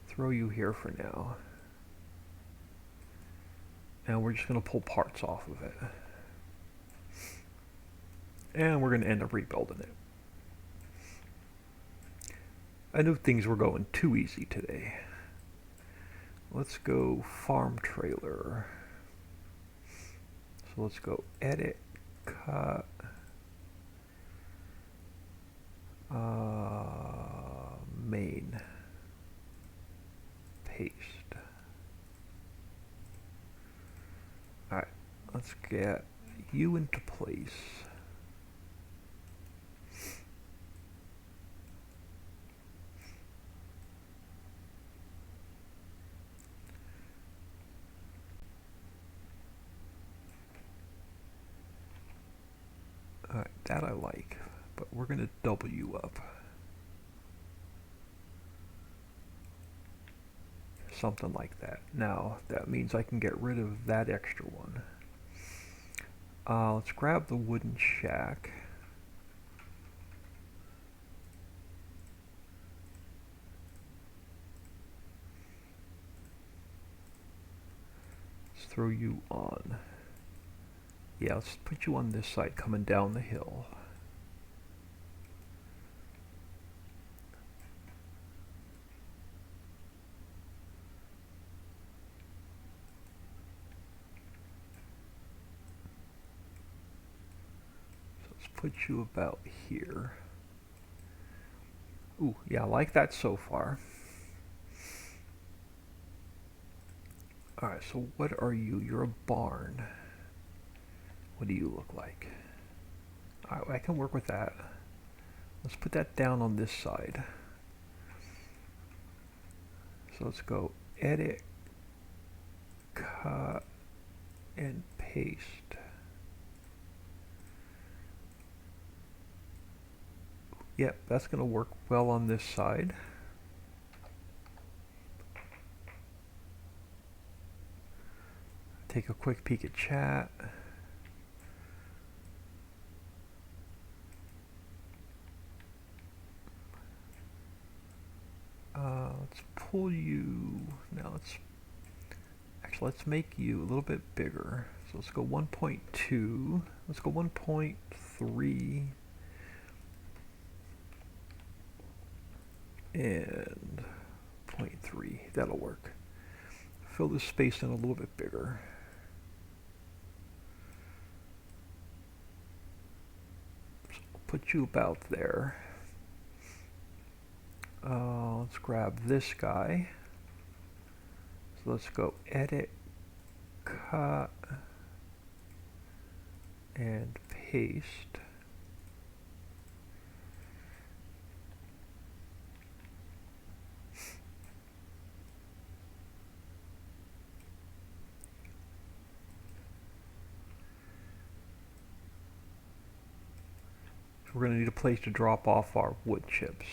Throw you here for now. And we're just going to pull parts off of it. And we're going to end up rebuilding it. I knew things were going too easy today. Let's go farm trailer. So let's go edit, cut, main, paste. Alright, let's get you into place. Alright, that I like, but we're going to double you up. Something like that. Now, that means I can get rid of that extra one. Let's grab the wooden shack. Let's throw you on. Yeah, let's put you on this side coming down the hill. Put you about here. Ooh, yeah, I like that so far. Alright, so what are you? You're a barn. What do you look like? Alright, I can work with that. Let's put that down on this side. So let's go edit, cut, and paste. Yep, that's going to work well on this side. Take a quick peek at chat. Let's pull you. Now let's make you a little bit bigger. So let's go 1.2. Let's go 1.3. And 0.3. That'll work. Fill this space in a little bit bigger. So I'll put you about there. Let's grab this guy. So let's go edit, cut, and paste. So we're going to need a place to drop off our wood chips.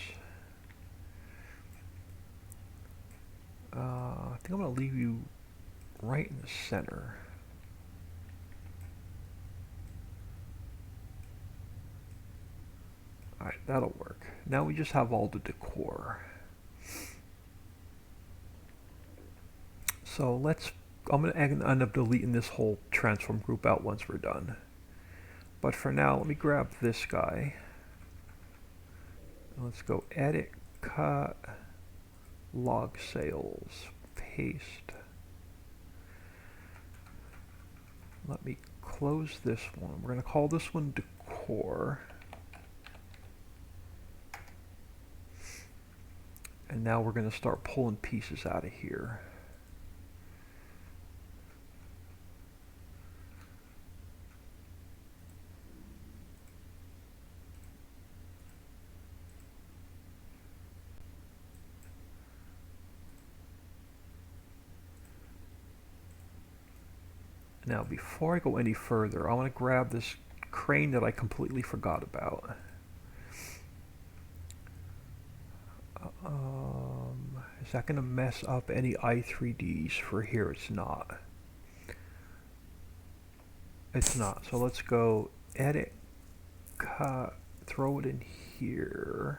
I think I'm going to leave you right in the center. Alright, that'll work. Now we just have all the decor. So I'm going to end up deleting this whole transform group out once we're done. But for now, let me grab this guy. Let's go edit, cut, log sales, paste. Let me close this one. We're going to call this one decor. And now we're going to start pulling pieces out of here. Now, before I go any further, I want to grab this crane that I completely forgot about. Is that going to mess up any i3Ds for here? It's not. It's not. So let's go edit, cut, throw it in here.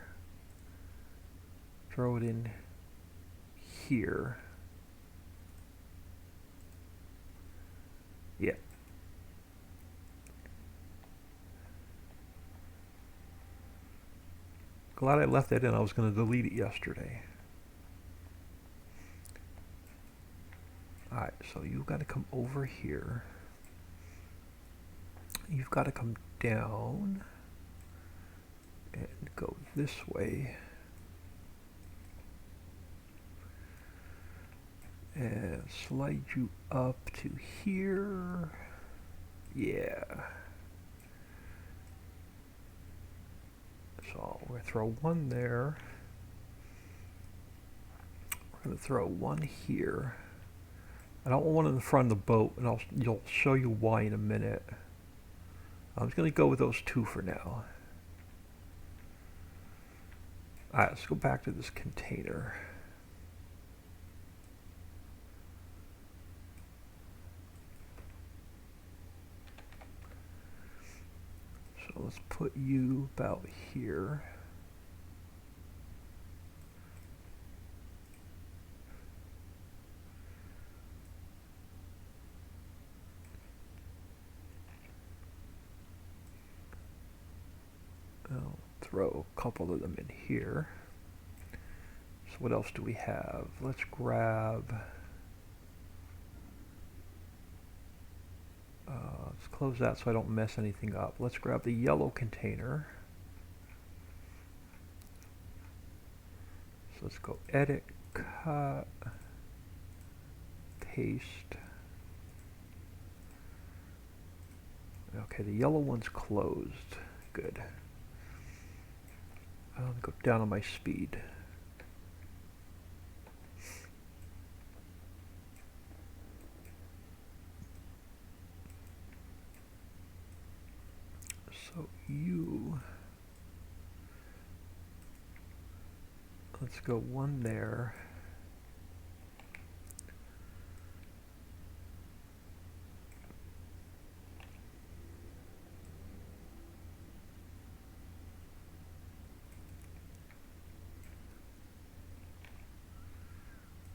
Throw it in here. Yeah. Glad I left that in. I was going to delete it yesterday. Alright, so you've got to come over here. You've got to come down and go this way. And slide you up to here. Yeah. So we're going to throw one there. We're going to throw one here. I don't want one in the front of the boat, and you'll show you why in a minute. I'm just going to go with those two for now. Alright, let's go back to this container. So let's put you about here. I'll throw a couple of them in here. So what else do we have? Let's grab... let's close that so I don't mess anything up. Let's grab the yellow container. So let's go edit, cut, paste. Okay, the yellow one's closed. Good. I'll go down on my speed. So let's go one there.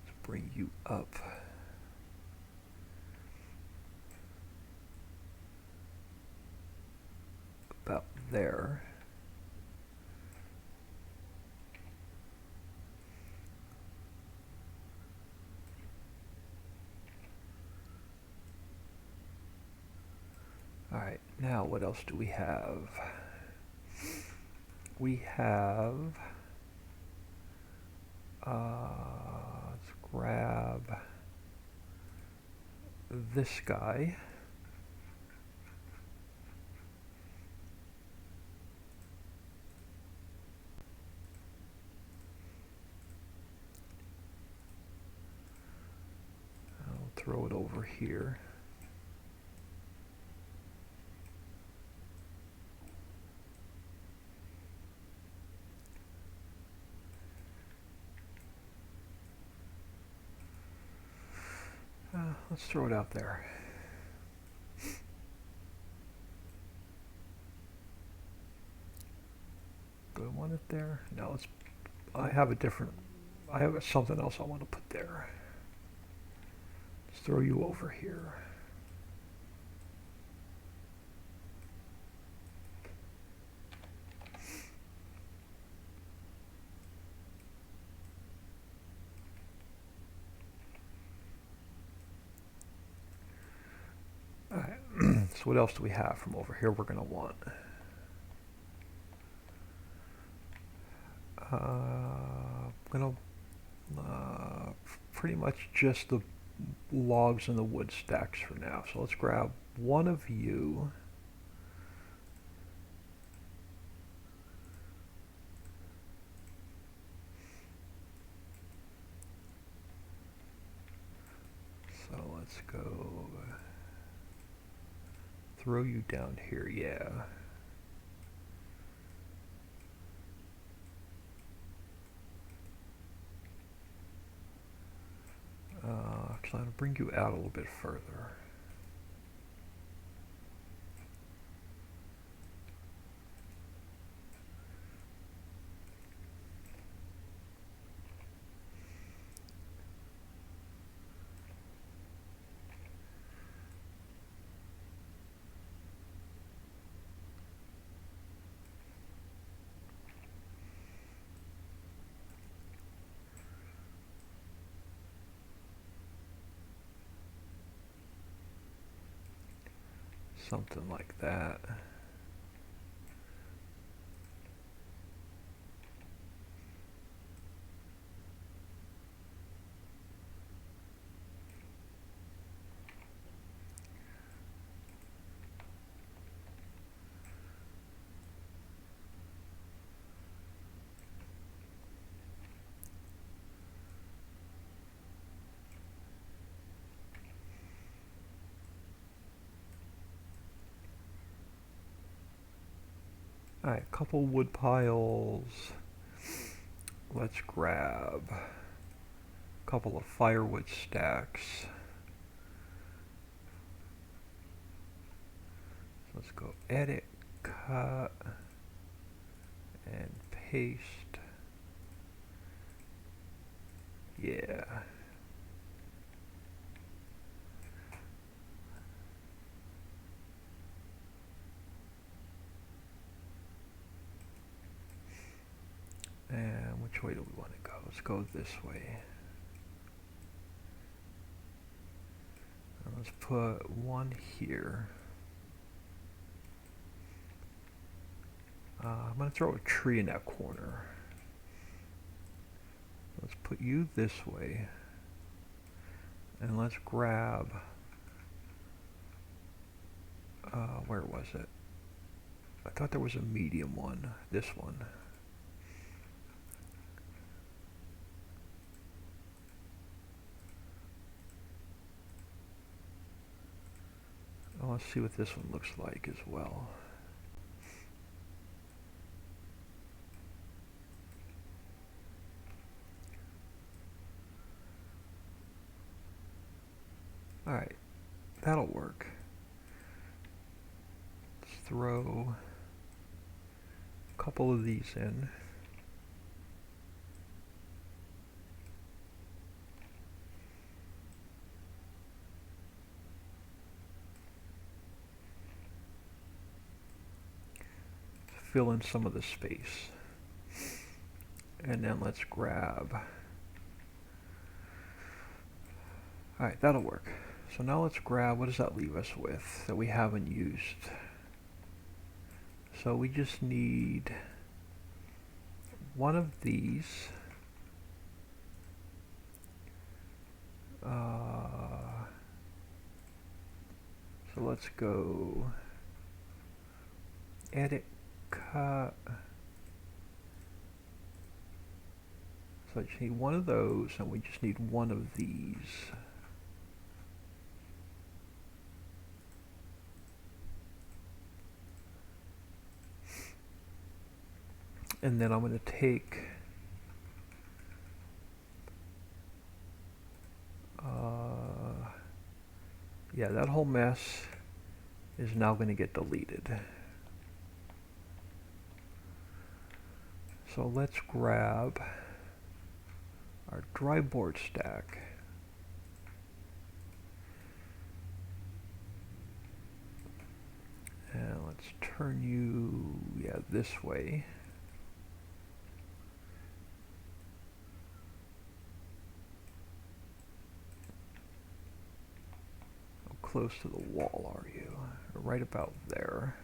Let's bring you up. About there. Alright, now what else do we have? We have, let's grab this guy. I'll throw it over here. Let's throw it out there. Do I want it there? No, I have something else I want to put there. Let's throw you over here. Alright, so what else do we have from over here we're going to want? I'm going to pretty much just the logs and the wood stacks for now. So let's grab one of you. So let's go throw you down here, yeah. So I'm going to bring you out a little bit further. Something like that. Alright, a couple wood piles. Let's grab a couple of firewood stacks. Let's go edit, cut, and paste. Yeah. And which way do we want to go? Let's go this way. And let's put one here. I'm going to throw a tree in that corner. Let's put you this way. And let's grab, where was it? I thought there was a medium one. This one. let's see what this one looks like as well. Alright, that'll work. Let's throw a couple of these in. Fill in some of the space. And then let's grab. Alright, that'll work. So now let's grab, what does that leave us with that we haven't used? So we just need one of these. So let's go edit, cut. So I just need one of those, and we just need one of these. And then I'm going to take yeah, that whole mess is now going to get deleted. So let's grab our dry board stack. And let's turn you, yeah, this way. How close to the wall are you? Right about there.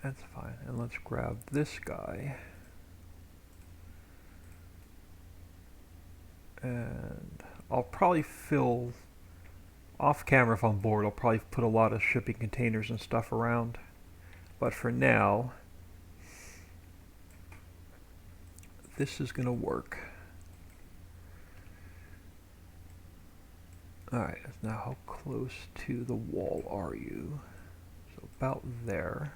That's fine. And let's grab this guy. And I'll probably fill, off camera if I'm bored, I'll probably put a lot of shipping containers and stuff around. But for now, this is going to work. Alright, now how close to the wall are you? So about there.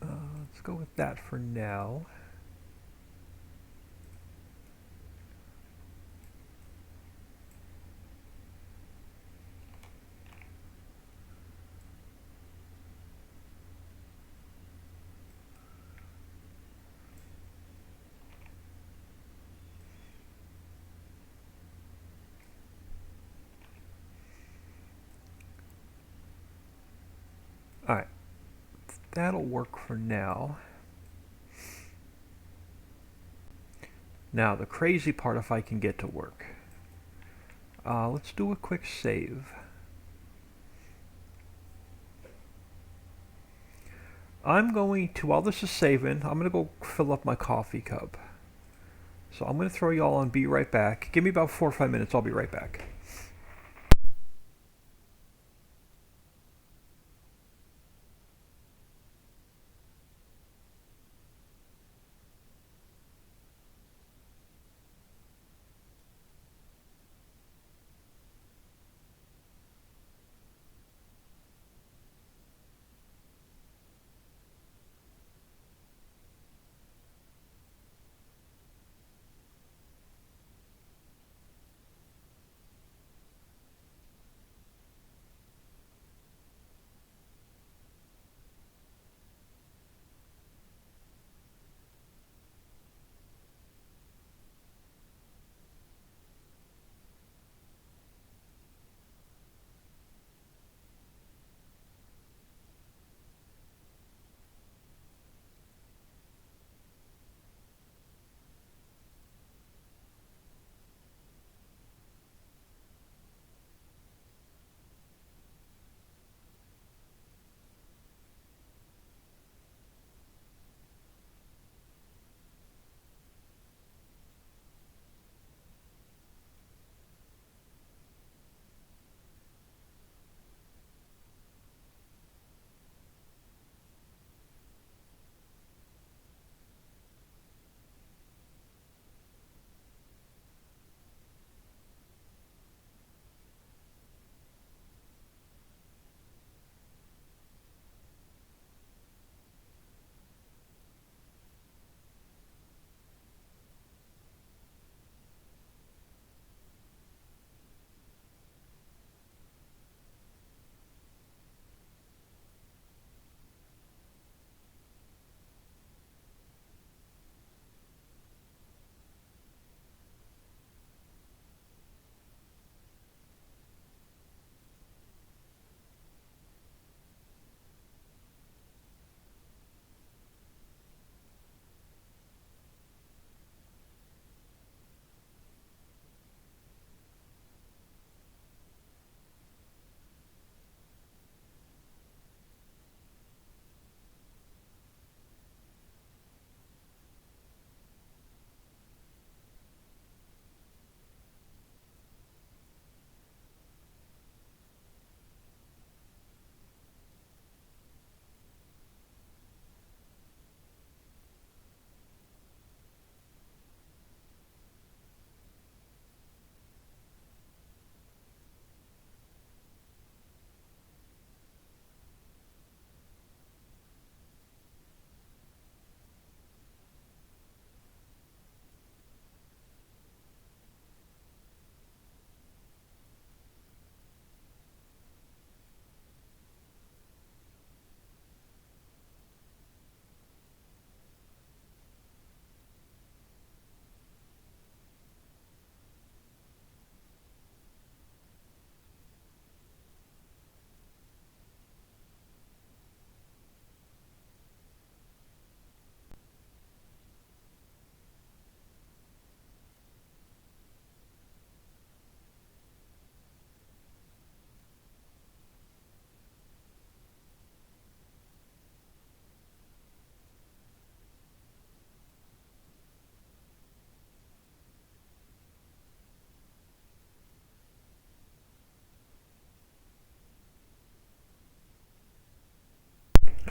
Let's go with that for now. Alright, that'll work for now. Now the crazy part, if I can get to work. Let's do a quick save. I'm going to, while this is saving, I'm going to go fill up my coffee cup. So I'm going to throw you all on be right back. Give me about 4 or 5 minutes, I'll be right back.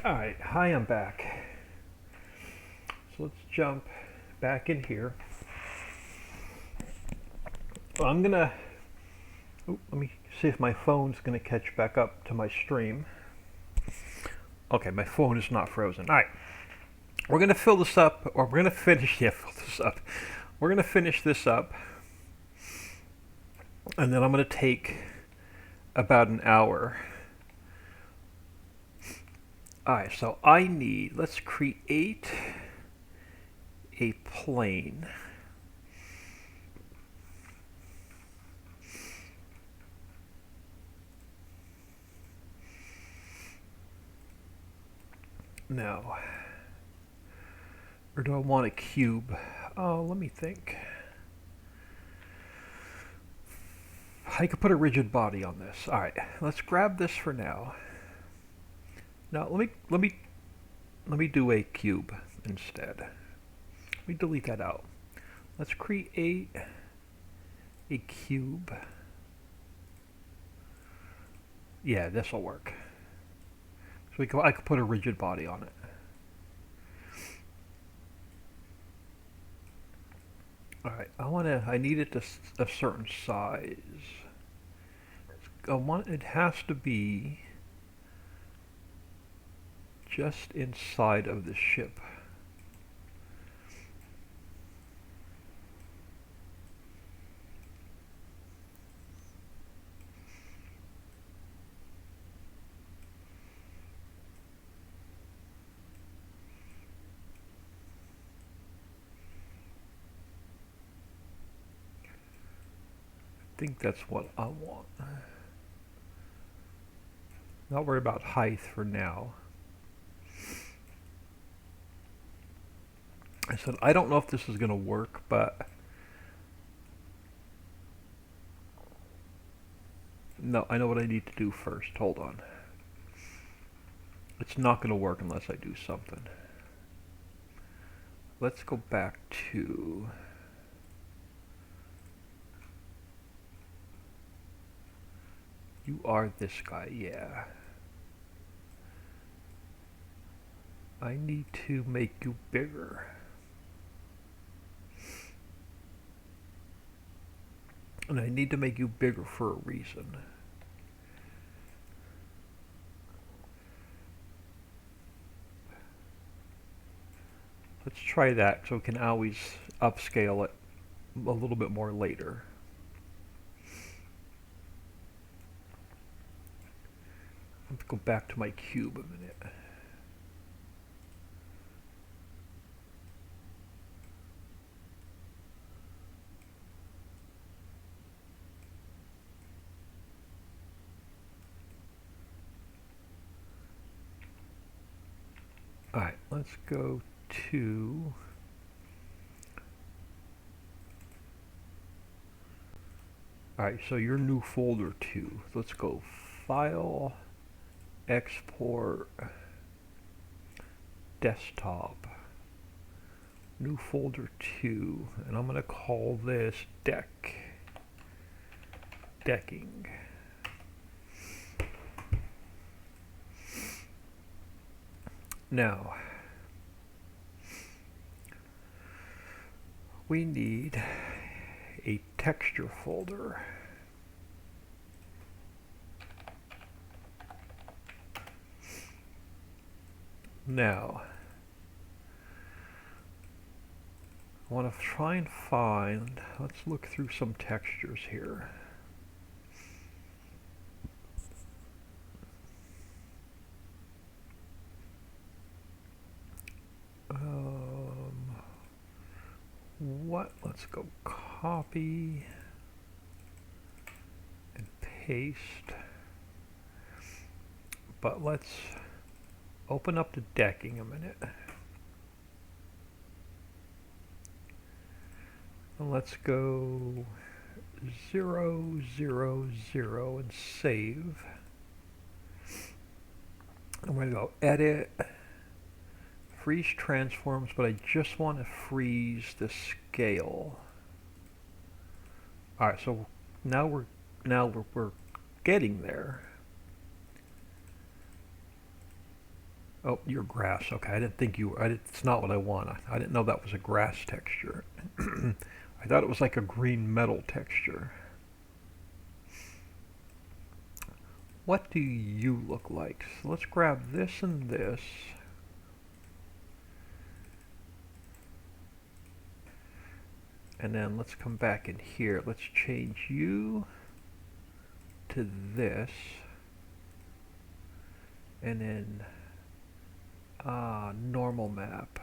Alright, hi, I'm back. So let's jump back in here. Well, I'm gonna, let me see if my phone's gonna catch back up to my stream. Okay, my phone is not frozen. Alright, we're gonna fill this up, or we're gonna finish, yeah, fill this up. We're gonna finish this up, and then I'm gonna take about an hour. Alright, so I need, let's create a plane. Now, or do I want a cube? Oh, let me think. I could put a rigid body on this. All right, let's grab this for now. Now let me do a cube instead. Let me delete that out. Let's create a cube. Yeah, this will work. So I could put a rigid body on it. All right, I need it to a certain size. It has to be just inside of the ship. I think that's what I want. Not worry about height for now. I said, I don't know if this is going to work, but no, I know what I need to do first. Hold on. It's not going to work unless I do something. Let's go back to you are this guy, yeah. I need to make you bigger. And I need to make you bigger for a reason. Let's try that so we can always upscale it a little bit more later. Let's go back to my cube a minute. Alright, let's go to alright, so your new folder 2. Let's go File, Export, Desktop, new folder 2, and I'm going to call this Decking. Now, we need a texture folder. Now, I want to try and find, let's look through some textures here. Let's go copy and paste. But let's open up the decking a minute. And let's go 0, 0, 0 and save. I'm going to go edit, freeze transforms, but I just want to freeze the scale. All right, so now we're getting there. Oh, you're grass. Okay, I didn't think you were. It's not what I want. I didn't know that was a grass texture. I thought it was like a green metal texture. What do you look like? So let's grab this and this. And then let's come back in here. Let's change you to this. And then normal map.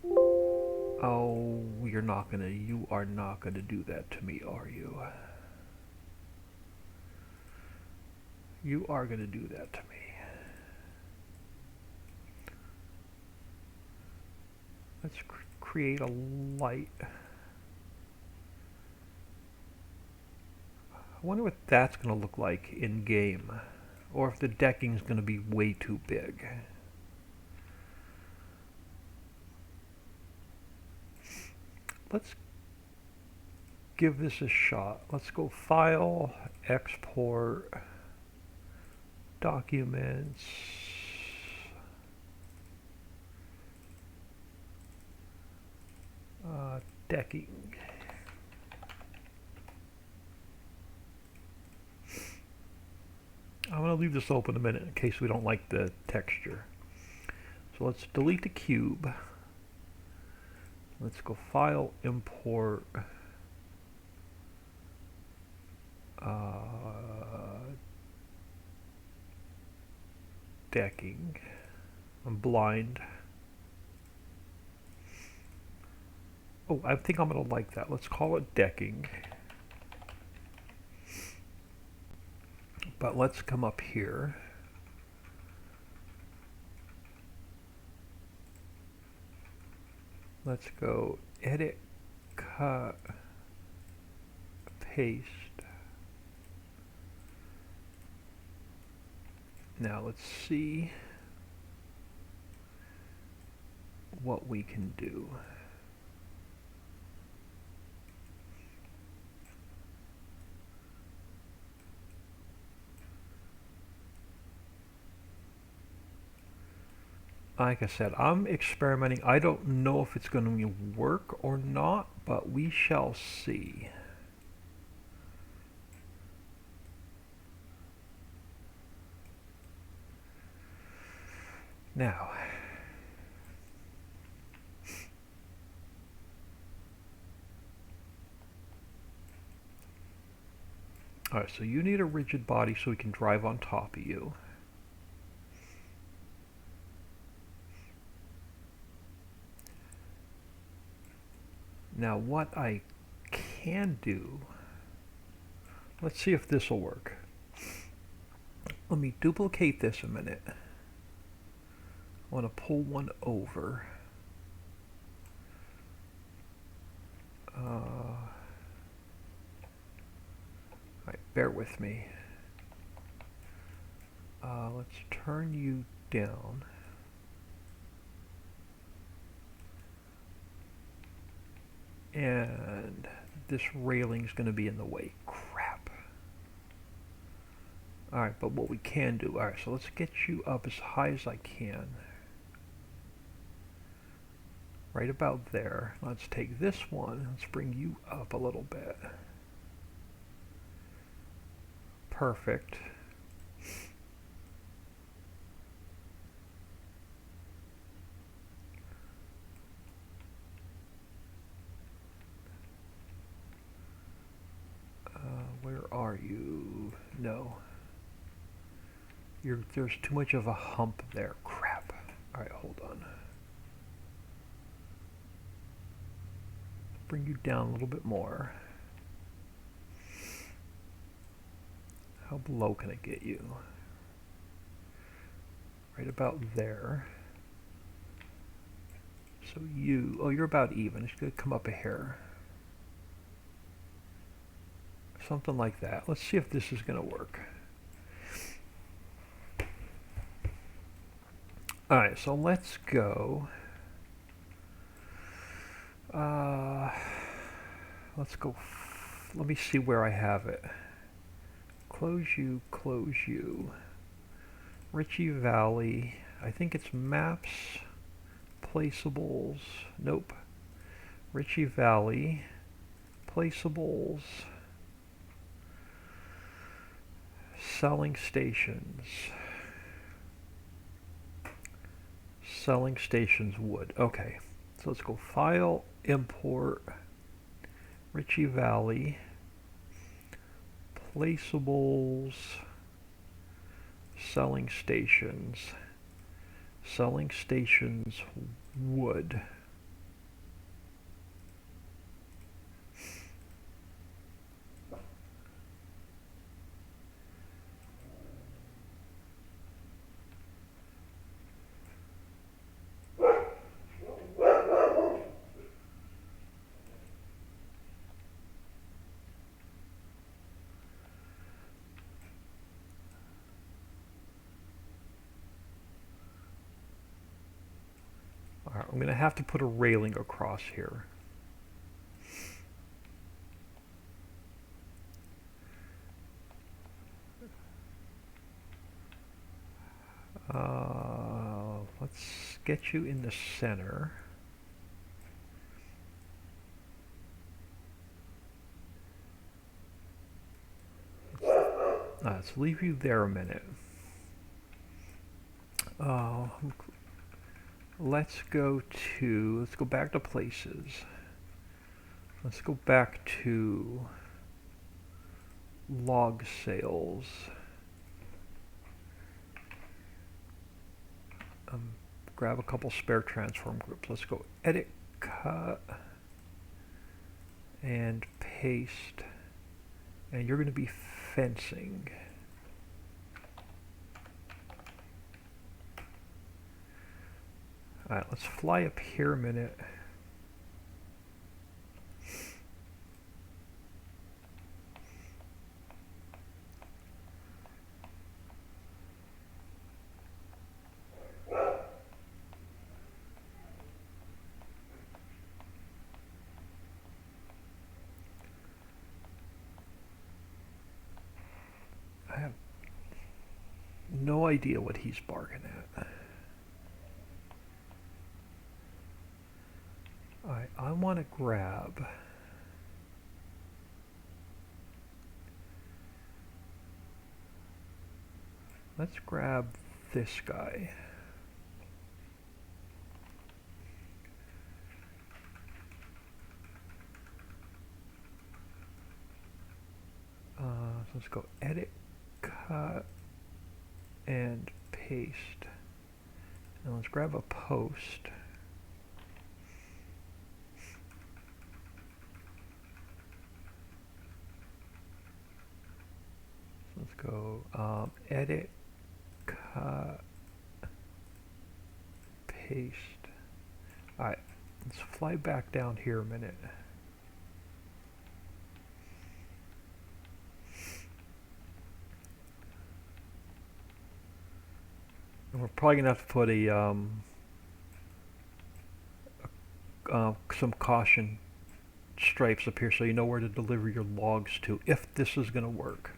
Oh, you are not gonna do that to me, are you? You are gonna do that to me. Let's create a light. I wonder what that's gonna look like in game, or if the decking's gonna be way too big. Let's give this a shot. Let's go File, Export, Documents, decking. I'm going to leave this open a minute in case we don't like the texture. So let's delete the cube. Let's go File, Import, decking. I'm blind. Oh, I think I'm going to like that. Let's call it decking. But let's come up here. Let's go Edit, Cut, Paste. Now let's see what we can do. Like I said, I'm experimenting. I don't know if it's going to work or not, but we shall see. Now, alright, so you need a rigid body so we can drive on top of you. Now what I can do, let's see if this will work. Let me duplicate this a minute. I want to pull one over. Alright, bear with me. Let's turn you down. And this railing's going to be in the way. Crap. Alright, but what we can do, alright, so let's get you up as high as I can. Right about there. Let's take this one, let's bring you up a little bit. Perfect. Where are you? No. There's too much of a hump there. Crap. Alright, hold on. Bring you down a little bit more. How low can I get you? Right about there. So you're about even. It's going to come up a hair. Something like that. Let's see if this is going to work. Alright, so let's go. Let's go. Let me see where I have it. Close you, close you. Ritchie Valley. I think it's maps, placeables. Nope. Ritchie Valley, placeables, selling stations. Selling stations wood. Okay. So let's go file, import, Ritchie Valley, placeables, selling stations wood. Alright, I'm going to have to put a railing across here. Let's get you in the center. Let's leave you there a minute. Let's go back to places. Let's go back to log sales. Grab a couple spare transform groups. Let's go edit, cut, and paste. And you're going to be fencing. Alright, let's fly up here a minute. I have no idea what he's barking at. Alright, I want to grab let's grab this guy. So let's go edit, cut, and paste. And let's grab a post. So let's go edit, cut, paste. Alright, let's fly back down here a minute. And we're probably gonna have to put some caution stripes up here so you know where to deliver your logs to if this is gonna work.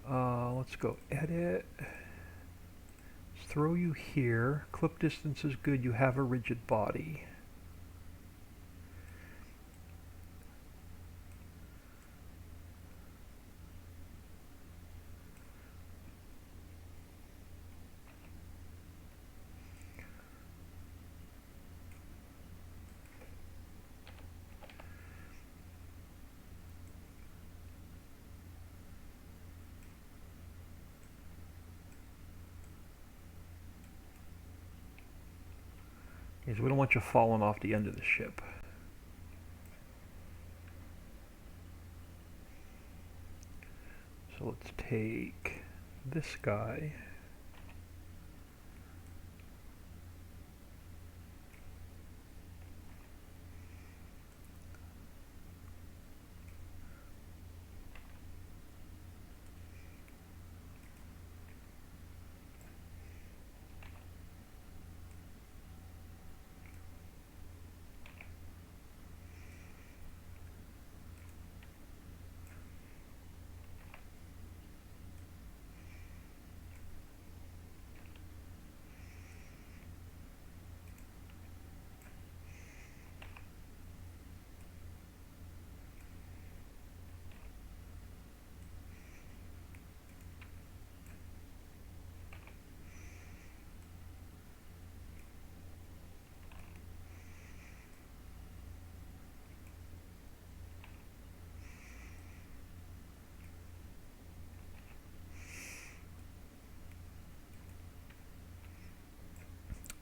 Let's go edit. Let's throw you here. Clip distance is good. You have a rigid body. Because we don't want you falling off the end of the ship. So let's take this guy.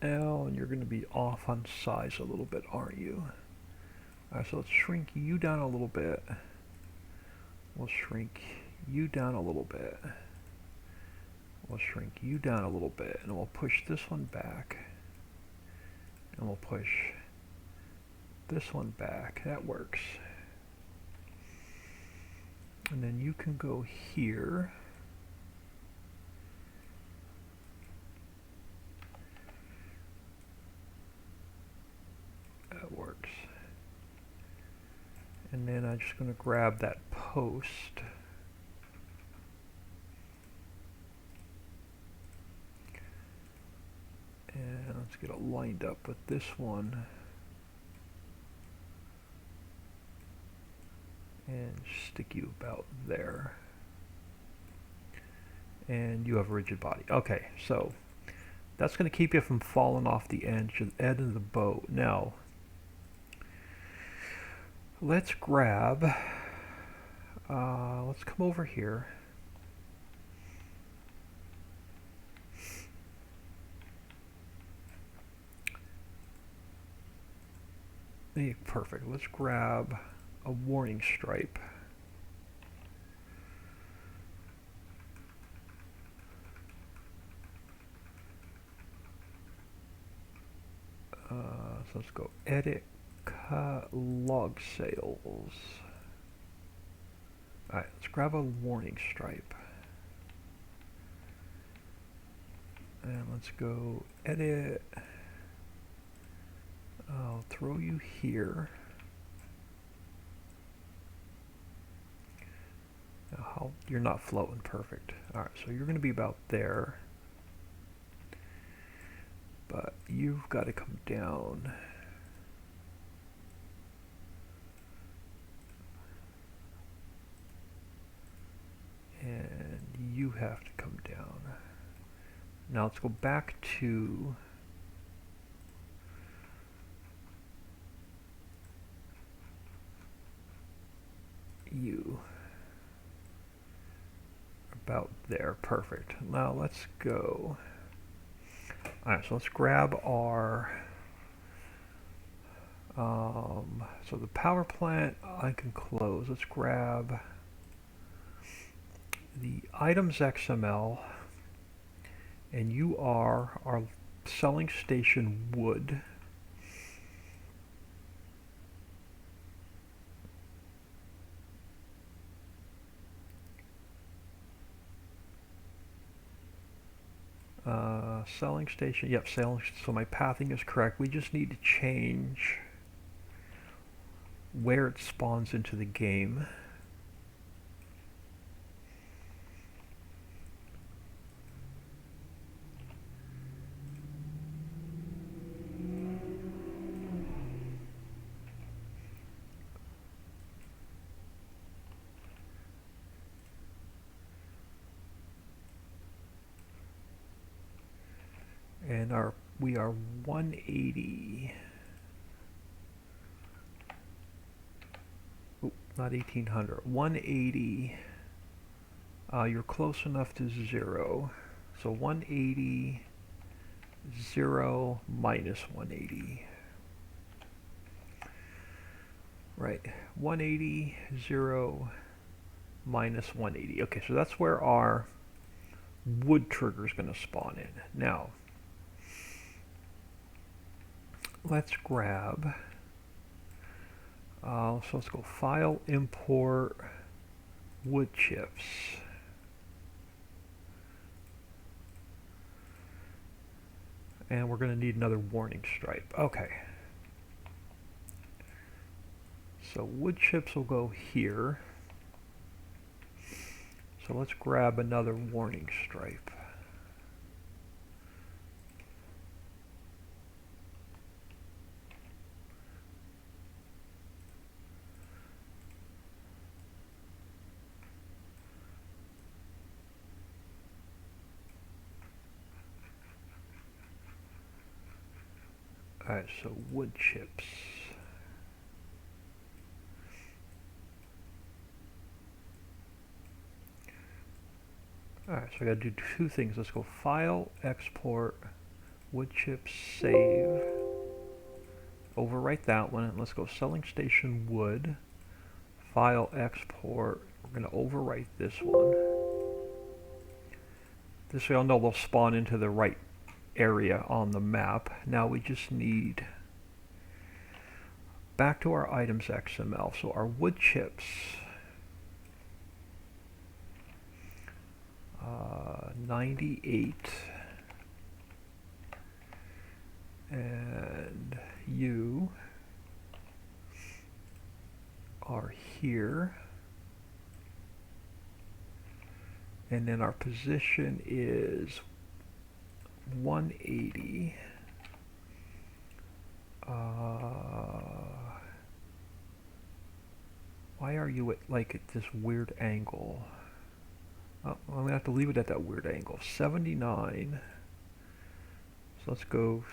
L, and you're going to be off on size a little bit, aren't you? Alright, so let's shrink you down a little bit. We'll shrink you down a little bit. We'll shrink you down a little bit, and we'll push this one back. And we'll push this one back. That works. And then you can go here. That works. And then I'm just going to grab that post. And let's get it lined up with this one. And stick you about there. And you have a rigid body. Okay, so that's going to keep you from falling off the end of the boat. Now, let's grab, let's come over here. Perfect. Let's grab a warning stripe. So let's go edit log sales. Alright, let's grab a warning stripe. And let's go edit. I'll throw you here. Now, you're not floating perfect. Alright, so you're going to be about there. But you've got to come down. And you have to come down. Now let's go back to you. About there. Perfect. Now let's go. Alright, so let's grab our so the power plant I can close. Let's grab the items XML, and you are our selling station wood. Selling station, yep, selling, so my pathing is correct. We just need to change where it spawns into the game. And we are 180. Oh, not 1800. 180. You're close enough to 0. So 180, 0 minus 180. Right. 180, 0 minus 180. Okay, so that's where our wood trigger is going to spawn in. Now, let's grab, so let's go File, Import, Wood Chips. And we're going to need another warning stripe. Okay. So wood chips will go here. So let's grab another warning stripe. Alright, so wood chips. Alright, so I gotta do two things. Let's go File, Export, wood chips, save. Overwrite that one, and let's go selling station wood, file export. We're going to overwrite this one. This way I'll know they'll spawn into the right area on the map. Now we just need back to our items XML. So our wood chips, 98, and you are here, and then our position is 180. Why are you at this weird angle? Oh, I'm gonna have to leave it at that weird angle. 79. So let's go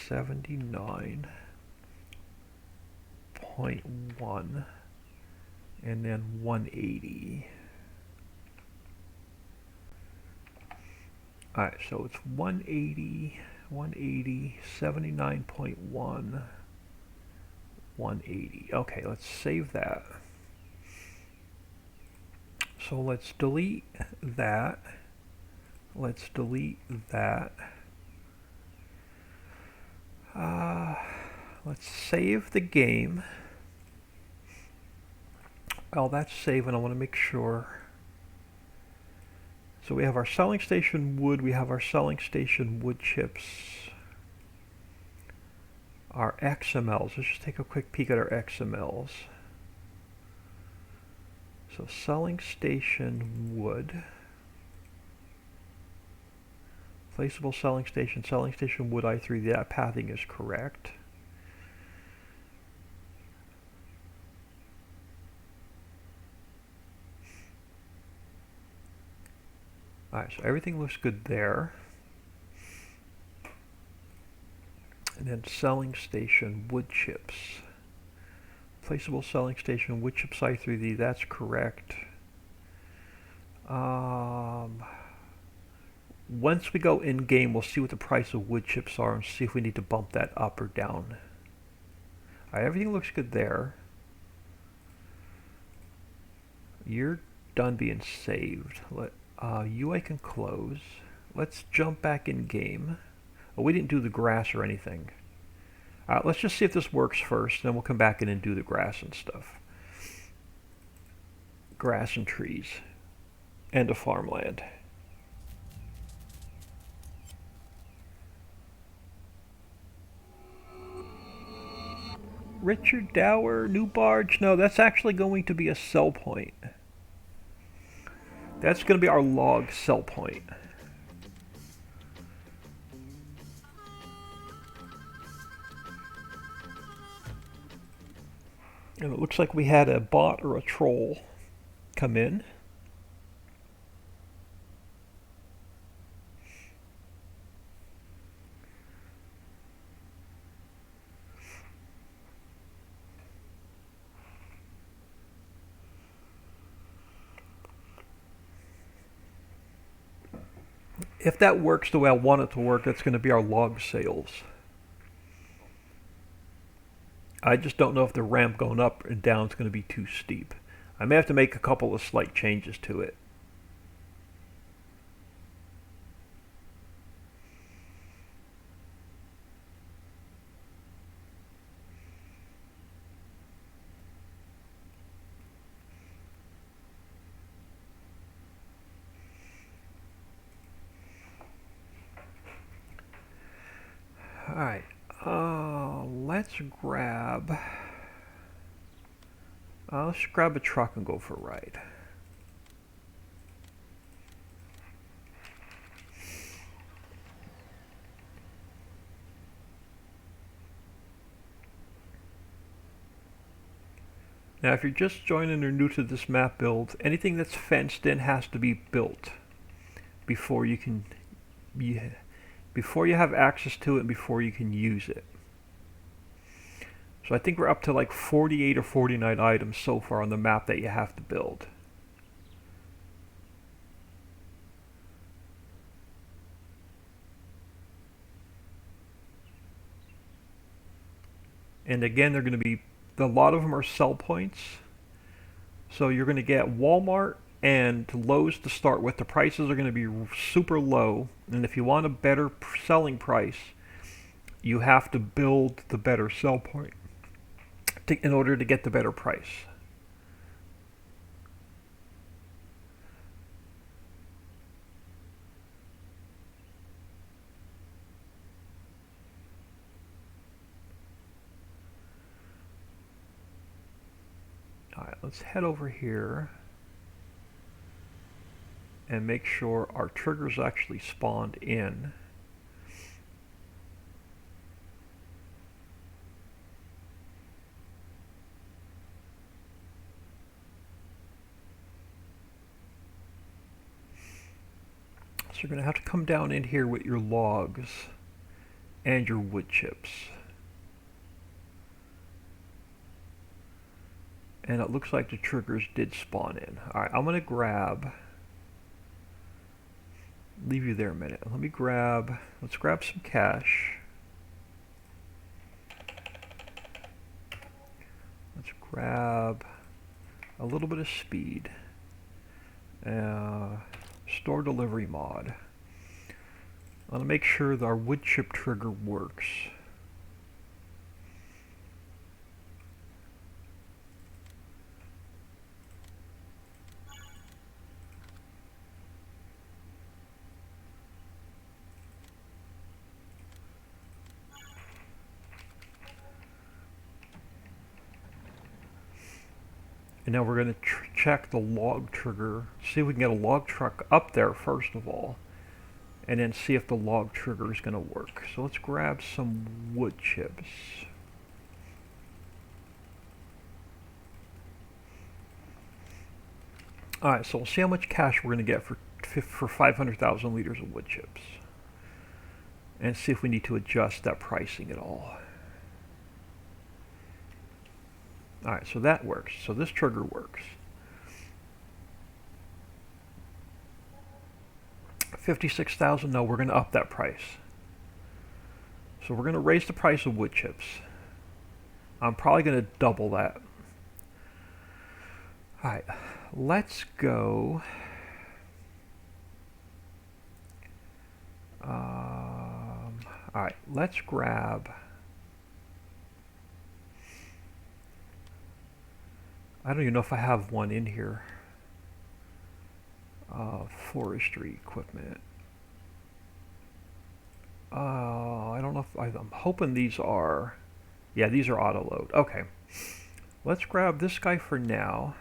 79.1 and then 180. Alright, so it's 180, 180, 79.1, 180. Okay, let's save that. So let's delete that. Let's delete that. Let's save the game. Well, that's saving. I want to make sure. So we have our selling station wood. We have our selling station wood chips. Our XMLs. Let's just take a quick peek at our XMLs. So selling station wood. Placeable selling station wood I3. That pathing is correct. Alright, so everything looks good there. And then selling station wood chips. Placeable selling station wood chips I3D, that's correct. Once we go in game, we'll see what the price of wood chips are and see if we need to bump that up or down. Alright, everything looks good there. You're done being saved. UI can close. Let's jump back in game. Oh, we didn't do the grass or anything. Let's just see if this works first, then we'll come back in and do the grass and stuff. Grass and trees. And a farmland. Richard Dower, new barge. No, that's actually going to be a sell point. That's going to be our log sell point. And it looks like we had a bot or a troll come in. If that works the way I want it to work, that's going to be our log sales. I just don't know if the ramp going up and down is going to be too steep. I may have to make a couple of slight changes to it. Alright, let's grab a truck and go for a ride. Now if you're just joining or new to this map build, anything that's fenced in has to be built before you can before you have access to it and before you can use it. So I think we're up to like 48 or 49 items so far on the map that you have to build. And again, they're going to be, a lot of them are sell points. So you're going to get Walmart and Lowe's to start with. The prices are going to be super low. And if you want a better selling price, you have to build the better sell point in order to get the better price. All right, let's head over here and make sure our triggers actually spawned in. So you're going to have to come down in here with your logs and your wood chips. And it looks like the triggers did spawn in. Alright, I'm going to leave you there a minute. Let's grab some cash. Let's grab a little bit of speed. Store delivery mod. I want to make sure that our wood chip trigger works. And now we're going to check the log trigger, see if we can get a log truck up there first of all, and then see if the log trigger is going to work. So let's grab some wood chips. Alright, so we'll see how much cash we're going to get for 500,000 liters of wood chips. And see if we need to adjust that pricing at all. Alright, so that works. So this trigger works. 56,000, no, we're going to up that price. So we're going to raise the price of wood chips. I'm probably going to double that. Alright, let's go. Alright, let's grab. I don't even know if I have one in here. Forestry equipment. I don't know if I'm hoping these are. Yeah, these are auto load. Okay, let's grab this guy for now.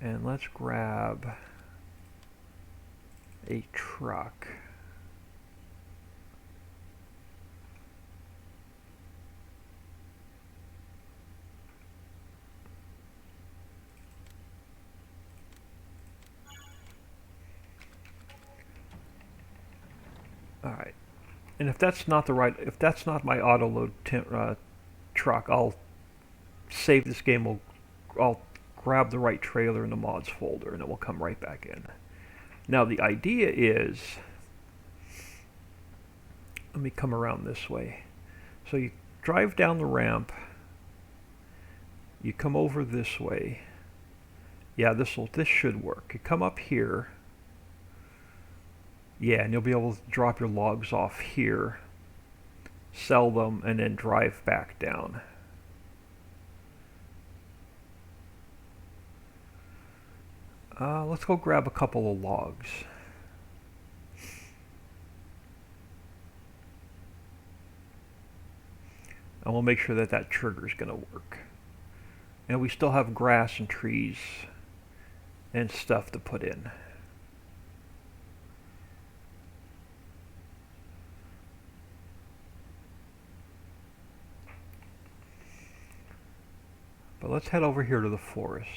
And let's grab a truck. All right, and if that's not my auto load truck, I'll save this game. I'll grab the right trailer in the mods folder, and it will come right back in. Now the idea is, let me come around this way. So you drive down the ramp. You come over this way. Yeah, this should work. You come up here. Yeah, and you'll be able to drop your logs off here, sell them, and then drive back down. Let's go grab a couple of logs. And we'll make sure that that trigger is going to work. And we still have grass and trees and stuff to put in. But let's head over here to the forest.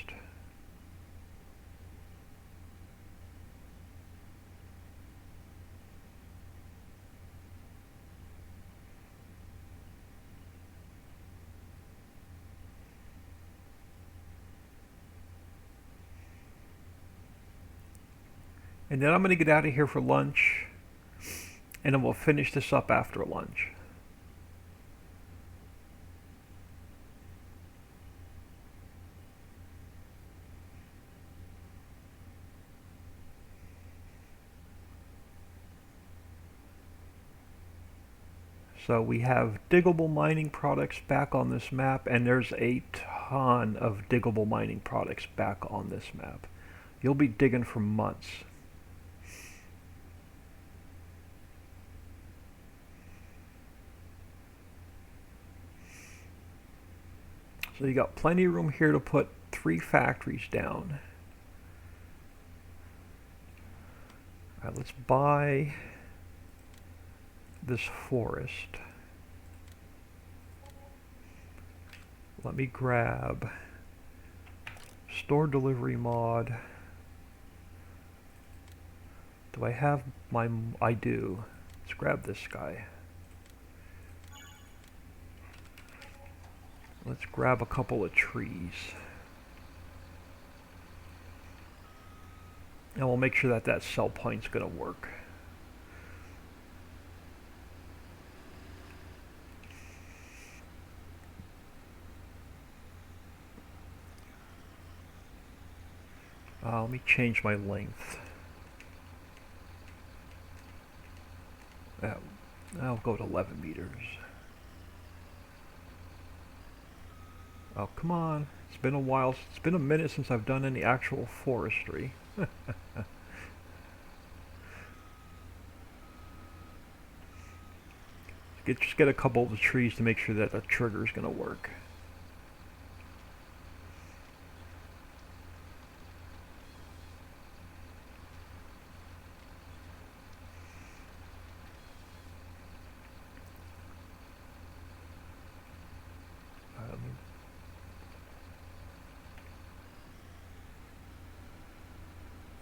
And then I'm going to get out of here for lunch. and then we'll finish this up after lunch. So we have diggable mining products back on this map, and there's a ton of diggable mining products back on this map. You'll be digging for months. So you got plenty of room here to put 3 factories down. All right, let's buy this forest. Let me grab store delivery mod. Do I have my... I do. Let's grab this guy. Let's grab a couple of trees. And we'll make sure that that sell point's going to work. Let me change my length. I'll go to 11 meters. Oh, come on. It's been a while. It's been a minute since I've done any actual forestry. Just get a couple of the trees to make sure that the trigger is going to work.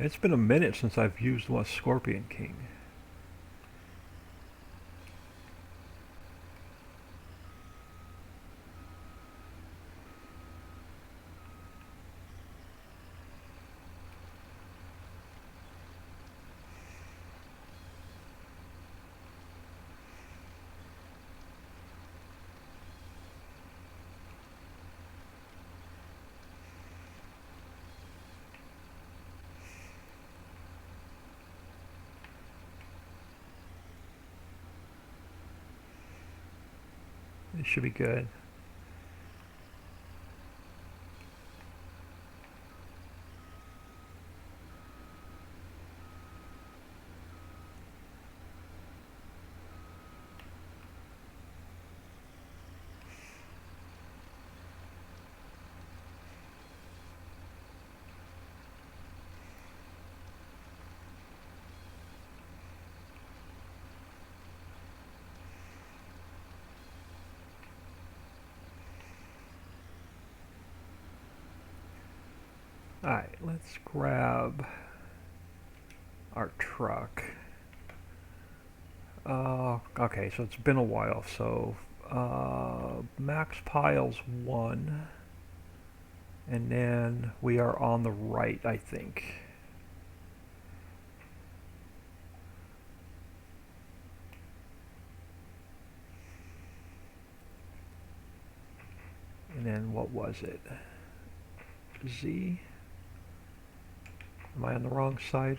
It's been a minute since I've used one Scorpion King. It should be good. Alright, let's grab our truck. Okay, so it's been a while, so max piles 1, and then we are on the right, I think. And then what was it? Z? Am I on the wrong side?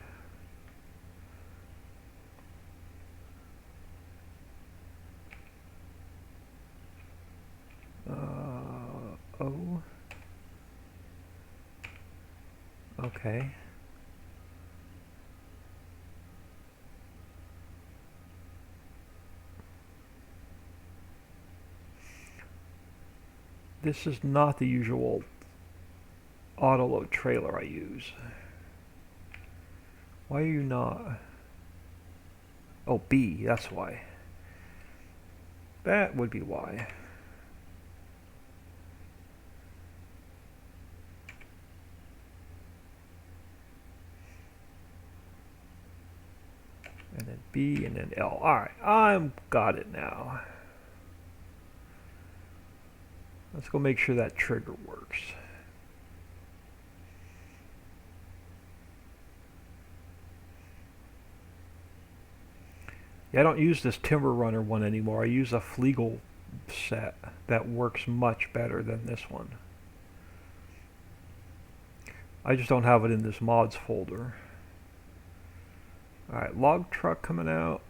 O? Okay. This is not the usual autoload trailer I use. Why are you not? Oh, B, that's why. That would be why. And then B and then L. Alright, I've got it now. Let's go make sure that trigger works. Yeah, I don't use this Timber Runner one anymore. I use a Flegel set that works much better than this one. I just don't have it in this mods folder. Alright, log truck coming out.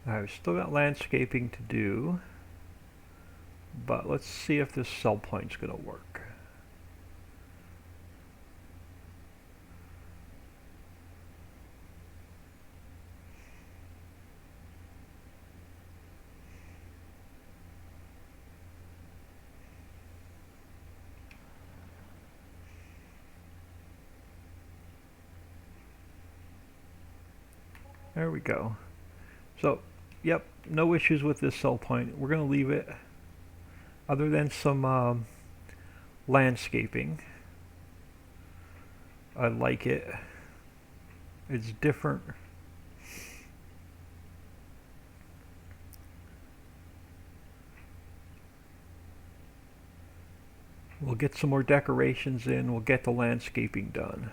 Alright, we've still got landscaping to do, but let's see if this cell point's going to work. There we go. So, yep, no issues with this cell point. We're going to leave it, other than some landscaping. I like it. It's different. We'll get some more decorations in. We'll get the landscaping done.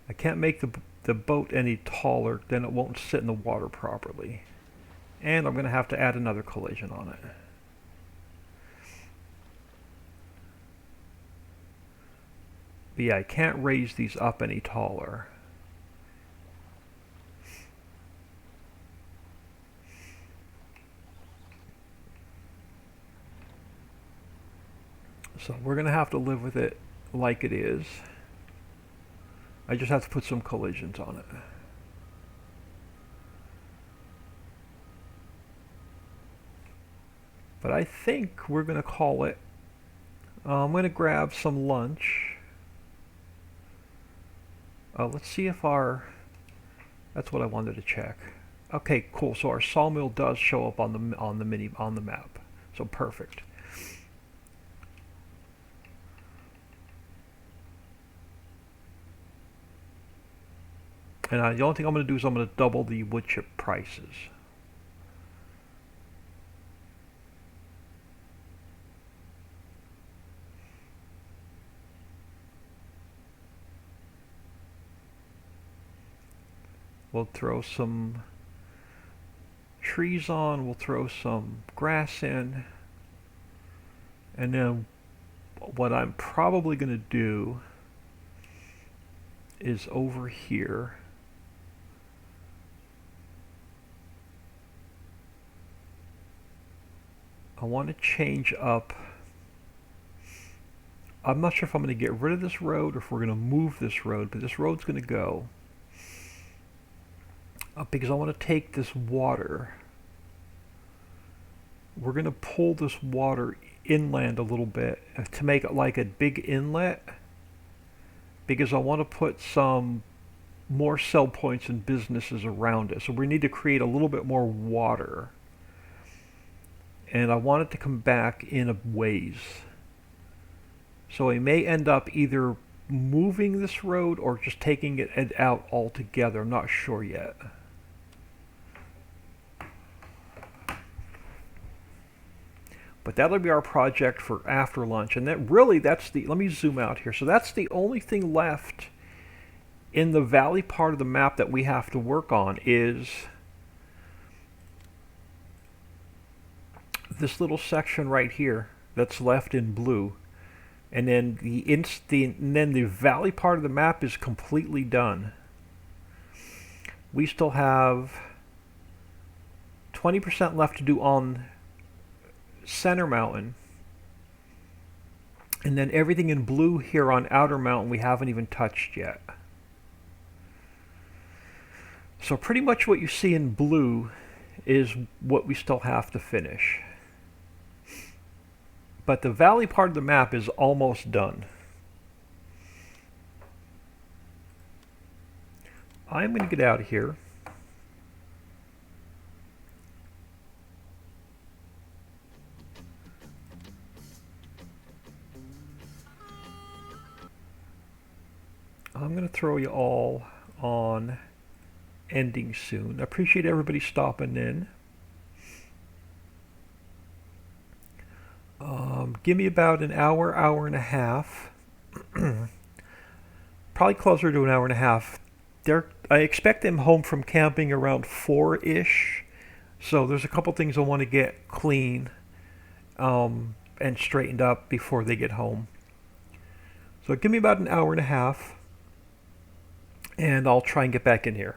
I can't make the boat any taller, then it won't sit in the water properly. And I'm going to have to add another collision on it. But yeah, I can't raise these up any taller. So we're going to have to live with it like it is. I just have to put some collisions on it. But I think we're going to call it. I'm going to grab some lunch. Let's see if our... That's what I wanted to check. Okay, cool. So our sawmill does show up on the map. So perfect. And the only thing I'm going to do is I'm going to double the wood chip prices. We'll throw some trees on, we'll throw some grass in, and then what I'm probably going to do is over here I want to change up. I'm not sure if I'm going to get rid of this road or if we're going to move this road, but this road's going to go because I want to take this water. We're going to pull this water inland a little bit to make it like a big inlet, because I want to put some more sell points and businesses around it. So we need to create a little bit more water. And I want it to come back in a ways. So we may end up either moving this road or just taking it out altogether. I'm not sure yet. But that'll be our project for after lunch. And that really, that's the, let me zoom out here. So that's the only thing left in the valley part of the map that we have to work on is this little section right here that's left in blue. And then the valley part of the map is completely done. We still have 20% left to do on Center Mountain. And then everything in blue here on Outer Mountain we haven't even touched yet. So pretty much what you see in blue is what we still have to finish. But the valley part of the map is almost done. I'm going to get out of here. I'm going to throw you all on ending soon. I appreciate everybody stopping in. Give me about an hour, hour and a half. Probably closer to an hour and a half. I expect them home from camping around 4-ish. So there's a couple things I want to get clean and straightened up before they get home. So give me about an hour and a half, and I'll try and get back in here.